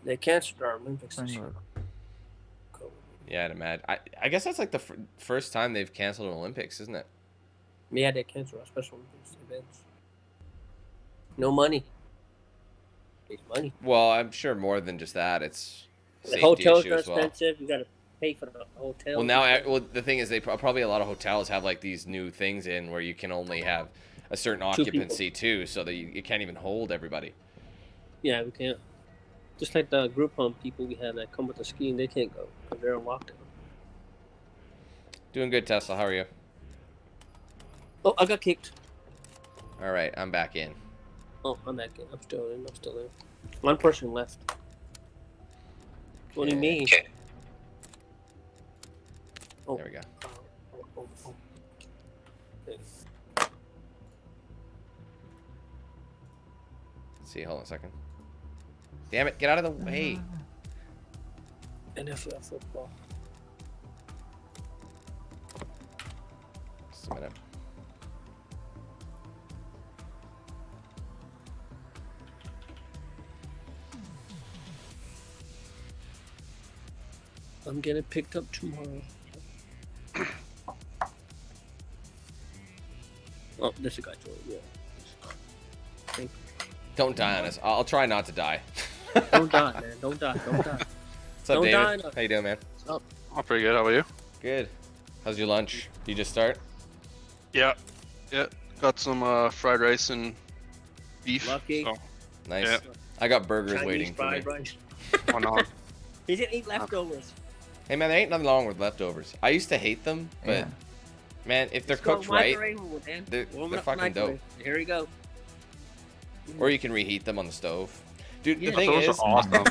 They canceled our Olympics this year. Yeah, I'd imagine. I guess that's like the first time they've canceled an Olympics, isn't it? Yeah, they canceled our Special Olympics events. No money. It's money. Well, I'm sure more than just that. It's The safety hotels issue are as well. expensive. You got to pay for the hotel. Well, now, the thing is, they probably a lot of hotels have like these new things in where you can only have a certain Two people. occupancy too, so that you can't even hold everybody. Yeah, we can't. Just like the group home people we have that come with the skiing, they can't go because they're on lockdown. Doing good, Tesla. How are you? Oh, I got kicked. All right, I'm back in. Oh, I'm back in. I'm still in. One person left. What do you mean? Oh. There we go. Oh. Okay. Let's see. Hold on a second. Damn it! Get out of the way. NFL football. Just a minute. I'm getting picked up tomorrow. Oh, there's a guy joining. Yeah. Thank you. Don't die on us. I'll try not to die. Don't die, man. Don't die. Don't die. What's up, Don't David? die on us. How you doing, man? I'm pretty good. How about you? Good. How's your lunch? You just start? Yeah. Got some fried rice and beef. Lucky. So, Nice. Yeah. I got burgers Chinese waiting for me. fried rice. why not? He didn't eat leftovers. Hey man, there ain't nothing wrong with leftovers. I used to hate them, but Yeah. man, if they're Just go cooked right, microwave them, man. they're Warm it up fucking dope. microwave. Here we go. Or you can reheat them on the stove. Dude, Yeah. the thing Those is, are awesome.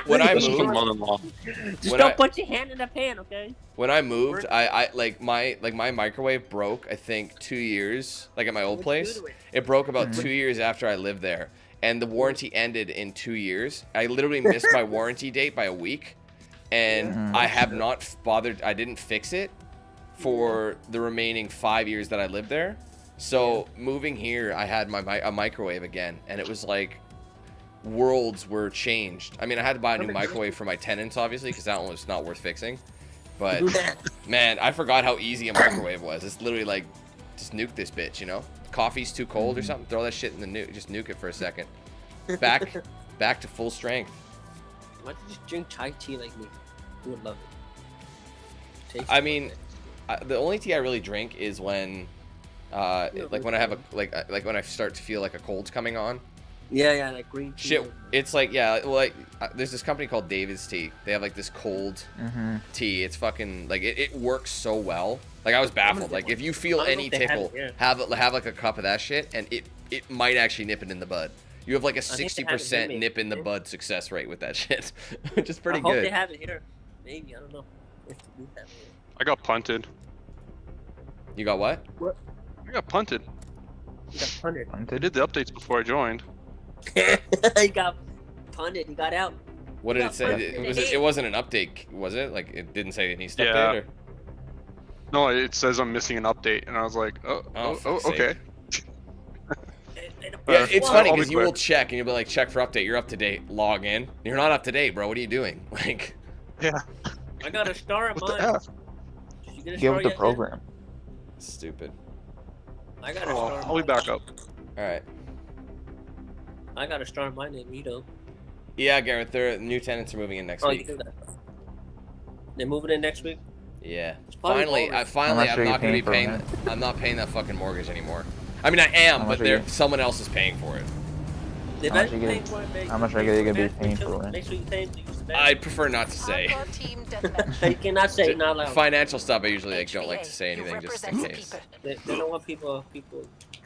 when I This is my moved, mother-in-law. Just When don't I- put your hand in the pan, okay? when I moved, I like my microwave broke. I think 2 years, like at my old What'd you place. do to it? It broke about 2 years after I lived there, and the warranty ended in 2 years. I literally missed my warranty date by a week, and I have not bothered. I didn't fix it for the remaining 5 years that I lived there. So moving here, I had a microwave again, and it was like worlds were changed. I mean, I had to buy a new microwave for my tenants, obviously, because that one was not worth fixing. But man, I forgot how easy a microwave was. It's literally like, just nuke this bitch, you know? Coffee's too cold or something, throw that shit in the nuke. Just nuke it for a second. Back to full strength. Why don't you just drink chai tea like me? You would love it. Tastes I mean, the only tea I really drink is when, like when I have like when I start to feel like a cold's coming on. yeah, like green tea. Shit, it's like, yeah, well, like there's this company called David's Tea. They have like this cold tea. It's fucking like it works so well. Like I was baffled. Like if you feel I don't know any if they have tickle, it here. have like a cup of that shit, and it might actually nip it in the bud. You have like a think they have it 60% here, nip in the maybe. bud success rate with that shit, which is pretty I hope good. they have it here. Maybe, I don't know. If to do that, I got punted. You got what? I got punted. he got punted. They did the updates before I joined. He got punted. He got out. What did Yeah, it say? but- It wasn't an update, was it? Like it didn't say it needs to Yeah. update. Or? No, it says I'm missing an update, and I was like, Oh, fuck's okay. Yeah, it's funny I'll be because you will quick. check and you'll be like, check for update. You're up to date. Log in. You're not up to date, bro. What are you doing? Like, Yeah. I got a star at What the mine. F? Did you get a Give star up the yet, program. stupid. man? I got a Oh, star. I'll be back up. All right. I got a star in my name. You don't. Yeah, Garrett. The new tenants are moving in next Oh, you week. do that. They're moving in next week. Yeah. probably Finally, lower. How much I'm are you not gonna be paying paying. for I'm not paying that fucking mortgage anymore. I mean, I am, How but much are you- someone else is paying for it. They How much better you be get- paying for it, baby. how much are you gonna be Make paying sure- for rent? Make sure you pay to use the I prefer not to say. Hardcore team deathmatch. You cannot say it not loud. Financial stuff, I usually don't like to HVA, say you anything just in represent the case. people. They don't want people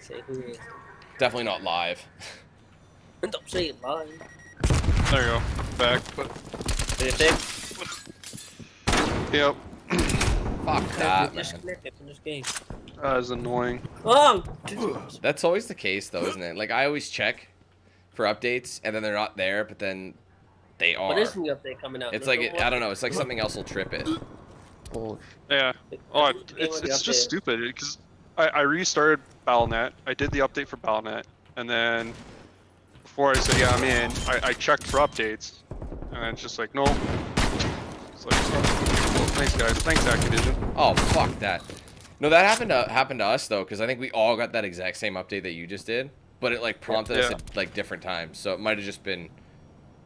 say who it is. Definitely not live. Don't say it live. There you go. Back, but What do you think? yep. Fuck You're that, man. disconnected from this game. That is annoying. Oh! That's always the case, though, isn't it? Like I always check for updates, and then they're not there, but then they are. What is the update coming out? It's like I don't know. It's like something else will trip it. Bullshit. Yeah. Oh, What do you it's want the just update? stupid because I restarted Battle.net. I did the update for Battle.net, and then before I said yeah I'm in, I checked for updates, and it's just like no. It's like well, thanks guys, thanks Activision. Oh fuck that. No, that happened to us though, because I think we all got that exact same update that you just did, but it like prompted us Yeah. at like different times. So it might have just been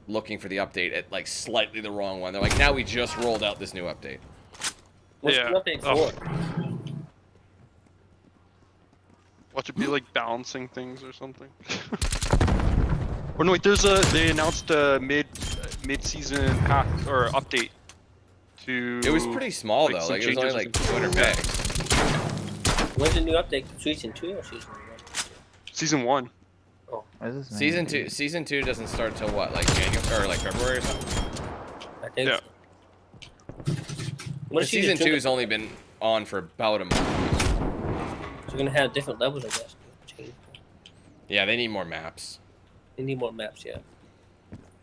looking for the update at like slightly the wrong one. They're like, now we just rolled out this new update. What's Yeah. the update Oh. for? Watch it be like balancing things or something. Or no, wait. They announced a mid-season pack or update to. It was pretty small like, though. some Like it was only changes like and- 200 bags. When's the new update? Season 2 or Season 1? Season 1. What is this, Season man? 2. Season 2 doesn't start till what? Like January or like February or something. I think Yeah. so. What is Season 2 2? has only been on for about a month. So you're gonna have different levels, I guess. Change. Yeah, they need more maps. They need more maps, yeah.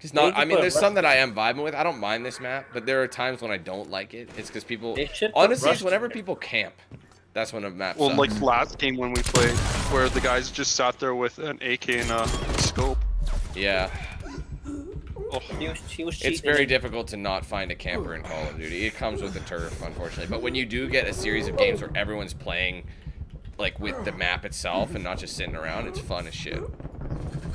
Cause not, They I could mean, put there's Russ- some that I am vibing with. I don't mind this map, but there are times when I don't like it. It's because people, They should put honestly, it's Russ whenever in. people camp. That's when a map Well, sucks. like last game when we played, where the guys just sat there with an AK and a scope. Yeah, Oh, He was cheating. it's very difficult to not find a camper in Call of Duty. It comes with the turf, unfortunately. But when you do get a series of games where everyone's playing, like with the map itself and not just sitting around, it's fun as shit.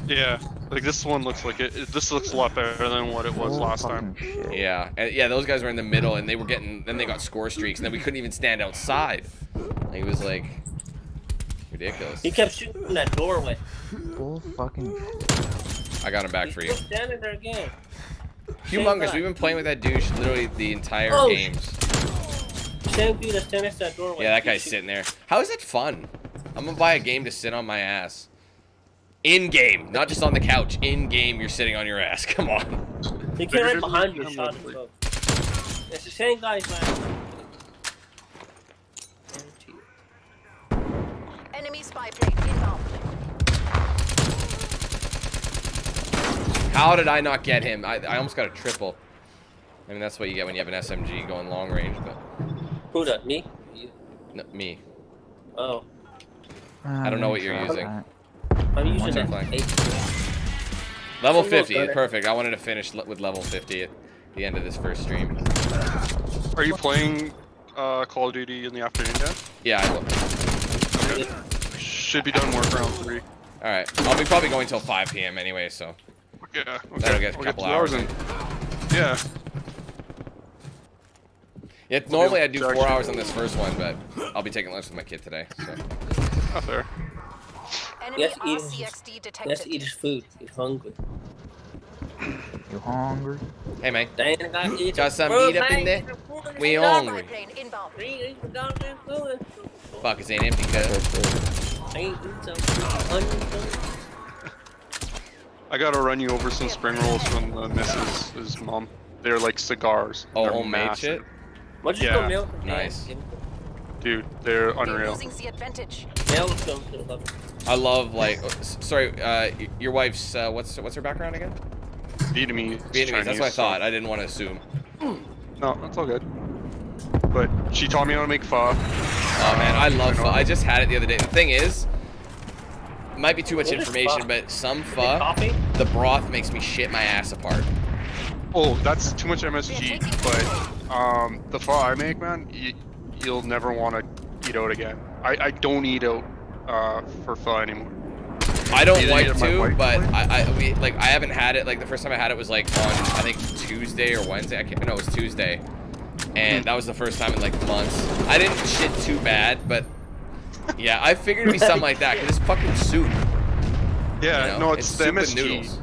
yeah. Like this one looks like it. This looks a lot better than what it was Oh, last fucking time. shit. Yeah, and yeah, those guys were in the middle, and they were getting. Then they got score streaks, and then we couldn't even stand outside. It was like ridiculous. He kept shooting in that doorway. Bull fucking shit. I got him back He's for you. still standing there again. Humongous. guy. We've been playing with that douche literally the entire Oh, games. Same dude that's standing at that doorway. Yeah, that Keep guy's shooting. sitting there. How is that fun? I'm gonna buy a game to sit on my ass. In game, not just on the couch. In game, you're sitting on your ass. Come on. He came right behind you and shot him. So. It's the same guy, man. Guarantee it. Enemy spy plane inbound. How did I not get him? I almost got a triple. I mean, that's what you get when you have an SMG going long range, but Who that? Me? You? no, me. Oh, I don't know what you're using. I'm using What's that. our flank? 8. Level Someone's 50 got is it. perfect. I wanted to finish with level 50 at the end of this first stream. Are you playing Call of Duty in the afternoon yet? Yeah, I will. Okay. Should be done work around 3. All right. I'll be probably going till 5 p.m. anyway, so. Yeah. Okay. That'll get a I'll couple 2 hours in. Yeah. Yeah, normally I do Sorry. 4 hours on this first one, but I'll be taking lunch with my kid today. So. Not fair. Enemy Yes, eat RCXD Let's detected. eat his food. He's hungry. You hungry? Hey, man. Dang, I gotta eat Got the some food, meat up in man. there? Get the food, We get the hungry. Spy plane inbound. food. Eat the goddamn food. Fuck, it's ain't empty, cuz. I ain't eating some onion. I gotta run you over some spring rolls from the missus' mom. They're like cigars. Oh, They're homemade massive. shit. Why don't you Yeah. go mail from Nice. Dude, they're They're unreal. losing the advantage. Mail from the I love like. Sorry, your wife's what's her background again? Vietnamese. Vietnamese. That's Chinese, what I so- thought. I didn't want to assume. No, that's all good. But she taught me how to make pho. Oh man, I love pho. I just had it the other day. The thing is, might be too much What is information, pho? but some Is it pho, coffee? the broth makes me shit my ass apart. Oh, that's too much MSG. But the pho I make, man, you'll never want to eat out again. I don't eat out for pho anymore. I don't Either like eat at my to, wife's but place. I haven't had it. Like the first time I had it was like on I think Tuesday or Wednesday. No, it was Tuesday, and that was the first time in like months. I didn't shit too bad, but yeah, I figured it'd be something like that because it's fucking soup. Yeah, You know? no, it's the soup and MSG. noodles.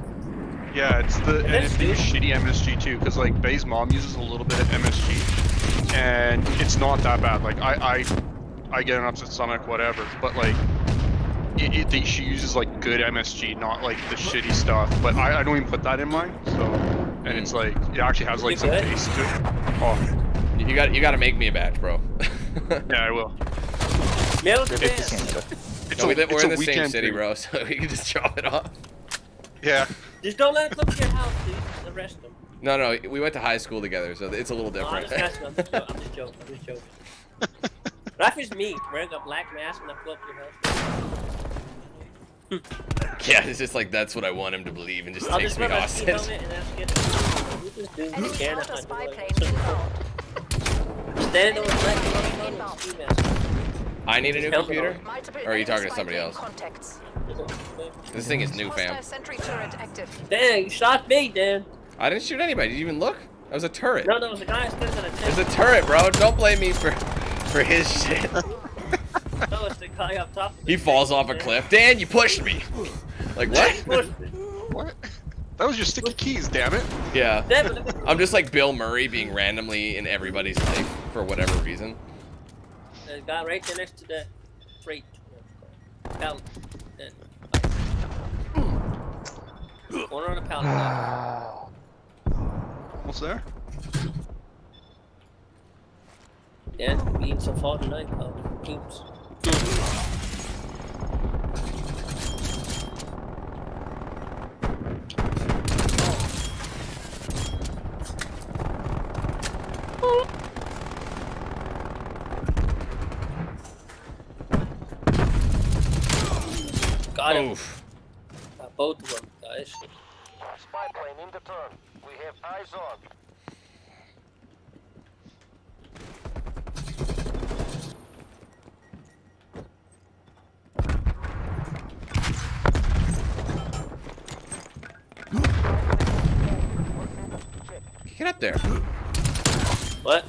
Yeah, it's the and it's the MSG? shitty MSG too, because like Bay's mom uses a little bit of MSG, and it's not that bad. Like I get an upset stomach, whatever, but like she uses like good MSG, not like the shitty stuff. But I don't even put that in mine, so and it's like it actually has like You some good? taste to it. Oh, You got to make me a batch, bro. yeah, I will. Mail to It's them. Canada. No, we're in the same weekend city, thing. bro, so we can just drop it off. Yeah, Just don't let them come to your house, please. Arrest them. No, we went to high school together, so it's a little No, I'm different. just messing. I'm just joking. I'm just joking. That is me wearing a black mask and I pull up to your house. Yeah, it's just like that's what I want him to believe, and just I'll takes just me wear my ski hostage. helmet and ask it. Who's this dude? Enemy Scanning counter my spy door. plane inbound. Standing over Enemy black plane mask and inbound. ski mask. I need a new Helmet computer. Multiple Or are you enemy talking to spy somebody plane else? Contacts. This thing is new, fam. Hostile sentry turret active. Dang, you shot me, Dan. I didn't shoot anybody. Did you even look? That was a turret. No, it was a guy standing on a It tent. was a turret, bro. Don't blame me for his shit. No, it's the guy up top. of the He falls tent, off a man. cliff. Dan, you pushed me. Like He what? pushed me. what? That was your sticky keys, damn it. Yeah. Dan, but look at I'm just like Bill Murray being randomly in everybody's life for whatever reason. the guy right there next to that freight. Pallet. Corner on the pallet. Almost there. Dan, we eating some fall tonight. Oops. Got him. Oof. Got both of them, guys. Spy plane in the turn. We have eyes on. Get up there. What?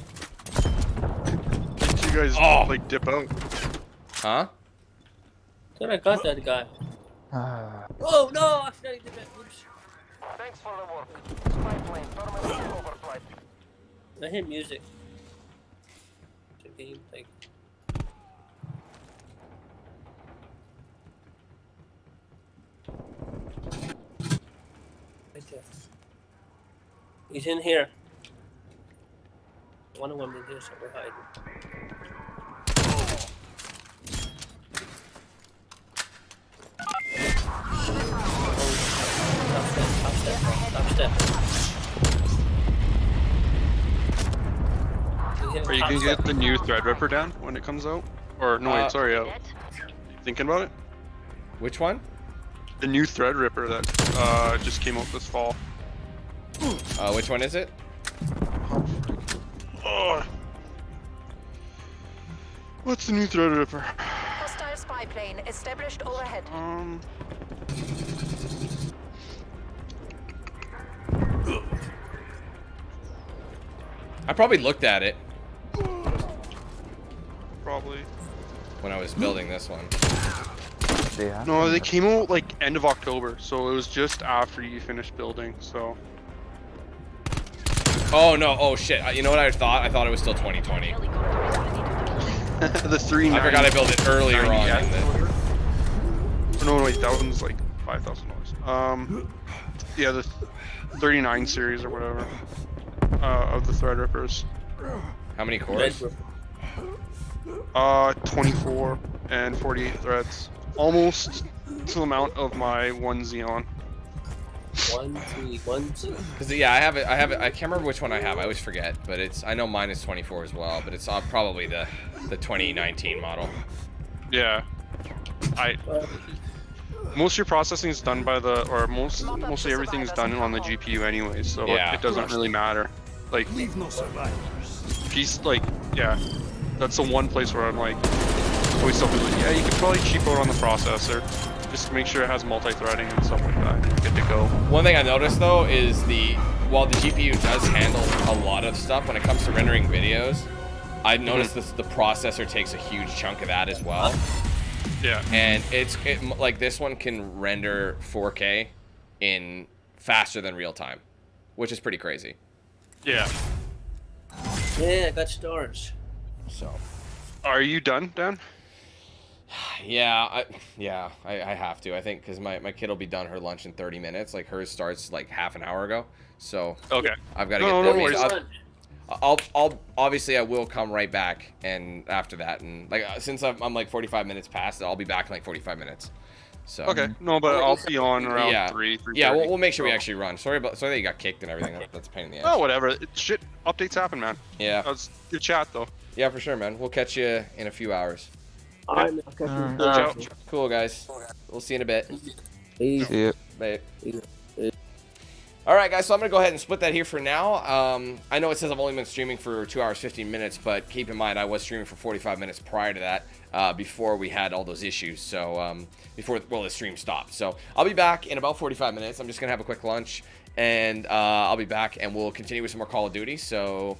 Did you guys Oh. like dip out? Huh? Then I got that guy. Oh no! I forgot he did that. Oops. Thanks for the work. Spy plane terminating overflight. I hear music. It's a game thing. Right there. He's in here. One of them in here somewhere hiding. Top step. Are you gonna get the new Threadripper down when it comes out? Or no, wait, sorry, thinking about it? Which one? The new Threadripper that just came out this fall. Which one is it? Oh. What's the new Threadripper? Hostile spy plane established overhead. I probably looked at it Probably. when I was building this one. Yeah. No, they came out like end of October, so it was just after you finished building, so. Oh no! Oh shit! You know what I thought? I thought it was still 2020. The 390. I forgot I built it earlier on. 90X In the... or whatever. No, wait, that one's like $5,000. Yeah, the 39 series or whatever. of the Threadrippers. How many cores? 24 and 48 threads. Almost to the amount of my one Xeon. 1, 2, 1, 2. Because yeah, I have it. I can't remember which one I have. I always forget. But I know mine is 24 as well. But it's probably the 2019 model. Yeah. Most of your processing is done by mostly everything is done on the GPU anyway, so Yeah. it doesn't really matter. Like, Leave no survivors. Yeah, that's the one place where I'm like, always tell people, yeah, you could probably cheap out on the processor. Just make sure it has multi-threading and stuff like that. You're good to go. One thing I noticed though is while the GPU does handle a lot of stuff when it comes to rendering videos, I noticed the processor takes a huge chunk of that as well. Yeah. And like this one can render 4K in faster than real time, which is pretty crazy. Yeah. Yeah, I got storage. So. Are you done, Dan? Yeah, I have to. I think because my kid will be done her lunch in 30 minutes. Like hers starts like half an hour ago. So. Okay. I've got to No, get no there. worries. I'll obviously I will come right back and after that and like since I'm like 45 minutes past, I'll be back in like 45 minutes. So Okay, no, but I'll be on around yeah. 3. Yeah, we'll make sure we actually run. Sorry that you got kicked and everything. That's a pain in the ass. Oh, whatever. Shit, updates happen, man. Yeah. That's good chat though. Yeah, for sure, man. We'll catch you in a few hours. Alright, Ciao. Cool, guys. We'll see you in a bit. Peace. See ya. Bye. All right, guys, so I'm going to go ahead and split that here for now. I know it says I've only been streaming for 2 hours, 15 minutes, but keep in mind I was streaming for 45 minutes prior to that before we had all those issues. So before the stream stopped. So I'll be back in about 45 minutes. I'm just going to have a quick lunch, and I'll be back, and we'll continue with some more Call of Duty. So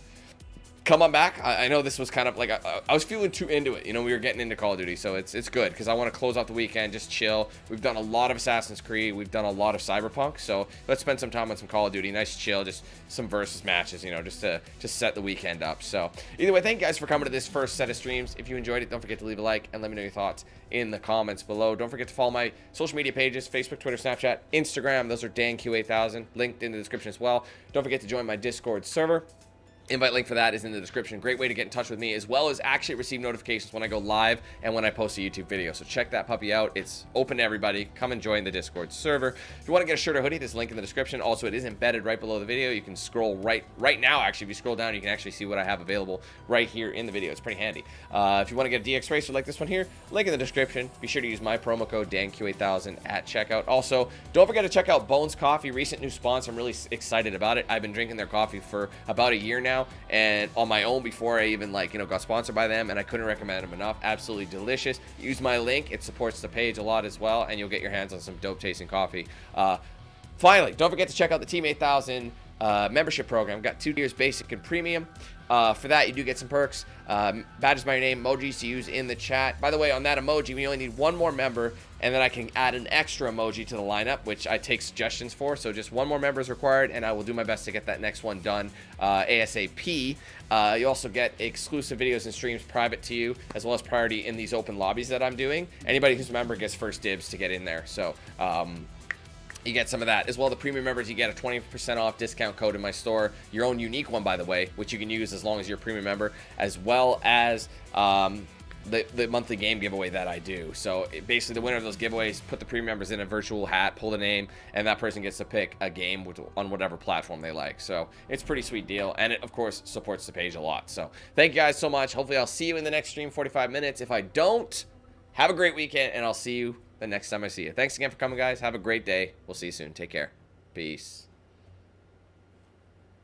come on back. I know this was kind of like I was feeling too into it. You know, we were getting into Call of Duty, so it's good because I want to close out the weekend, just chill. We've done a lot of Assassin's Creed. We've done a lot of Cyberpunk, so let's spend some time on some Call of Duty. Nice chill, just some versus matches, you know, just to set the weekend up. So either way, thank you guys for coming to this first set of streams. If you enjoyed it, don't forget to leave a like and let me know your thoughts in the comments below. Don't forget to follow my social media pages: Facebook, Twitter, Snapchat, Instagram. Those are DanQ8000, linked in the description as well. Don't forget to join my Discord server. Invite link for that is in the description. Great way to get in touch with me, as well as actually receive notifications when I go live and when I post a YouTube video. So check that puppy out. It's open to everybody. Come and join the Discord server. If you want to get a shirt or hoodie, there's a link in the description. Also, it is embedded right below the video. You can scroll right now. Actually, if you scroll down, you can actually see what I have available right here in the video. It's pretty handy. If you want to get a DX Racer like this one here, link in the description. Be sure to use my promo code DanQ8000 at checkout. Also, don't forget to check out Bones Coffee, recent new sponsor. I'm really excited about it. I've been drinking their coffee for about a year now, and on my own before I even got sponsored by them, and I couldn't recommend them enough. Absolutely delicious. Use my link. It supports the page a lot as well, and you'll get your hands on some dope tasting coffee. Finally, don't forget to check out the Team 8000 membership program. Got 2 tiers, basic and premium. For that, you do get some perks. Badges by your name, emojis to use in the chat. By the way, on that emoji, we only need 1 more member, and then I can add an extra emoji to the lineup, which I take suggestions for. So just 1 more member is required, and I will do my best to get that next one done ASAP. You also get exclusive videos and streams private to you, as well as priority in these open lobbies that I'm doing. Anybody who's a member gets first dibs to get in there. So you get some of that. As well, the premium members, you get a 20% off discount code in my store. Your own unique one, by the way, which you can use as long as you're a premium member, as well as the monthly game giveaway that I do. So basically, the winner of those giveaways, put the premium members in a virtual hat, pull the name, and that person gets to pick a game on whatever platform they like. So it's a pretty sweet deal, and it, of course, supports the page a lot. So thank you guys so much. Hopefully, I'll see you in the next stream, 45 minutes. If I don't, have a great weekend, and I'll see you the next time I see you. Thanks again for coming, guys. Have a great day. We'll see you soon. Take care. Peace.